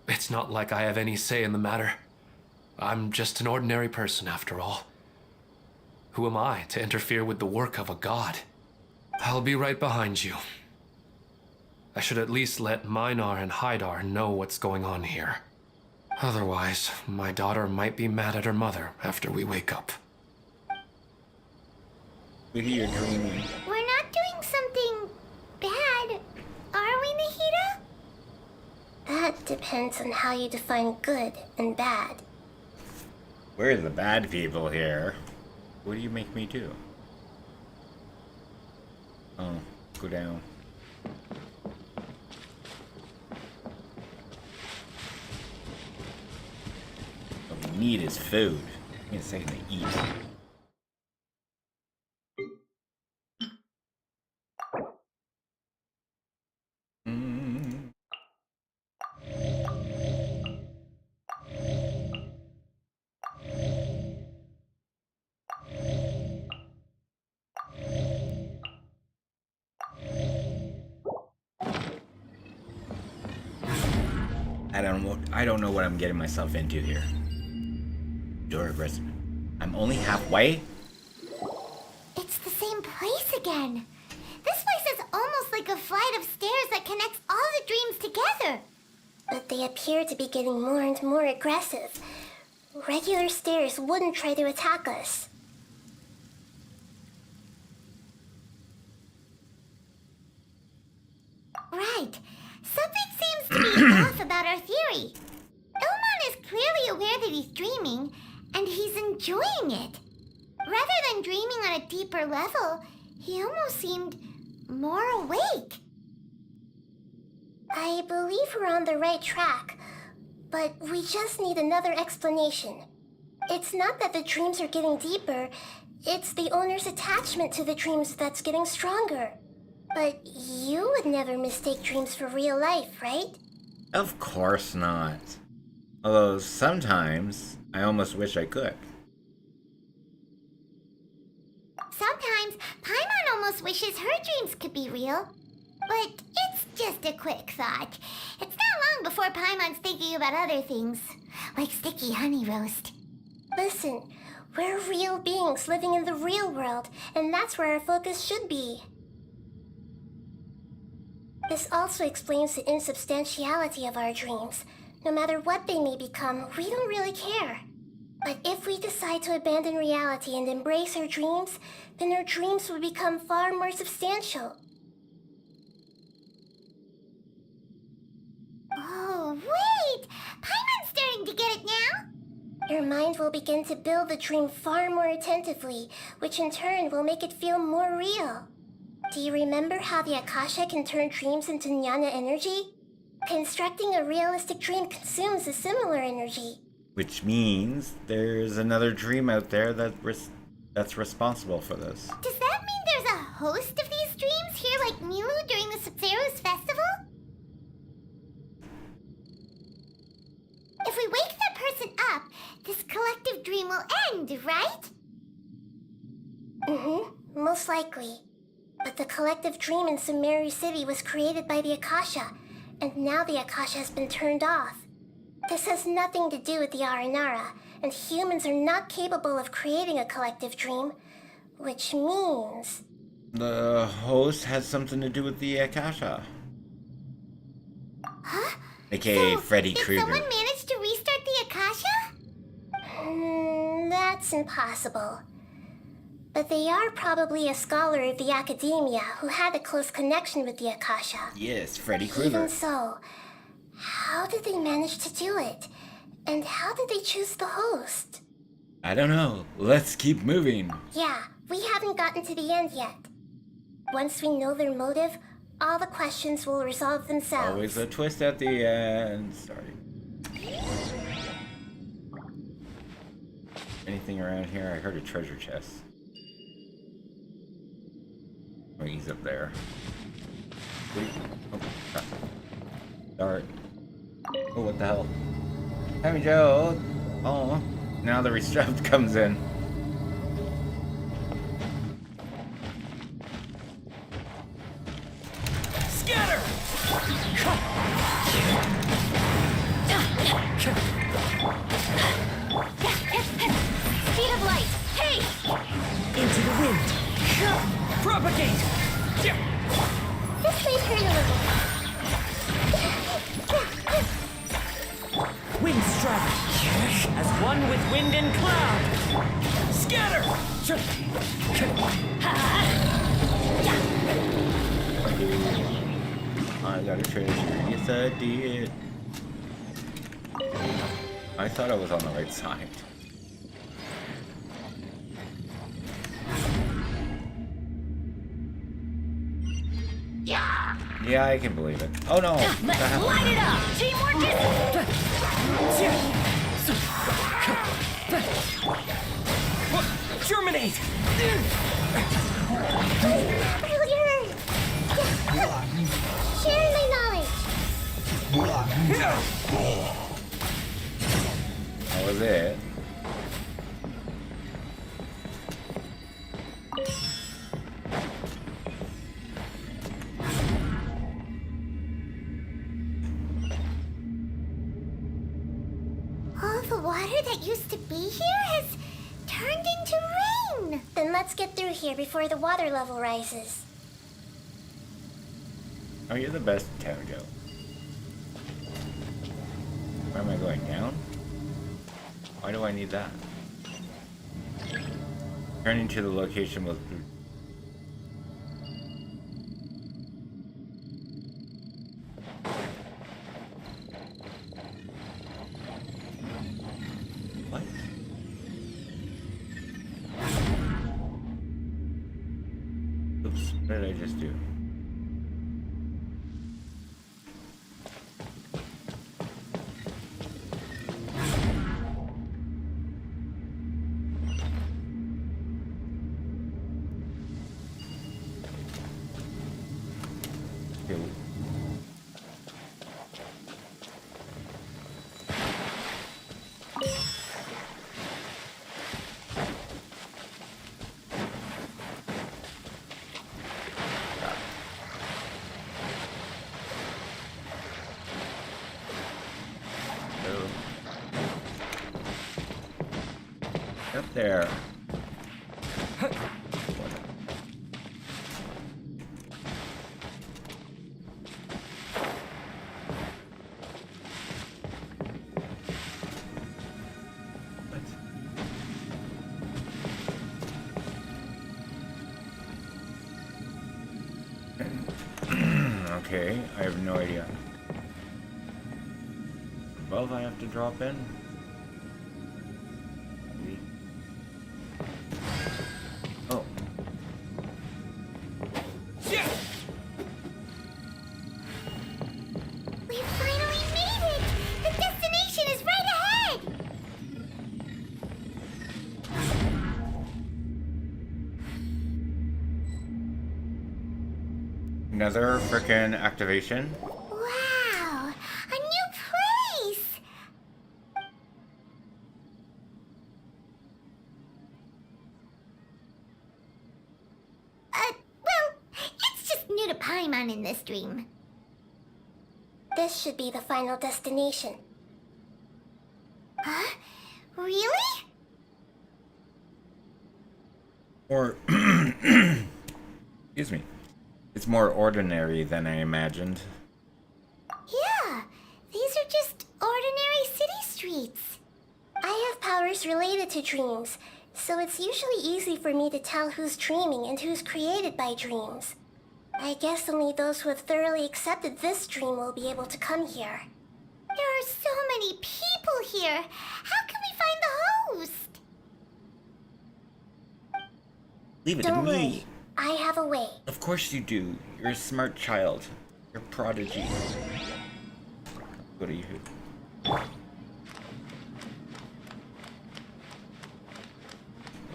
It's not like I have any say in the matter. I'm just an ordinary person after all. Who am I to interfere with the work of a god? I'll be right behind you. I should at least let Minar and Haidar know what's going on here. Otherwise, my daughter might be mad at her mother after we wake up. We hear you dreaming. We're not doing something bad, are we, Nahida? That depends on how you define good and bad. We're the bad people here. What do you make me do? Oh, go down. What we need is food. Give me a second to eat. Mm. I don't know what I'm getting myself into here. You're aggressive. I'm only halfway? It's the same place again. This place is almost like a flight of stairs that connects all the dreams together. But they appear to be getting more and more aggressive. Regular stairs wouldn't try to attack us. Right. Something seems to be off about our theory. Ilmon is clearly aware that he's dreaming, and he's enjoying it. Rather than dreaming on a deeper level, he almost seemed more awake. I believe we're on the right track, but we just need another explanation. It's not that the dreams are getting deeper, it's the owner's attachment to the dreams that's getting stronger. But you would never mistake dreams for real life, right? Of course not. Although sometimes I almost wish I could. Sometimes Paimon almost wishes her dreams could be real. But it's just a quick thought. It's not long before Paimon's thinking about other things, like sticky honey roast. Listen, we're real beings living in the real world, and that's where our focus should be. This also explains the insubstantiality of our dreams. No matter what they may become, we don't really care. But if we decide to abandon reality and embrace our dreams, then our dreams will become far more substantial. Oh, wait! Paimon's starting to get it now! Your mind will begin to build the dream far more attentively, which in turn will make it feel more real. Do you remember how the Akasha can turn dreams into jnana energy? Constructing a realistic dream consumes a similar energy. Which means there's another dream out there that's responsible for this. Does that mean there's a host of these dreams here like Milu during the Sabzeruz festival? If we wake that person up, this collective dream will end, right? Most likely. But the collective dream in Sumeru City was created by the Akasha, and now the Akasha has been turned off. This has nothing to do with the Aranara, and humans are not capable of creating a collective dream, which means... The host has something to do with the Akasha. Huh? AKA So, Freddy did Krueger. someone manage to restart the Akasha? That's impossible. But they are probably a scholar of the academia who had a close connection with the Akasha. Yes, Freddy Krueger. Even so, how did they manage to do it? And how did they choose the host? I don't know. Let's keep moving. Yeah, we haven't gotten to the end yet. Once we know their motive, all the questions will resolve themselves. Always a twist at the end. Sorry. Anything around here? I heard a treasure chest. Oh, he's up there. Wait. Oh, crap. Start. Oh, what the hell? Hey, Joe. Oh, now the restraint comes in. Scatter! Speed of light! Hey! Into the wind! Propagate! This may hurt a little. Wind strike! As one with wind and cloud! Scatter! I got a treasure. Yes, I did. I thought I was on the right side. Yeah, I can believe it. Oh no! Let's light it up! Teamwork is... Germinate! Earlier! Share my knowledge! That was it. that used to be here has turned into rain. Then let's get through here before the water level rises. Oh, you're the best, Tojo. Where am I going? Down? Why do I need that? Turning to the location with... What? Oops, what did I just do? Up there. Okay, I have no idea. Above I have to drop in? Maybe. Oh. We finally made it! The destination is right ahead! Another frickin' activation. Wow! A new place! Well, it's just new to Paimon in this dream. This should be the final destination. Huh? Really? Or, excuse me. It's more ordinary than I imagined. Yeah, these are just ordinary city streets. I have powers related to dreams, so it's usually easy for me to tell who's dreaming and who's created by dreams. I guess only those who have thoroughly accepted this dream will be able to come here. There are so many people here. How can we find the host? Leave it Don't to me. worry, I have a way. Of course you do. You're a smart child. You're a prodigy. Go to you.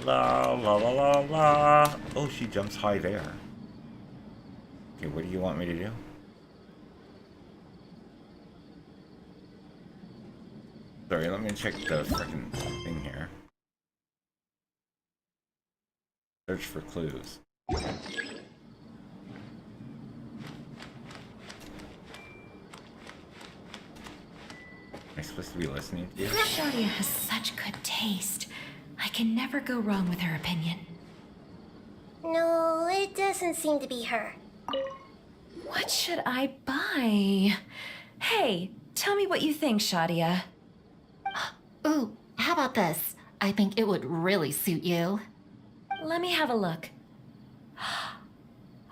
La la la la la. Oh, she jumps high there. Okay, what do you want me to do? Sorry, let me check the frickin' thing here. Search for clues. Am I supposed to be listening to you? Shadia has such good taste. I can never go wrong with her opinion. No, it doesn't seem to be her. What should I buy? Hey, tell me what you think, Shadia. Ooh, how about this? I think it would really suit you. Let me have a look.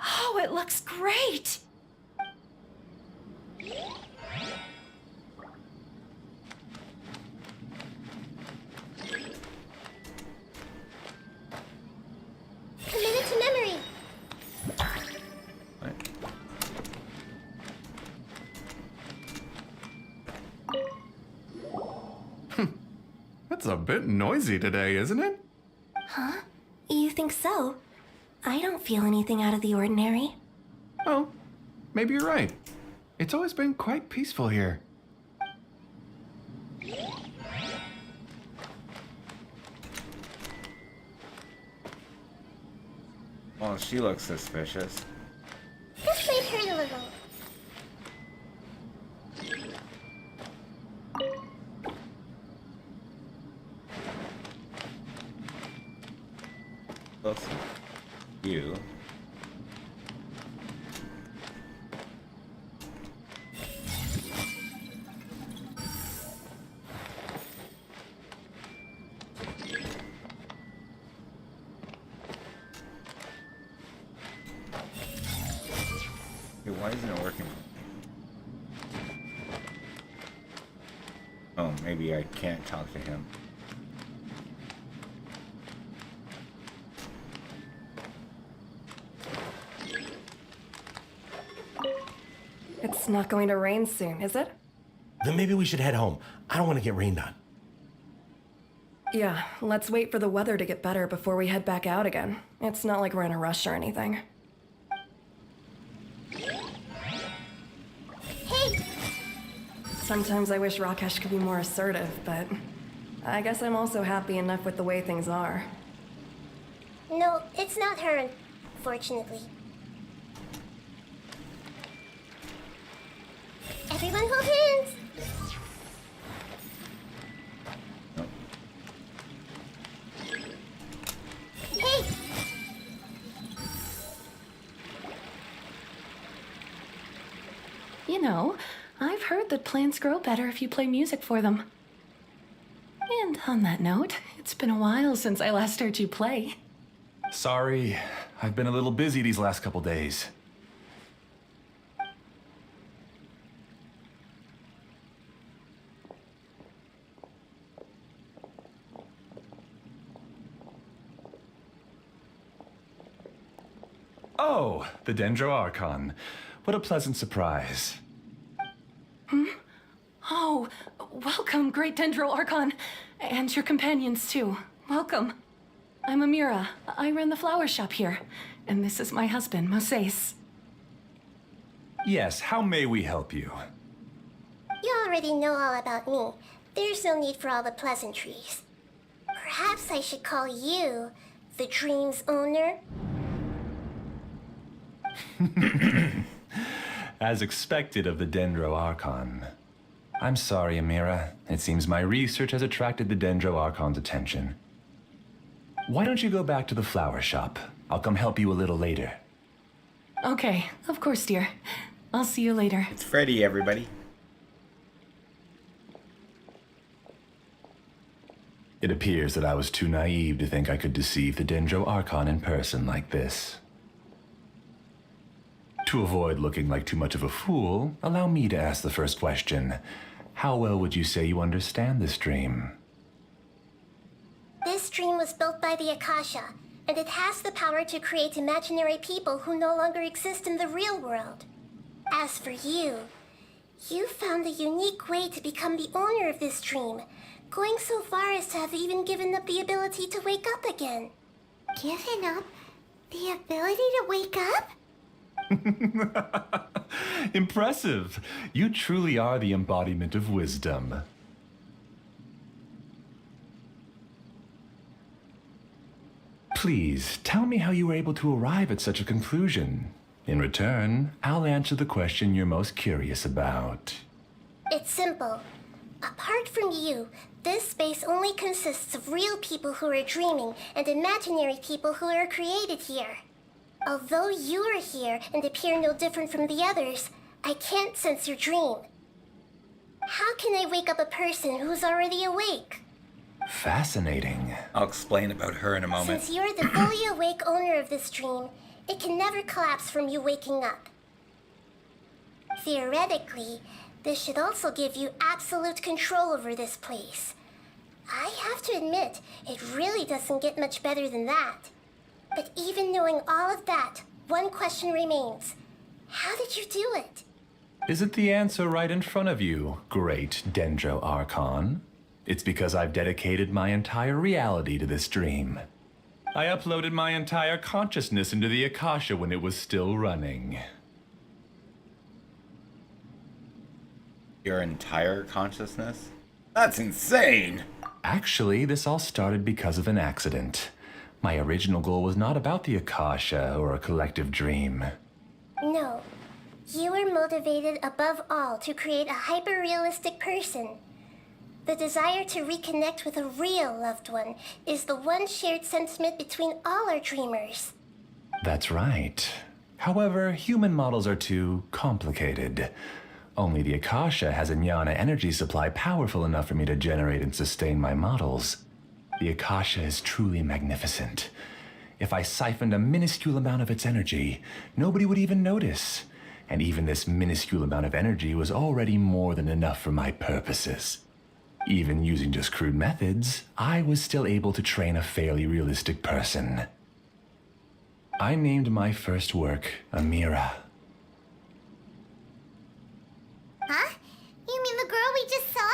Oh, it looks great! Committed to memory. What? That's a bit noisy today, isn't it? Huh? You think so? I don't feel anything out of the ordinary. Oh, maybe you're right. It's always been quite peaceful here. Well, she looks suspicious. This might hurt a little. Well, you. Hey, why isn't it working? Oh, maybe I can't talk to him. It's not going to rain soon, is it? Then maybe we should head home. I don't want to get rained on. Yeah, let's wait for the weather to get better before we head back out again. It's not like we're in a rush or anything. Hey! Sometimes I wish Rakesh could be more assertive, but I guess I'm also happy enough with the way things are. No, it's not her, unfortunately. Everyone hold hands! Hey! You know, I've heard that plants grow better if you play music for them. And on that note, it's been a while since I last heard you play. Sorry, I've been a little busy these last couple days. Oh, the Dendro Archon. What a pleasant surprise. Oh, welcome, Great Dendro Archon. And your companions, too. Welcome. I'm Amira. I run the flower shop here. And this is my husband, Moses. Yes, how may we help you? You already know all about me. There's no need for all the pleasantries. Perhaps I should call you the dream's owner? As expected of the Dendro Archon. I'm sorry, Amira. It seems my research has attracted the Dendro Archon's attention. Why don't you go back to the flower shop? I'll come help you a little later. Okay, of course, dear. I'll see you later. It's Freddy, everybody. It appears that I was too naive to think I could deceive the Dendro Archon in person like this. To avoid looking like too much of a fool, allow me to ask the first question. How well would you say you understand this dream? This dream was built by the Akasha, and it has the power to create imaginary people who no longer exist in the real world. As for you, you found a unique way to become the owner of this dream, going so far as to have even given up the ability to wake up again. Given up the ability to wake up? Impressive! You truly are the embodiment of wisdom. Please, tell me how you were able to arrive at such a conclusion. In return, I'll answer the question you're most curious about. It's simple. Apart from you, this space only consists of real people who are dreaming and imaginary people who are created here. Although you are here and appear no different from the others, I can't sense your dream. How can I wake up a person who's already awake? Fascinating. I'll explain about her in a moment. Since you're the fully awake owner of this dream, it can never collapse from you waking up. Theoretically, this should also give you absolute control over this place. I have to admit, it really doesn't get much better than that. But even knowing all of that, one question remains. How did you do it? Isn't the answer right in front of you, great Dendro Archon? It's because I've dedicated my entire reality to this dream. I uploaded my entire consciousness into the Akasha when it was still running. Your entire consciousness? That's insane! Actually, this all started because of an accident. My original goal was not about the Akasha or a collective dream. No. You were motivated above all to create a hyper-realistic person. The desire to reconnect with a real loved one is the one shared sentiment between all our dreamers. That's right. However, human models are too complicated. Only the Akasha has a jnana energy supply powerful enough for me to generate and sustain my models. The Akasha is truly magnificent. If I siphoned a minuscule amount of its energy, nobody would even notice. And even this minuscule amount of energy was already more than enough for my purposes. Even using just crude methods, I was still able to train a fairly realistic person. I named my first work Amira. Huh? You mean the girl we just saw?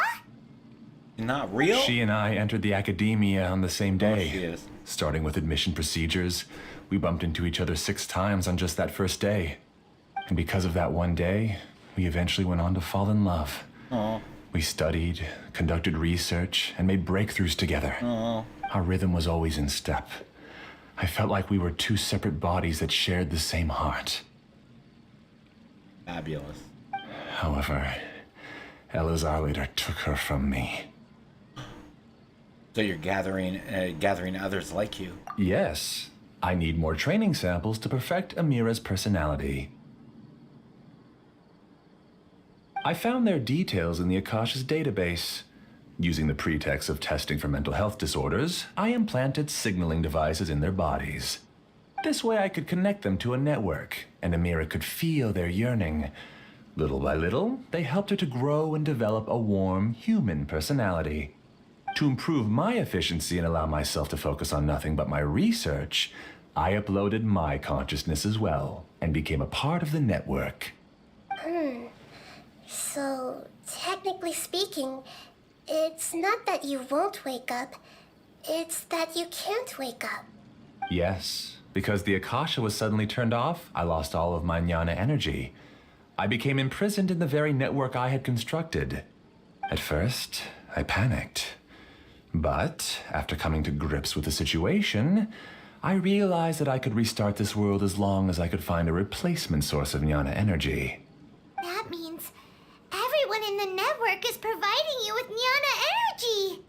Not real? She and I entered the academia on the same day. She is. Starting with admission procedures, we bumped into each other 6 times on just that first day. And because of that one day, we eventually went on to fall in love. Aww. We studied, conducted research, and made breakthroughs together. Aww. Our rhythm was always in step. I felt like we were 2 separate bodies that shared the same heart. Fabulous. However, Elazar later took her from me. So you're gathering others like you. Yes, I need more training samples to perfect Amira's personality. I found their details in the Akasha's database. Using the pretext of testing for mental health disorders, I implanted signaling devices in their bodies. This way I could connect them to a network, and Amira could feel their yearning. Little by little, they helped her to grow and develop a warm, human personality. To improve my efficiency and allow myself to focus on nothing but my research, I uploaded my consciousness as well, and became a part of the network. So, technically speaking, it's not that you won't wake up, it's that you can't wake up. Yes, because the Akasha was suddenly turned off, I lost all of my jnana energy. I became imprisoned in the very network I had constructed. At first, I panicked. But, after coming to grips with the situation, I realized that I could restart this world as long as I could find a replacement source of jnana energy. That means everyone in the network is providing you with jnana energy!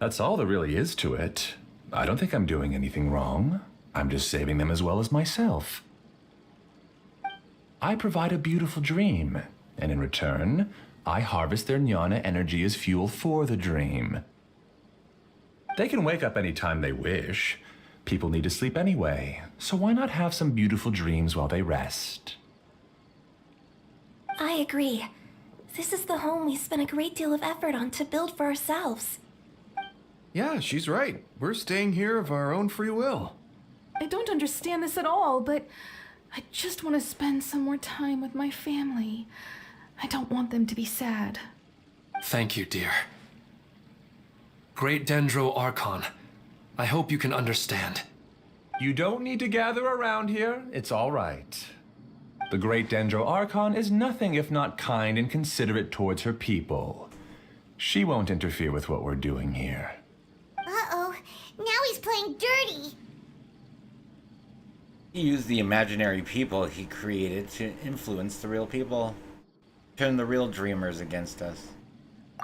That's all there really is to it. I don't think I'm doing anything wrong. I'm just saving them as well as myself. I provide a beautiful dream, and in return, I harvest their jnana energy as fuel for the dream. They can wake up any time they wish. People need to sleep anyway, so why not have some beautiful dreams while they rest? I agree. This is the home we spent a great deal of effort on to build for ourselves. Yeah, she's right. We're staying here of our own free will. I don't understand this at all, but I just want to spend some more time with my family. I don't want them to be sad. Thank you, dear. Great Dendro Archon, I hope you can understand. You don't need to gather around here. It's all right. The Great Dendro Archon is nothing if not kind and considerate towards her people. She won't interfere with what we're doing here. Uh-oh, now he's playing dirty. He used the imaginary people he created to influence the real people. Turn the real dreamers against us.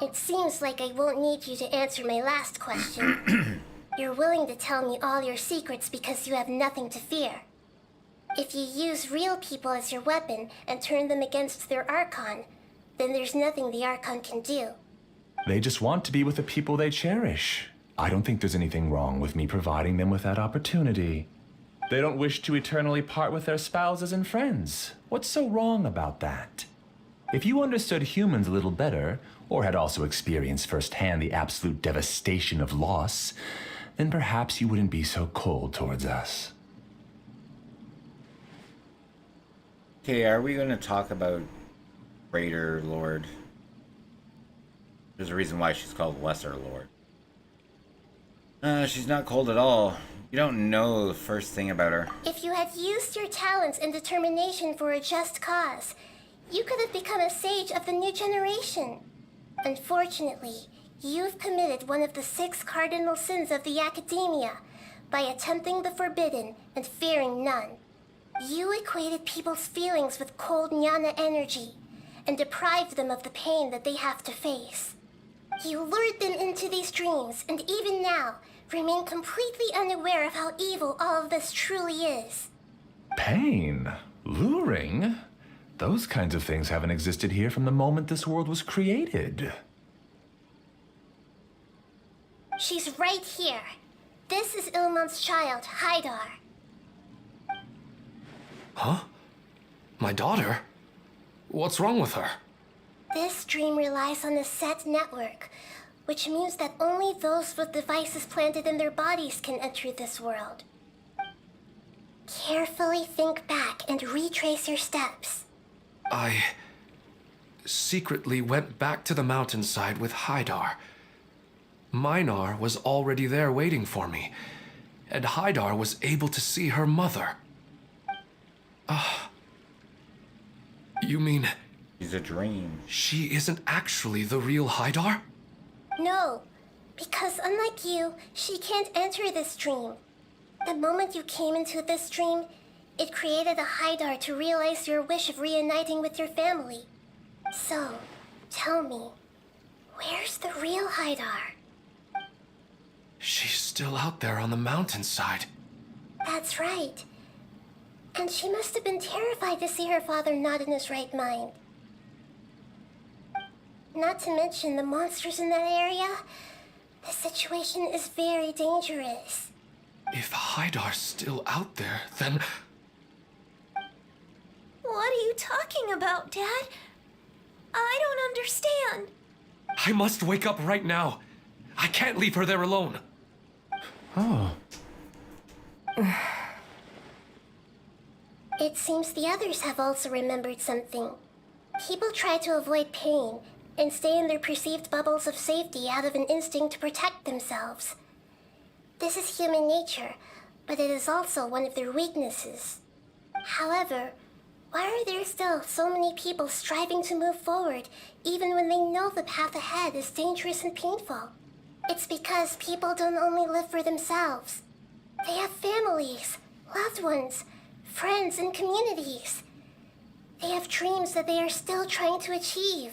It seems like I won't need you to answer my last question. You're willing to tell me all your secrets because you have nothing to fear. If you use real people as your weapon and turn them against their Archon, then there's nothing the Archon can do. They just want to be with the people they cherish. I don't think there's anything wrong with me providing them with that opportunity. They don't wish to eternally part with their spouses and friends. What's so wrong about that? If you understood humans a little better, or had also experienced firsthand the absolute devastation of loss, then perhaps you wouldn't be so cold towards us. Okay, are we going to talk about Greater Lord? There's a reason why she's called Lesser Lord. She's not cold at all. You don't know the first thing about her. If you had used your talents and determination for a just cause, you could have become a sage of the new generation. Unfortunately, you've committed one of the 6 cardinal sins of the academia by attempting the forbidden and fearing none. You equated people's feelings with cold jnana energy and deprived them of the pain that they have to face. You lured them into these dreams, and even now, remain completely unaware of how evil all of this truly is. Pain? Luring? Those kinds of things haven't existed here from the moment this world was created. She's right here. This is Ilmon's child, Haidar. Huh? My daughter? What's wrong with her? This dream relies on a set network, which means that only those with devices planted in their bodies can enter this world. Carefully think back and retrace your steps. I secretly went back to the mountainside with Haidar. Minar was already there waiting for me, and Haidar was able to see her mother. You mean... She's a dream. She isn't actually the real Haidar? No, because unlike you, she can't enter this dream. The moment you came into this dream, it created a Haidar to realize your wish of reuniting with your family. So, tell me, where's the real Haidar? She's still out there on the mountainside. That's right. And she must have been terrified to see her father not in his right mind. Not to mention the monsters in that area. The situation is very dangerous. If Haidar's still out there, then... What are you talking about, Dad? I don't understand. I must wake up right now. I can't leave her there alone. Oh. It seems the others have also remembered something. People try to avoid pain and stay in their perceived bubbles of safety out of an instinct to protect themselves. This is human nature, but it is also one of their weaknesses. However, why are there still so many people striving to move forward, even when they know the path ahead is dangerous and painful? It's because people don't only live for themselves. They have families, loved ones, friends, and communities. They have dreams that they are still trying to achieve.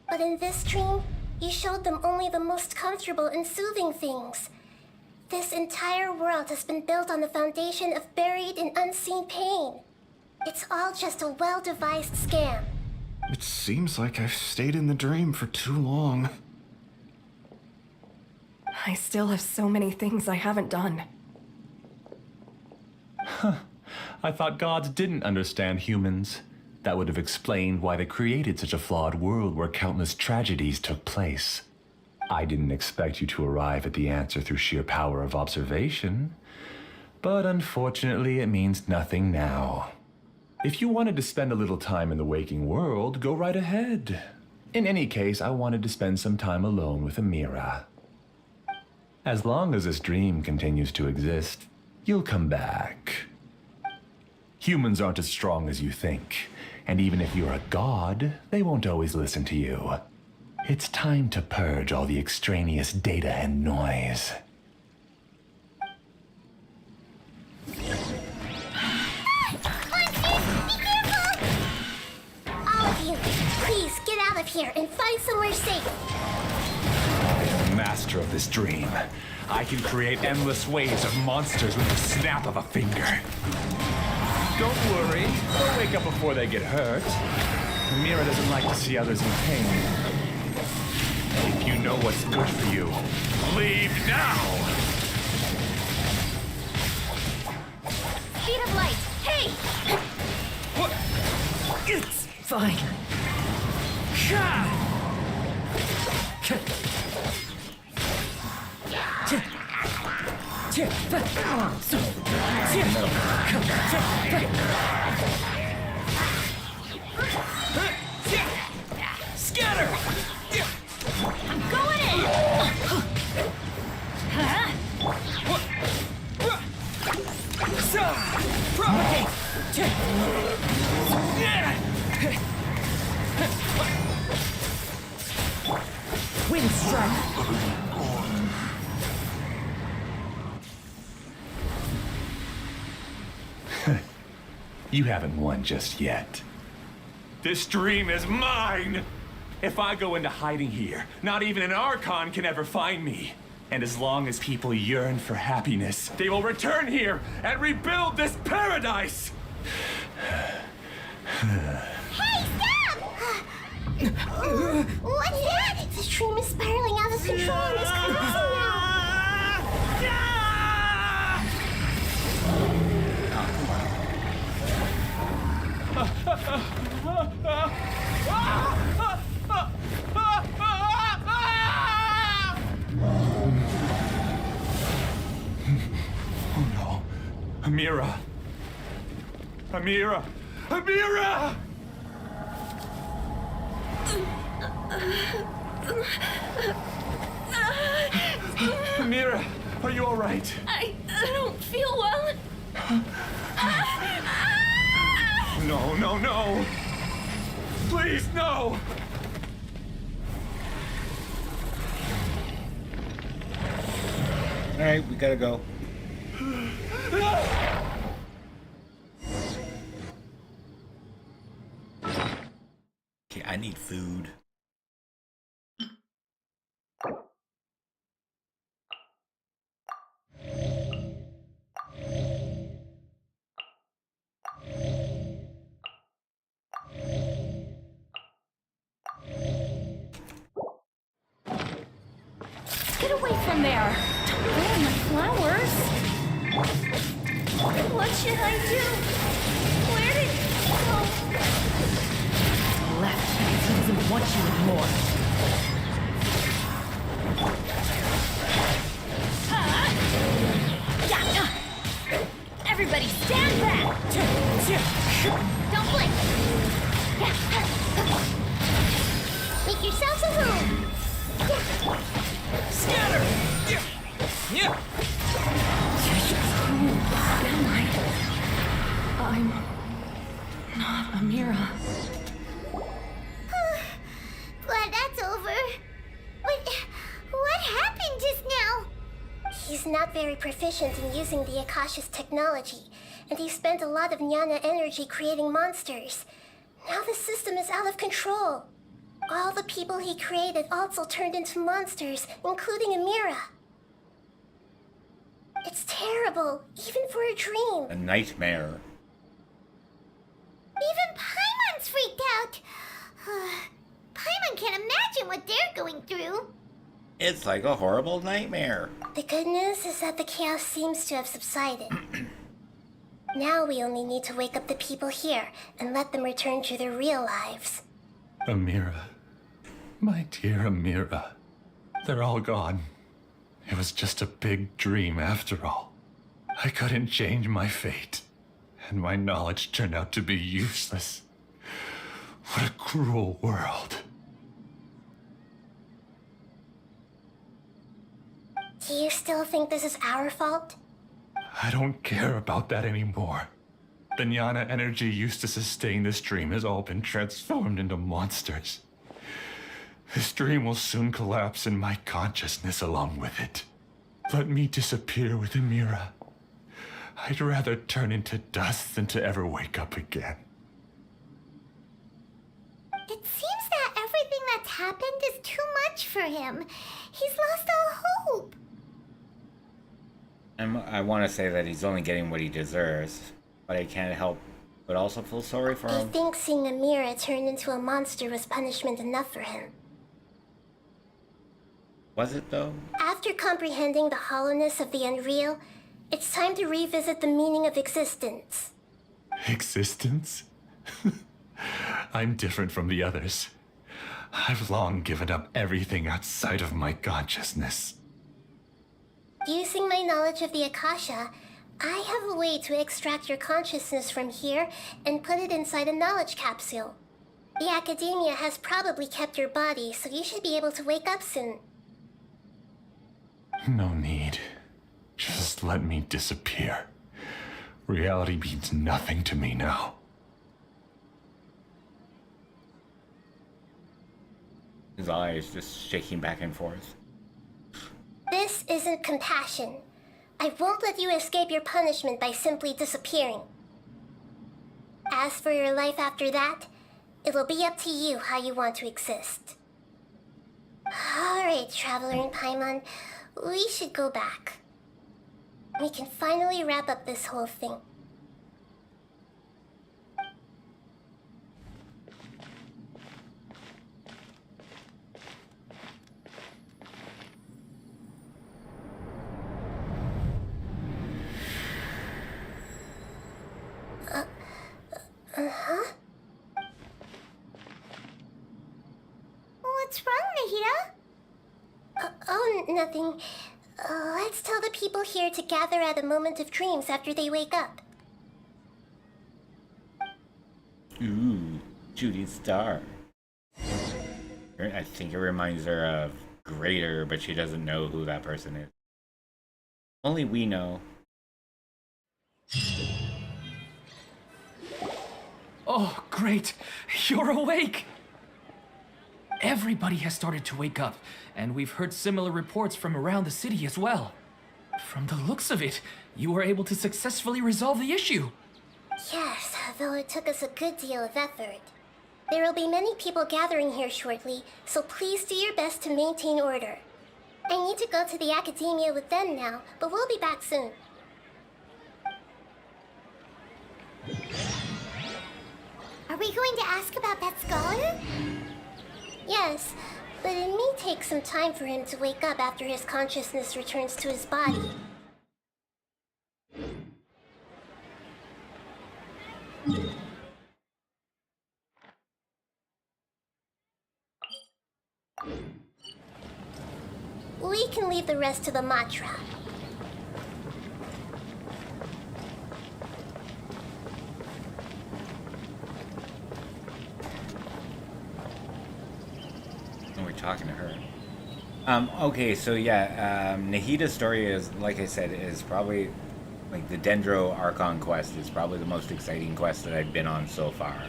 But in this dream, you showed them only the most comfortable and soothing things. This entire world has been built on the foundation of buried and unseen pain. It's all just a well-devised scam. It seems like I've stayed in the dream for too long. I still have so many things I haven't done. I thought gods didn't understand humans. That would have explained why they created such a flawed world where countless tragedies took place. I didn't expect you to arrive at the answer through sheer power of observation. But unfortunately, it means nothing now. If you wanted to spend a little time in the waking world, go right ahead. In any case, I wanted to spend some time alone with Amira. As long as this dream continues to exist, you'll come back. Humans aren't as strong as you think, and even if you're a god, they won't always listen to you. It's time to purge all the extraneous data and noise. All of you, please get out of here and find somewhere safe. I'm the master of this dream. I can create endless waves of monsters with the snap of a finger. Don't worry, they'll wake up before they get hurt. Amira doesn't like to see others in pain. If you know what's good for you, leave now! Speed of light! Hey! What? It's fine. Scatter! I'm going in! Propagate! Wind strike! You haven't won just yet. This dream is mine! If I go into hiding here, not even an Archon can ever find me. And as long as people yearn for happiness, they will return here and rebuild this paradise! Hey, stop! What's that? The stream is spiraling out of control and is collapsing Oh no. Amira. Amira! Amira! Amira, are you all right? I don't feel well. No, no, no! Please, no! Alright, we gotta go. Okay, I need food. Get away from there! Don't ruin my flowers! What should I do? Where did he go? Left because he doesn't want you anymore. Everybody stand back! Don't blink! Make yourselves a home! Scatter! Yeah. Am I? I'm not Amira. Glad that's over. What happened just now? He's not very proficient in using the Akasha's technology, and he spent a lot of Jnana energy creating monsters. Now the system is out of control. All the people he created also turned into monsters, including Amira. It's terrible, even for a dream. A nightmare. Even Paimon's freaked out. Paimon can't imagine what they're going through. It's like a horrible nightmare. The good news is that the chaos seems to have subsided. Now we only need to wake up the people here and let them return to their real lives. Amira. My dear Amira. They're all gone. It was just a big dream after all. I couldn't change my fate, and my knowledge turned out to be useless. What a cruel world. Do you still think this is our fault? I don't care about that anymore. The Jnana energy used to sustain this dream has all been transformed into monsters. This dream will soon collapse and my consciousness along with it. Let me disappear with Amira. I'd rather turn into dust than to ever wake up again. It seems that everything that's happened is too much for him. He's lost all hope. I want to say that he's only getting what he deserves, but I can't help but also feel sorry for I him. think seeing Amira turn into a monster was punishment enough for him. Was it though? After comprehending the hollowness of the unreal, it's time to revisit the meaning of existence. Existence? I'm different from the others. I've long given up everything outside of my consciousness. Using my knowledge of the Akasha, I have a way to extract your consciousness from here and put it inside a knowledge capsule. The Academia has probably kept your body, so you should be able to wake up soon. No need. Just let me disappear. Reality means nothing to me now. His eyes just shaking back and forth. This isn't compassion. I won't let you escape your punishment by simply disappearing. As for your life after that, It'll be up to you how you want to exist. Alright, Traveler and Paimon, we should go back. We can finally wrap up this whole thing. Uh-huh. What's wrong, Nahida? Oh, nothing. Let's tell the people here to gather at a moment of dreams after they wake up. Ooh, shooting star. I think it reminds her of Greater, but she doesn't know who that person is. Only we know. Oh, great. You're awake. Everybody has started to wake up, and we've heard similar reports from around the city as well. From the looks of it, you were able to successfully resolve the issue. Yes, though it took us a good deal of effort. There will be many people gathering here shortly, so please do your best to maintain order. I need to go to the academia with them now, but we'll be back soon. Are we going to ask about that scholar? Yes, but it may take some time for him to wake up after his consciousness returns to his body. We can leave the rest to the Matra. We're talking to her. Okay, so yeah, Nahida's story is, like I said, is probably, like, the Dendro Archon quest is probably the most exciting quest that I've been on so far.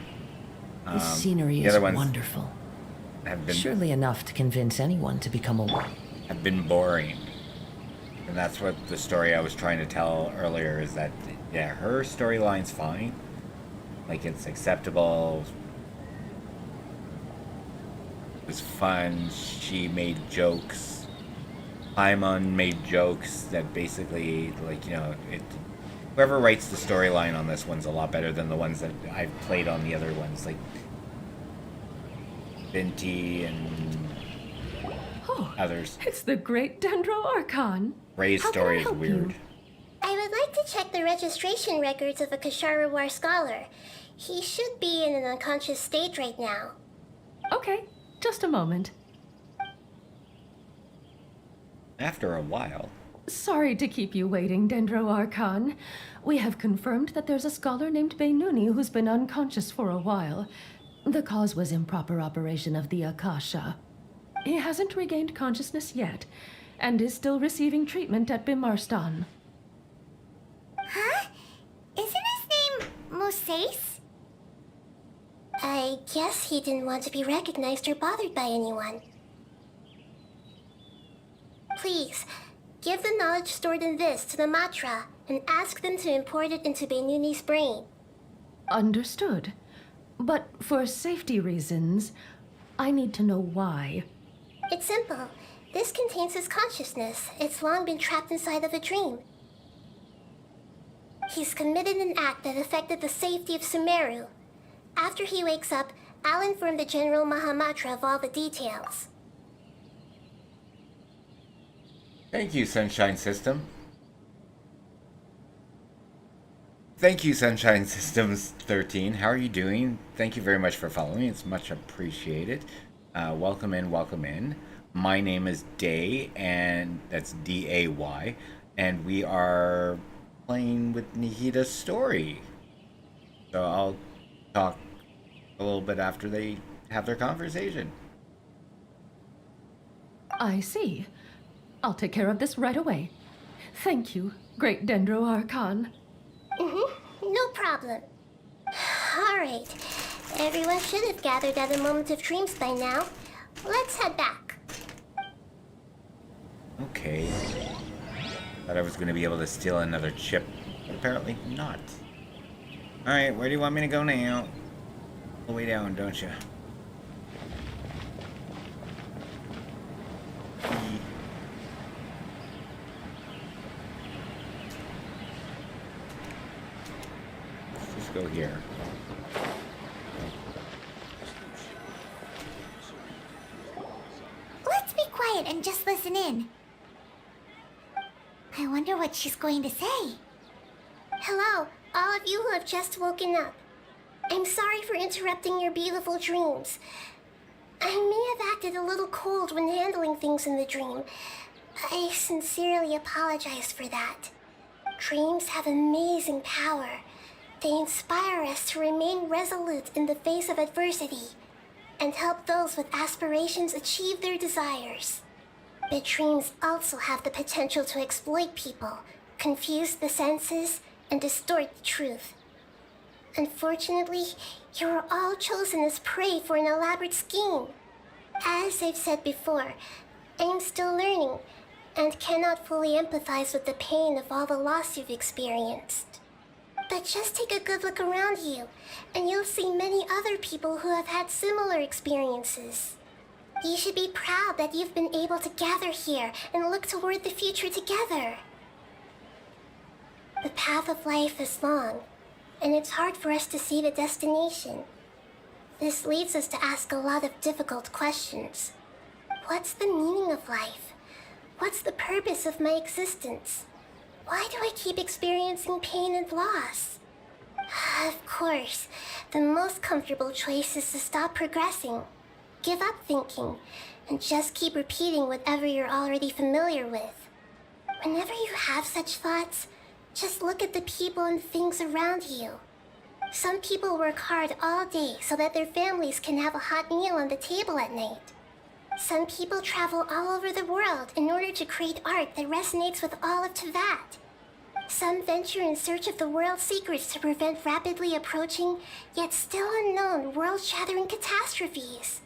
The scenery the is other ones wonderful. have been, Surely enough to convince anyone to become a have been boring. And that's what the story I was trying to tell earlier is that, yeah, her storyline's fine. Like, it's acceptable. It was fun. She made jokes. Paimon made jokes that basically, like, you know, whoever writes the storyline on this one's a lot better than the ones that I've played on the other ones, like Binti and others. It's the great Dendro Archon. Ray's How can story I is help weird. you? I would like to check the registration records of a Kashara War scholar. He should be in an unconscious state right now. Okay, just a moment. After a while. Sorry to keep you waiting, Dendro Archon. We have confirmed that there's a scholar named Beinuni who's been unconscious for a while. The cause was improper operation of the Akasha. He hasn't regained consciousness yet, and is still receiving treatment at Bimarstan. Huh? Isn't his name Moses? I guess he didn't want to be recognized or bothered by anyone. Please, give the knowledge stored in this to the Matra and ask them to import it into Beinuni's brain. Understood. But for safety reasons, I need to know why. It's simple. This contains his consciousness. It's long been trapped inside of a dream. He's committed an act that affected the safety of Sumeru. After he wakes up, I'll inform the General Mahamatra of all the details. Thank you, Sunshine System. Thank you, Sunshine Systems 13. How are you doing? Thank you very much for following. It's much appreciated. Welcome in, welcome in. My name is Day, and that's D-A-Y, and we are playing with Nahida's story. So I'll talk a little bit after they have their conversation. I see. I'll take care of this right away. Thank you, great Dendro Archon. No problem. Alright. Everyone should have gathered at a moment of dreams by now. Let's head back. Okay. Thought I was going to be able to steal another chip, but apparently not. Alright, where do you want me to go now? the way down, don't you? Let's just go here. Let's be quiet and just listen in. I wonder what she's going to say. Hello, all of you who have just woken up. I'm sorry for interrupting your beautiful dreams. I may have acted a little cold when handling things in the dream. I sincerely apologize for that. Dreams have amazing power. They inspire us to remain resolute in the face of adversity and help those with aspirations achieve their desires. But dreams also have the potential to exploit people, confuse the senses, and distort the truth. Unfortunately, you are all chosen as prey for an elaborate scheme. As I've said before, I am still learning and cannot fully empathize with the pain of all the loss you've experienced. But just take a good look around you, and you'll see many other people who have had similar experiences. You should be proud that you've been able to gather here and look toward the future together. The path of life is long, and it's hard for us to see the destination. This leads us to ask a lot of difficult questions. What's the meaning of life? What's the purpose of my existence? Why do I keep experiencing pain and loss? Of course, the most comfortable choice is to stop progressing, give up thinking, and just keep repeating whatever you're already familiar with. Whenever you have such thoughts, just look at the people and things around you. Some people work hard all day so that their families can have a hot meal on the table at night. Some people travel all over the world in order to create art that resonates with all of Teyvat. Some venture in search of the world's secrets to prevent rapidly approaching, yet still unknown, world-shattering catastrophes.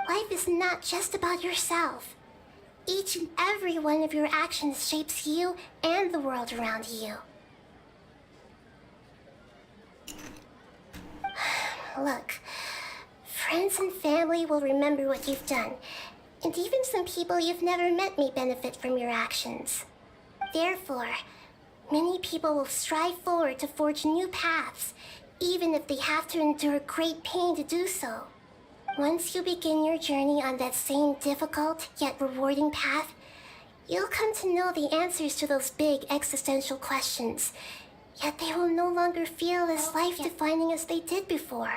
Life is not just about yourself. Each and every one of your actions shapes you and the world around you. Look, friends and family will remember what you've done, and even some people you've never met may benefit from your actions. Therefore, many people will strive forward to forge new paths, even if they have to endure great pain to do so. Once you begin your journey on that same difficult yet rewarding path, you'll come to know the answers to those big existential questions, yet they will no longer feel as life-defining as they did before.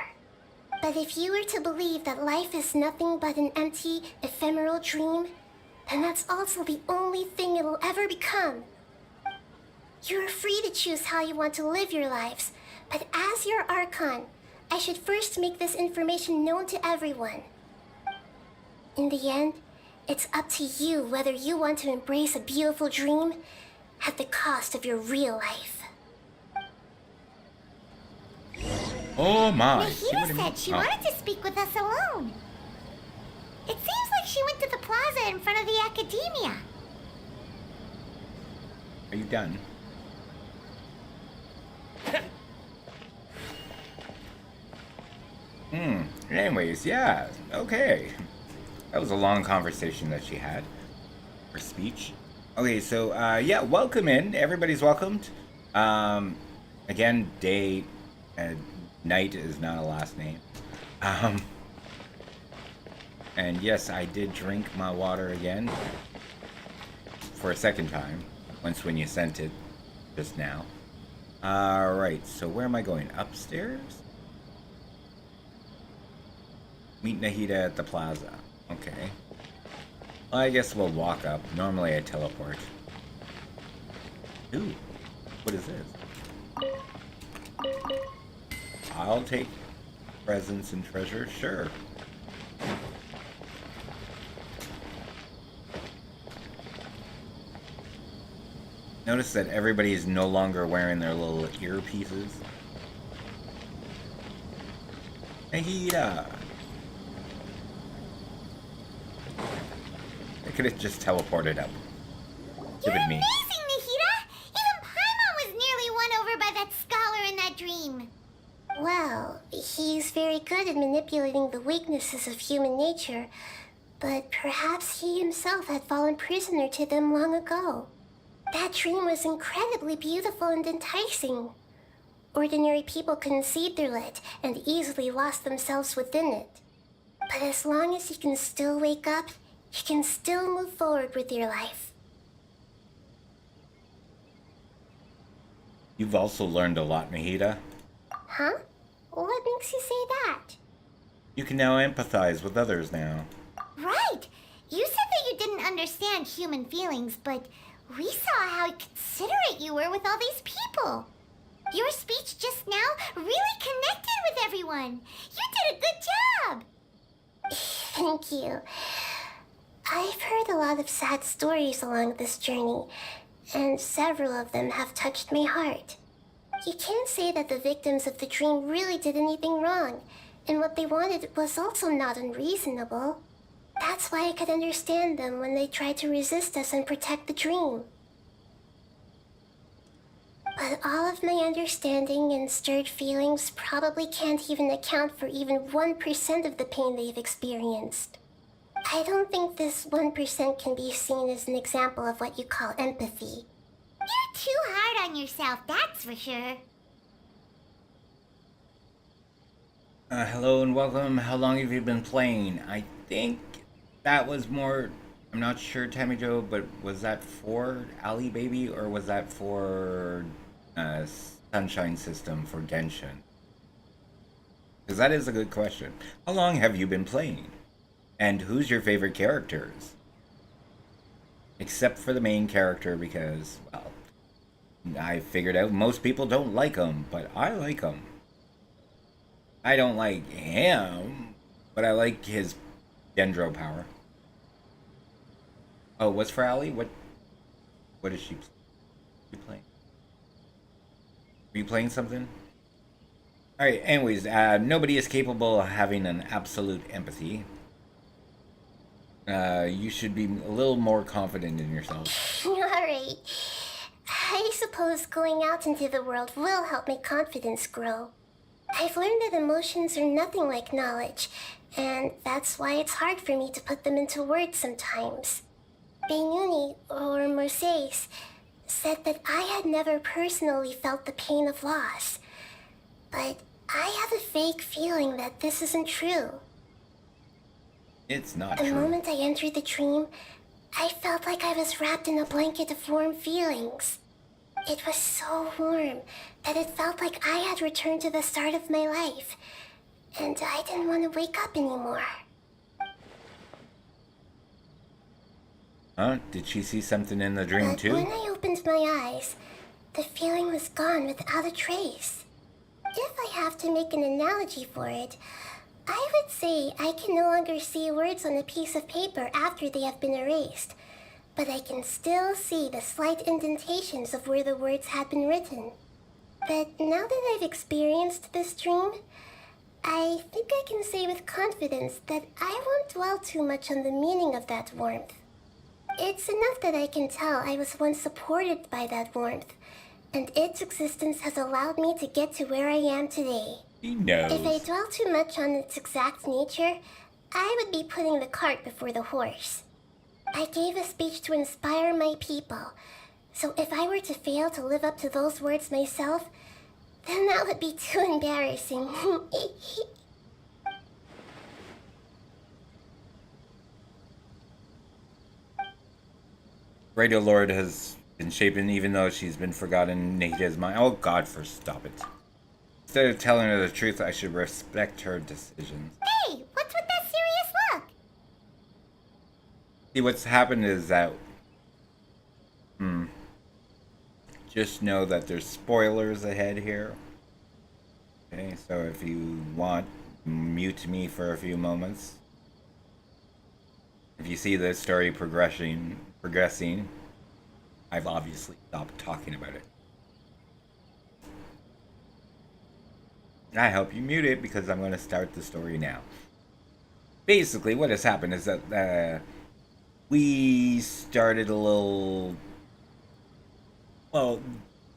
But if you were to believe that life is nothing but an empty, ephemeral dream, then that's also the only thing it'll ever become. You're free to choose how you want to live your lives, but as your Archon, I should first make this information known to everyone. In the end, it's up to you whether you want to embrace a beautiful dream at the cost of your real life. Oh my. Nahida said she wanted to speak with us alone. It seems like she went to the plaza in front of the academia. Are you done? Anyways, yeah, okay. That was a long conversation that she had. Her speech. Okay, so, yeah, welcome in. Everybody's welcomed. Again, day and night is not a last name. And yes, I did drink my water again. For a second time. Once when you sent it just now. Alright, so where am I going? Upstairs? Meet Nahida at the plaza. Okay. Well, I guess we'll walk up. Normally I teleport. Ooh. What is this? I'll take Presents and treasure, sure. Notice that everybody is no longer wearing their little earpieces. Nahida! I could have just teleported up. You're Give it me. amazing, Nahida! Even Paimon was nearly won over by that scholar in that dream. Well, he's very good at manipulating the weaknesses of human nature, but perhaps he himself had fallen prisoner to them long ago. That dream was incredibly beautiful and enticing. Ordinary people couldn't see through it and easily lost themselves within it. But as long as you can still wake up, you can still move forward with your life. You've also learned a lot, Nahida. Huh? What makes you say that? You can now empathize with others now. Right! You said that you didn't understand human feelings, but we saw how considerate you were with all these people. Your speech just now really connected with everyone. You did a good job. Thank you. I've heard a lot of sad stories along this journey, and several of them have touched my heart. You can't say that the victims of the dream really did anything wrong, and what they wanted was also not unreasonable. That's why I could understand them when they tried to resist us and protect the dream. But all of my understanding and stirred feelings probably can't even account for even 1% of the pain they've experienced. I don't think this 1% can be seen as an example of what you call empathy. You're too hard on yourself, that's for sure. Hello and welcome. How long have you been playing? I think that was more... I'm not sure, Tammy Joe, but was that for Ali Baby or was that for Sunshine System for Genshin? Because that is a good question. How long have you been playing? And who's your favorite characters? Except for the main character because, well, I figured out most people don't like him, but I like him. I don't like him, but I like his Dendro power. Oh, what's for Ali? What is she playing? Are you playing something? Alright, anyways, nobody is capable of having an absolute empathy. You should be a little more confident in yourself. Alright. I suppose going out into the world will help my confidence grow. I've learned that emotions are nothing like knowledge, and that's why it's hard for me to put them into words sometimes. Benuni, or Mercedes, said that I had never personally felt the pain of loss, but I have a vague feeling that this isn't true. It's not The true. moment I entered the dream, I felt like I was wrapped in a blanket of warm feelings. It was so warm that it felt like I had returned to the start of my life, and I didn't want to wake up anymore. Huh? Did she see something in the dream But too? when I opened my eyes, the feeling was gone without a trace. If I have to make an analogy for it, I would say I can no longer see words on a piece of paper after they have been erased, but I can still see the slight indentations of where the words had been written. But now that I've experienced this dream, I think I can say with confidence that I won't dwell too much on the meaning of that warmth. It's enough that I can tell I was once supported by that warmth, and its existence has allowed me to get to where I am today. He knows. If I dwell too much on its exact nature, I would be putting the cart before the horse. I gave a speech to inspire my people, so if I were to fail to live up to those words myself, then that would be too embarrassing. Radio Lord has been shaping even though she's been forgotten Nadia's mind. Oh god, stop it. Instead of telling her the truth, I should respect her decisions. Hey, what's with that serious look? See, what's happened is that... Just know that there's spoilers ahead here. Okay, so if you want mute me for a few moments. If you see the story progressing, I've obviously stopped talking about it. I hope you mute it because I'm going to start the story now. Basically, what has happened is that we started a little... Well,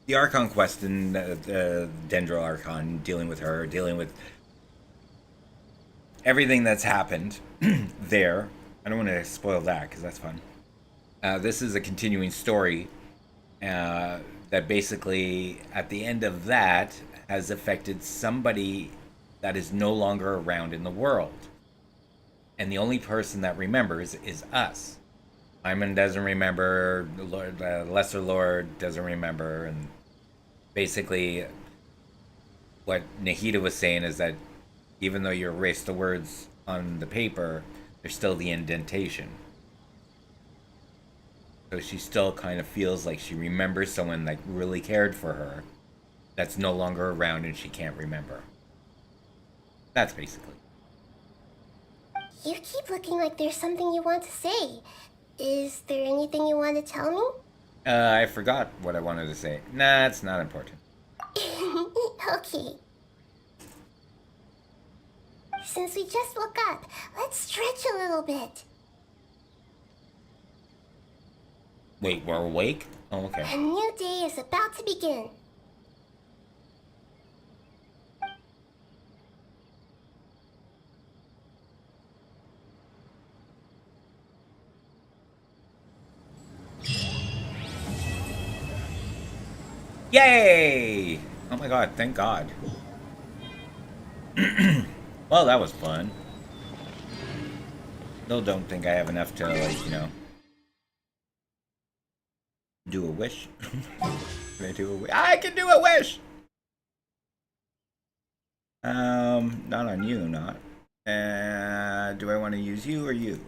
the Archon quest and the Dendro Archon, dealing with her, dealing with everything that's happened there. I don't want to spoil that because that's fun. This is a continuing story that basically, at the end of that, has affected somebody that is no longer around in the world. And the only person that remembers is us. Hyman doesn't remember, the Lesser Lord doesn't remember, and basically what Nahida was saying is that even though you erase the words on the paper, there's still the indentation. So she still kind of feels like she remembers someone that really cared for her that's no longer around and she can't remember. That's basically. You keep looking like there's something you want to say. Is there anything you want to tell me? I forgot what I wanted to say. Nah, it's not important. Okay. Since we just woke up, let's stretch a little bit. Wait, we're awake? Oh, okay. A new day is about to begin. Yay! Oh my god, thank god. Well, that was fun. Still don't think I have enough to, like, you know, do a wish. Can I do a wish? I can do a wish! Not on you, not. Do I want to use you or you?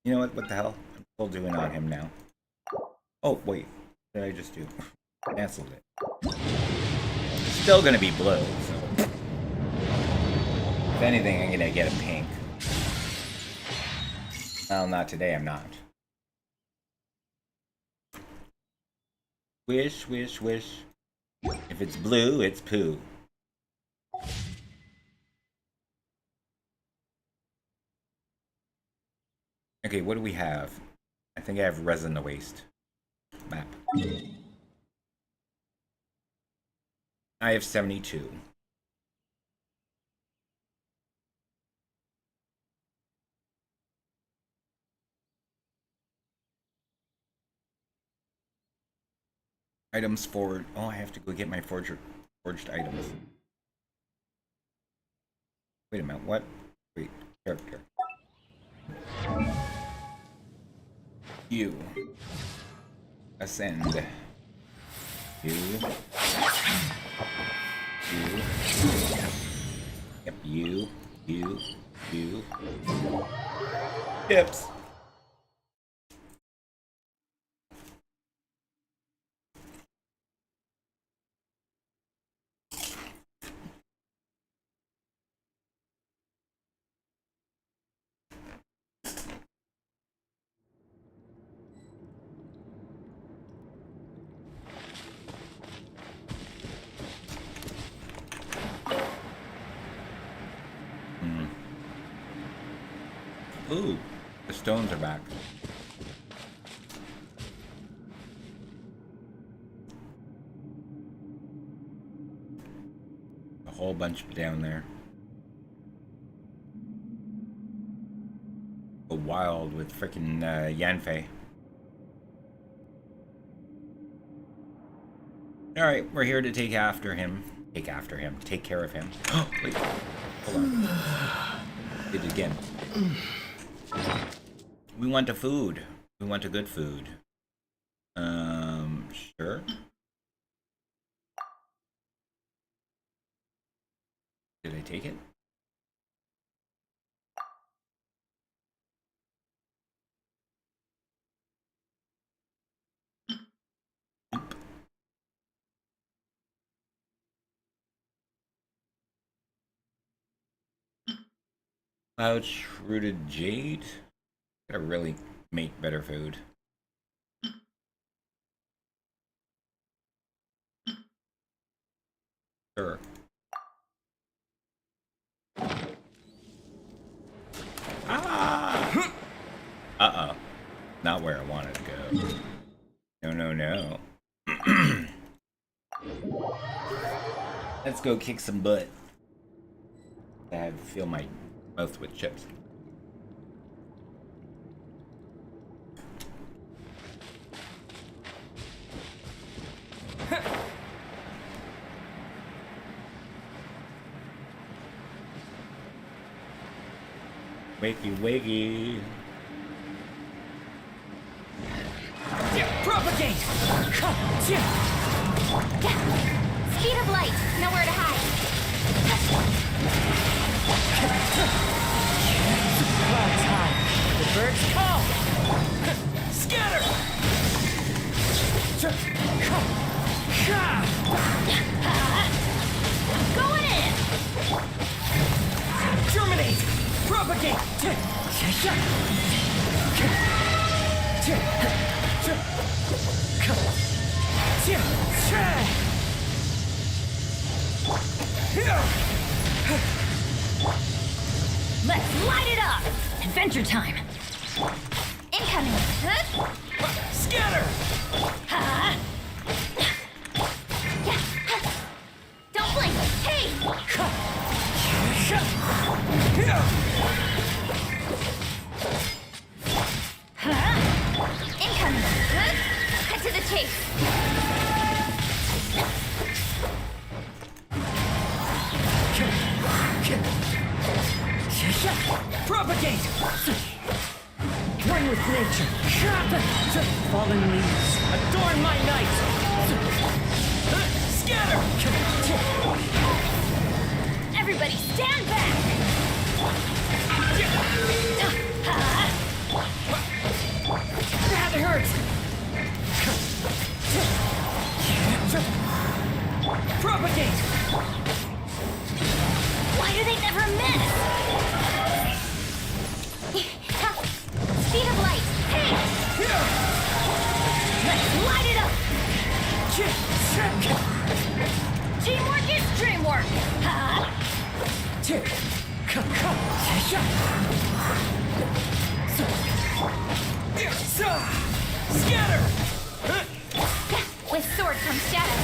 You know what? What the hell? I'm still doing on him now. Oh, wait. What did I just do? Cancelled it. It's still gonna be blue, so... If anything, I'm gonna get a pink. Well, not today, I'm not. Wish, wish, wish. If it's blue, it's poo. Okay, what do we have? I think I have resin to waste. Map. I have 72. Items forward. Oh, I have to go get my forged items. Wait a minute, what? Wait, character. You. Ascend. You. You. Yep, you. Hips. Ooh, the stones are back. A whole bunch down there. Go wild with frickin' Yanfei. Alright, we're here to take after him. Take after him. Take care of him. Wait. Hold on. Did it again. We want a food. We want a good food. Sure. Did I take it? Pouch rooted jade. Gotta really make better food. Sure. Ah! Uh-oh. Not where I wanted to go. No, no, no. Let's go kick some butt. I have to fill my mouth with chips. Wakey, wakey. Propagate! Speed of light. Nowhere to hide. Clouds high. The birds come! Scatter! Going in. Germinate! Propagate! Let's light it up! Adventure time! Incoming. Huh? Scatter! Don't blink. Hey! Incoming. Huh? Cut to the chase. Propagate! One with nature. Fallen leaves. Adorn my night! Scatter! Everybody stand back. That hurts! Propagate! Why do they never miss? Speed of light. Hey! Let's light it up! Teamwork is dreamwork. Scatter! With sword comes shadow.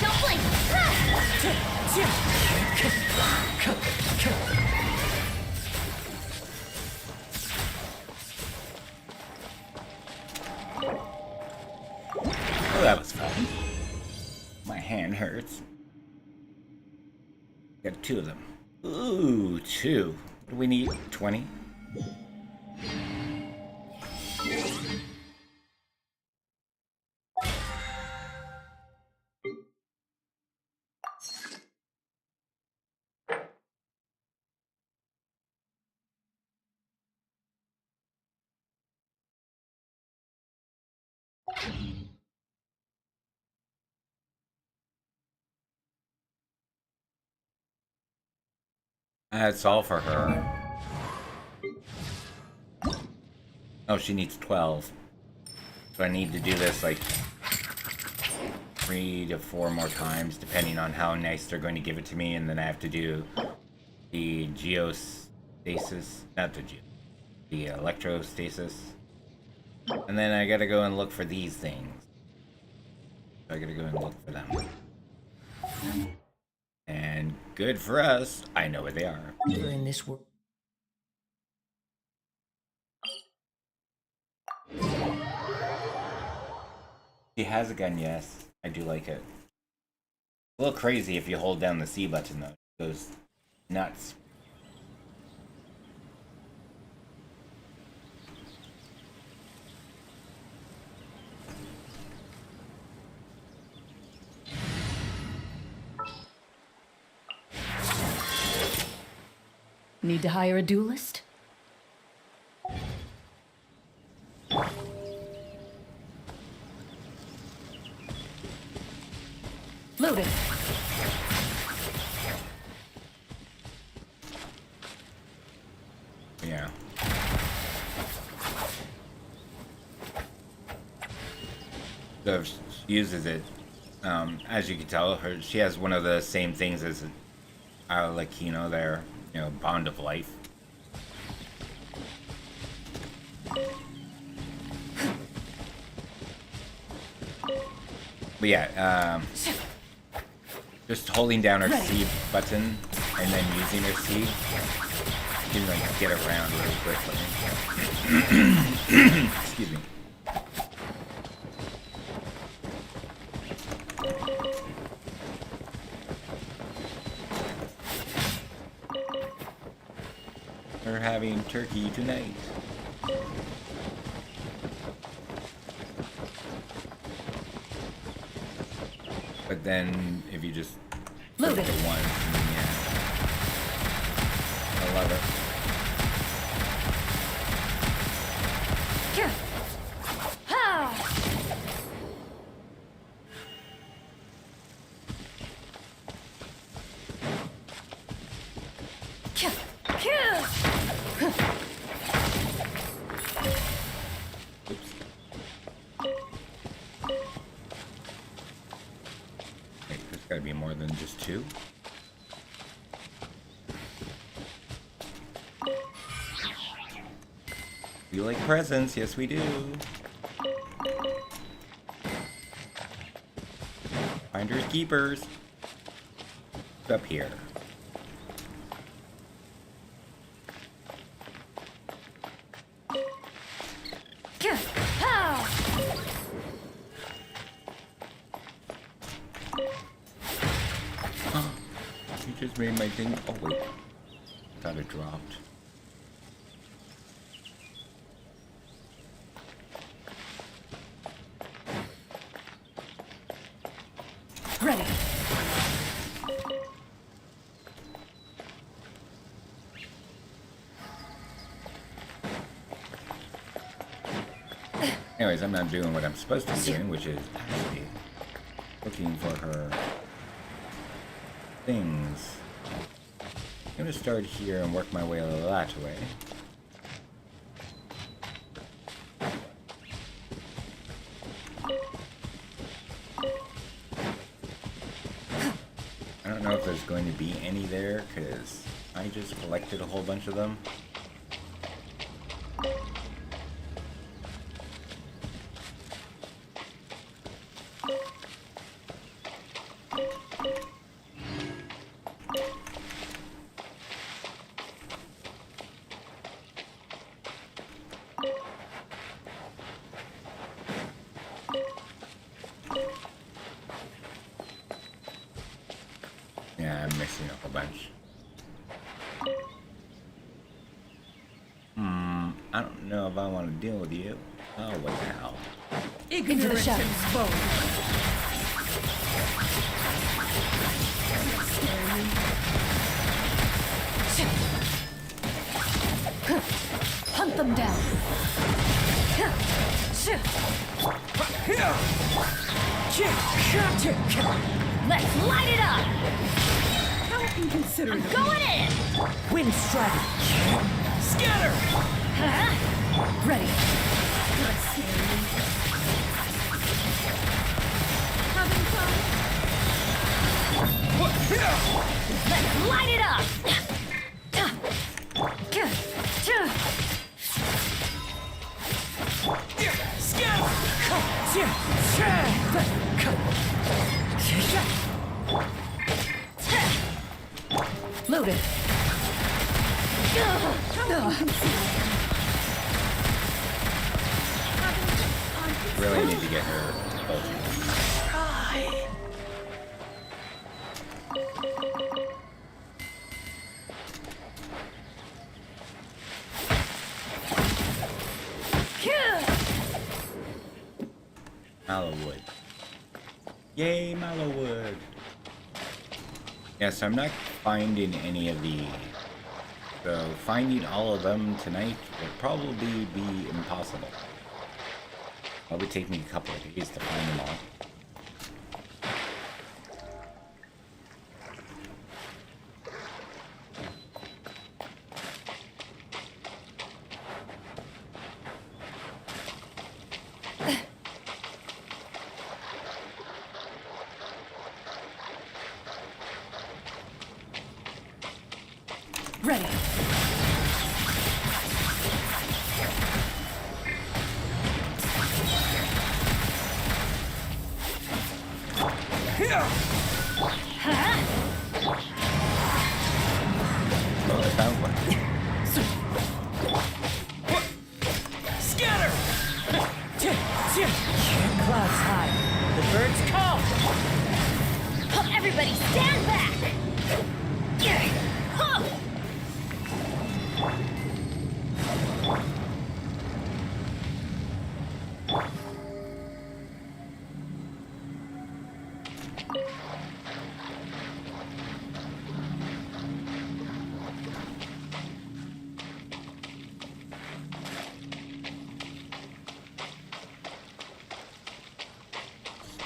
Don't blink. Oh, that was fun. My hand hurts. Got 2 of them. Ooh, 2. What do we need? 20? That's all for her. Oh, she needs 12. So I need to do this like 3 to 4 more times, depending on how nice they're going to give it to me, and then I have to do the geostasis, not the the electrostasis. And then I gotta go and look for these things. So I gotta go and look for them. And good for us, I know where they are. In this world. She has a gun, yes. I do like it. A little crazy if you hold down the C button, though. It goes nuts. Need to hire a duelist? Loaded. So she uses it. As you can tell, she has one of the same things as Arlecchino there, bond of life. But yeah, just holding down her C button and then using her C, you can like get around really quickly. Excuse me. We're having turkey tonight. But then, if you just look at one, yeah, I love it. Gotta be more than just two. We like presents, yes we do. Finders keepers. It's up here. You just made my thing. Oh wait, I thought it dropped. Ready. Anyways, I'm not doing what I'm supposed to be doing, which is actually looking for her things. I'm gonna start here and work my way that way. I don't know if there's going to be any there, because I just collected a whole bunch of them. Yeah, I'm missing a whole bunch. I don't know if I want to deal with you. Oh, what the hell? Into the shadows. Hunt them down. Let's light it up! How inconsiderate. I'm going in! Wind strike. Scatter! Ready. Having fun? Let's light it up! Loaded. Really need to get her ulti. Mallowwood. Yay, Mallowwood. Yes, I'm not finding any of these. So finding all of them tonight would probably be impossible. Probably take me a couple of days to find them all. Ready. Oh, I found one. Scatter! Clouds high. The birds come! Everybody stand back!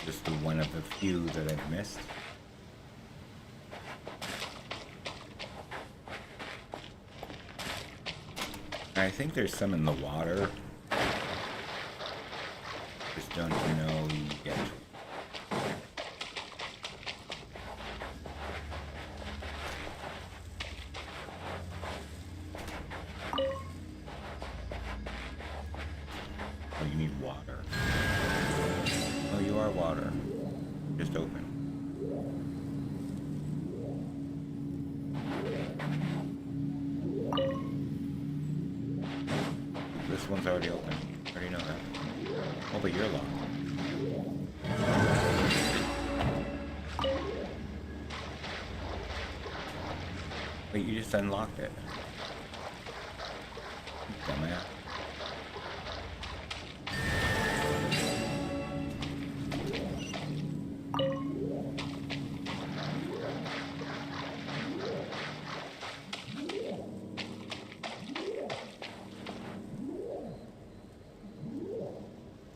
Just the one of the few that I've missed. I think there's some in the water. Just don't know yet. Oh, you need water. Oh, you are water. Just open. This one's already open. I already know that. Oh, but you're locked. Wait, you just unlocked it. Dumbass.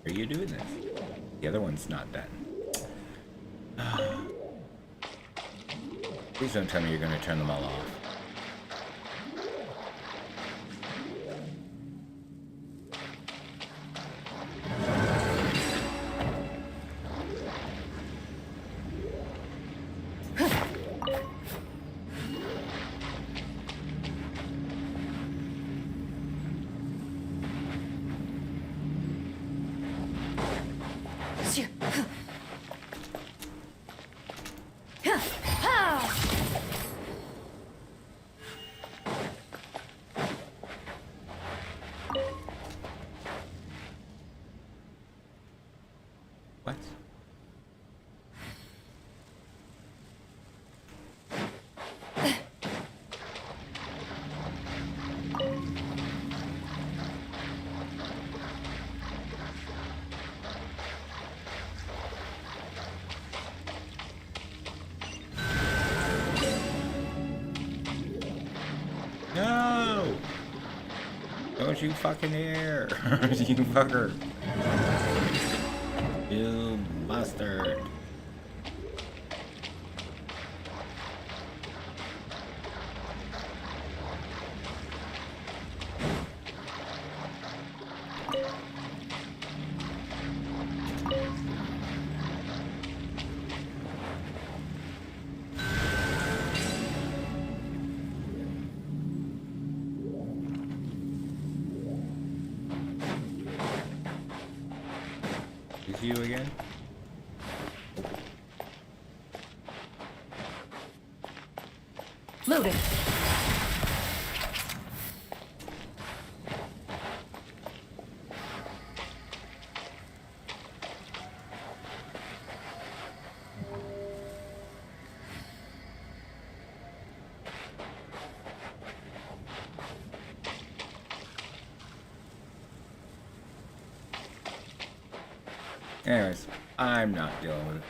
Are you doing this? The other one's not done. Please don't tell me you're going to turn them all off. What? No! Don't you fucking dare! You fucker! You bastard! Is you again? Loading. Anyways, I'm not dealing with it.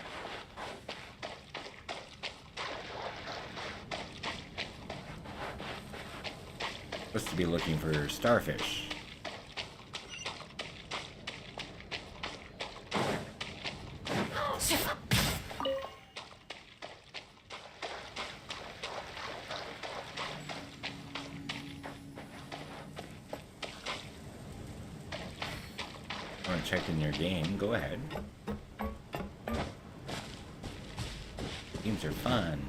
Supposed to be looking for starfish. Want to check in your game? Go ahead. Games are fun.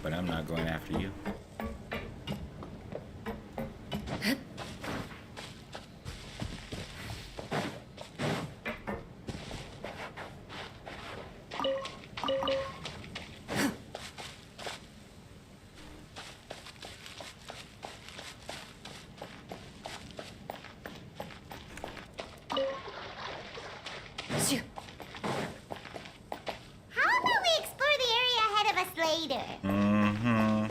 but I'm not going after you. How about we explore the area ahead of us later? Mm-hmm.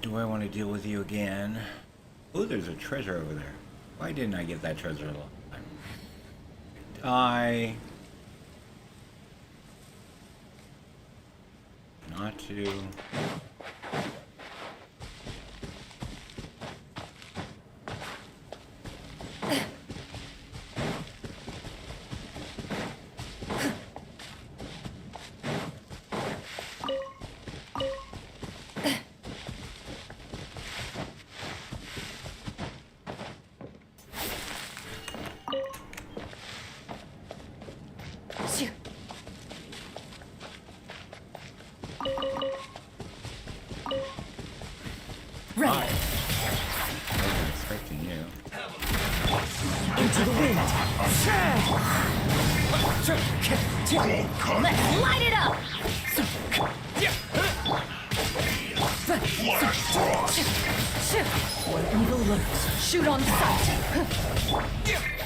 Do I want to deal with you again? Oh, there's a treasure over there. Why didn't I get that treasure last time? Die. Not to. Ready. I wasn't expecting you. Into the wind. Let's light it up! Where evil lurks, shoot on sight.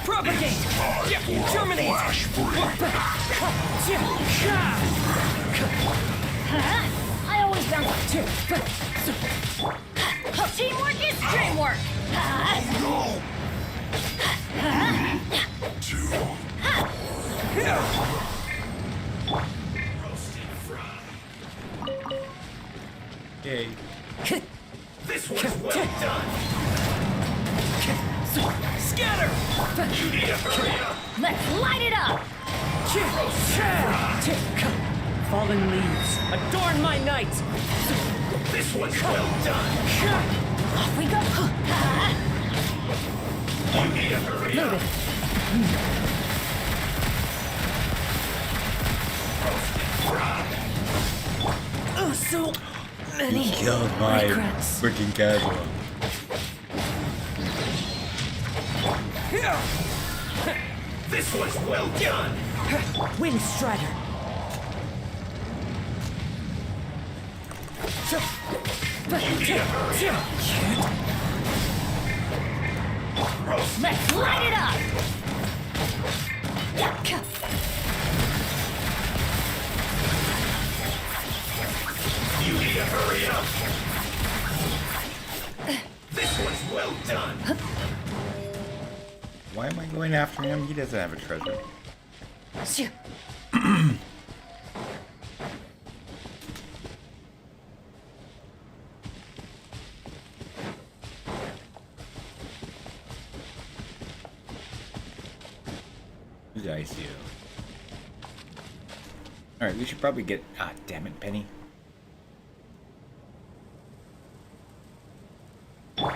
Propagate. Germinate. I always found teamwork is dreamwork! Yay. This was well done. Scatter. You need to hurry up. Let's light it up! Fallen leaves, adorn my night. This was well done. Off we go! You need to hurry up. Oh, so many You killed my regrets. freaking casual. This was well done. Wind Strider. You need to hurry up. Let's light it up! You need to hurry up. This was well done. Why am I going after him? He doesn't have a treasure. You guys do. Alright, we should probably get... Ah, damn it, Penny. Of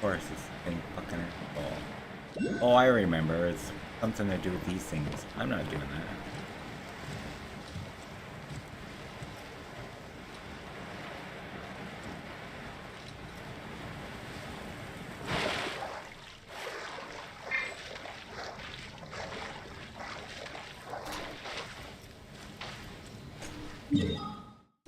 course, this thing fucking ball. Oh, I remember. It's something to do with these things. I'm not doing that.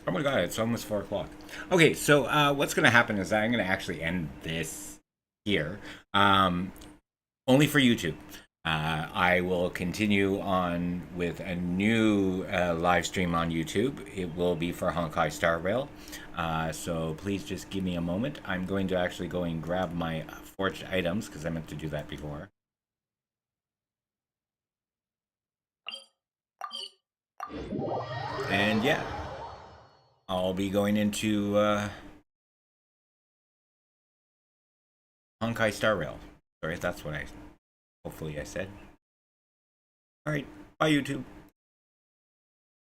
Oh my god, it's almost 4 o'clock. Okay, so what's going to happen is I'm going to actually end this here. Only for YouTube. I will continue on with a new live stream on YouTube. It will be for Honkai Star Rail. So please just give me a moment. I'm going to actually go and grab my forged items because I meant to do that before. And yeah, I'll be going into Honkai Star Rail. Sorry, that's what hopefully I said. Alright, bye YouTube.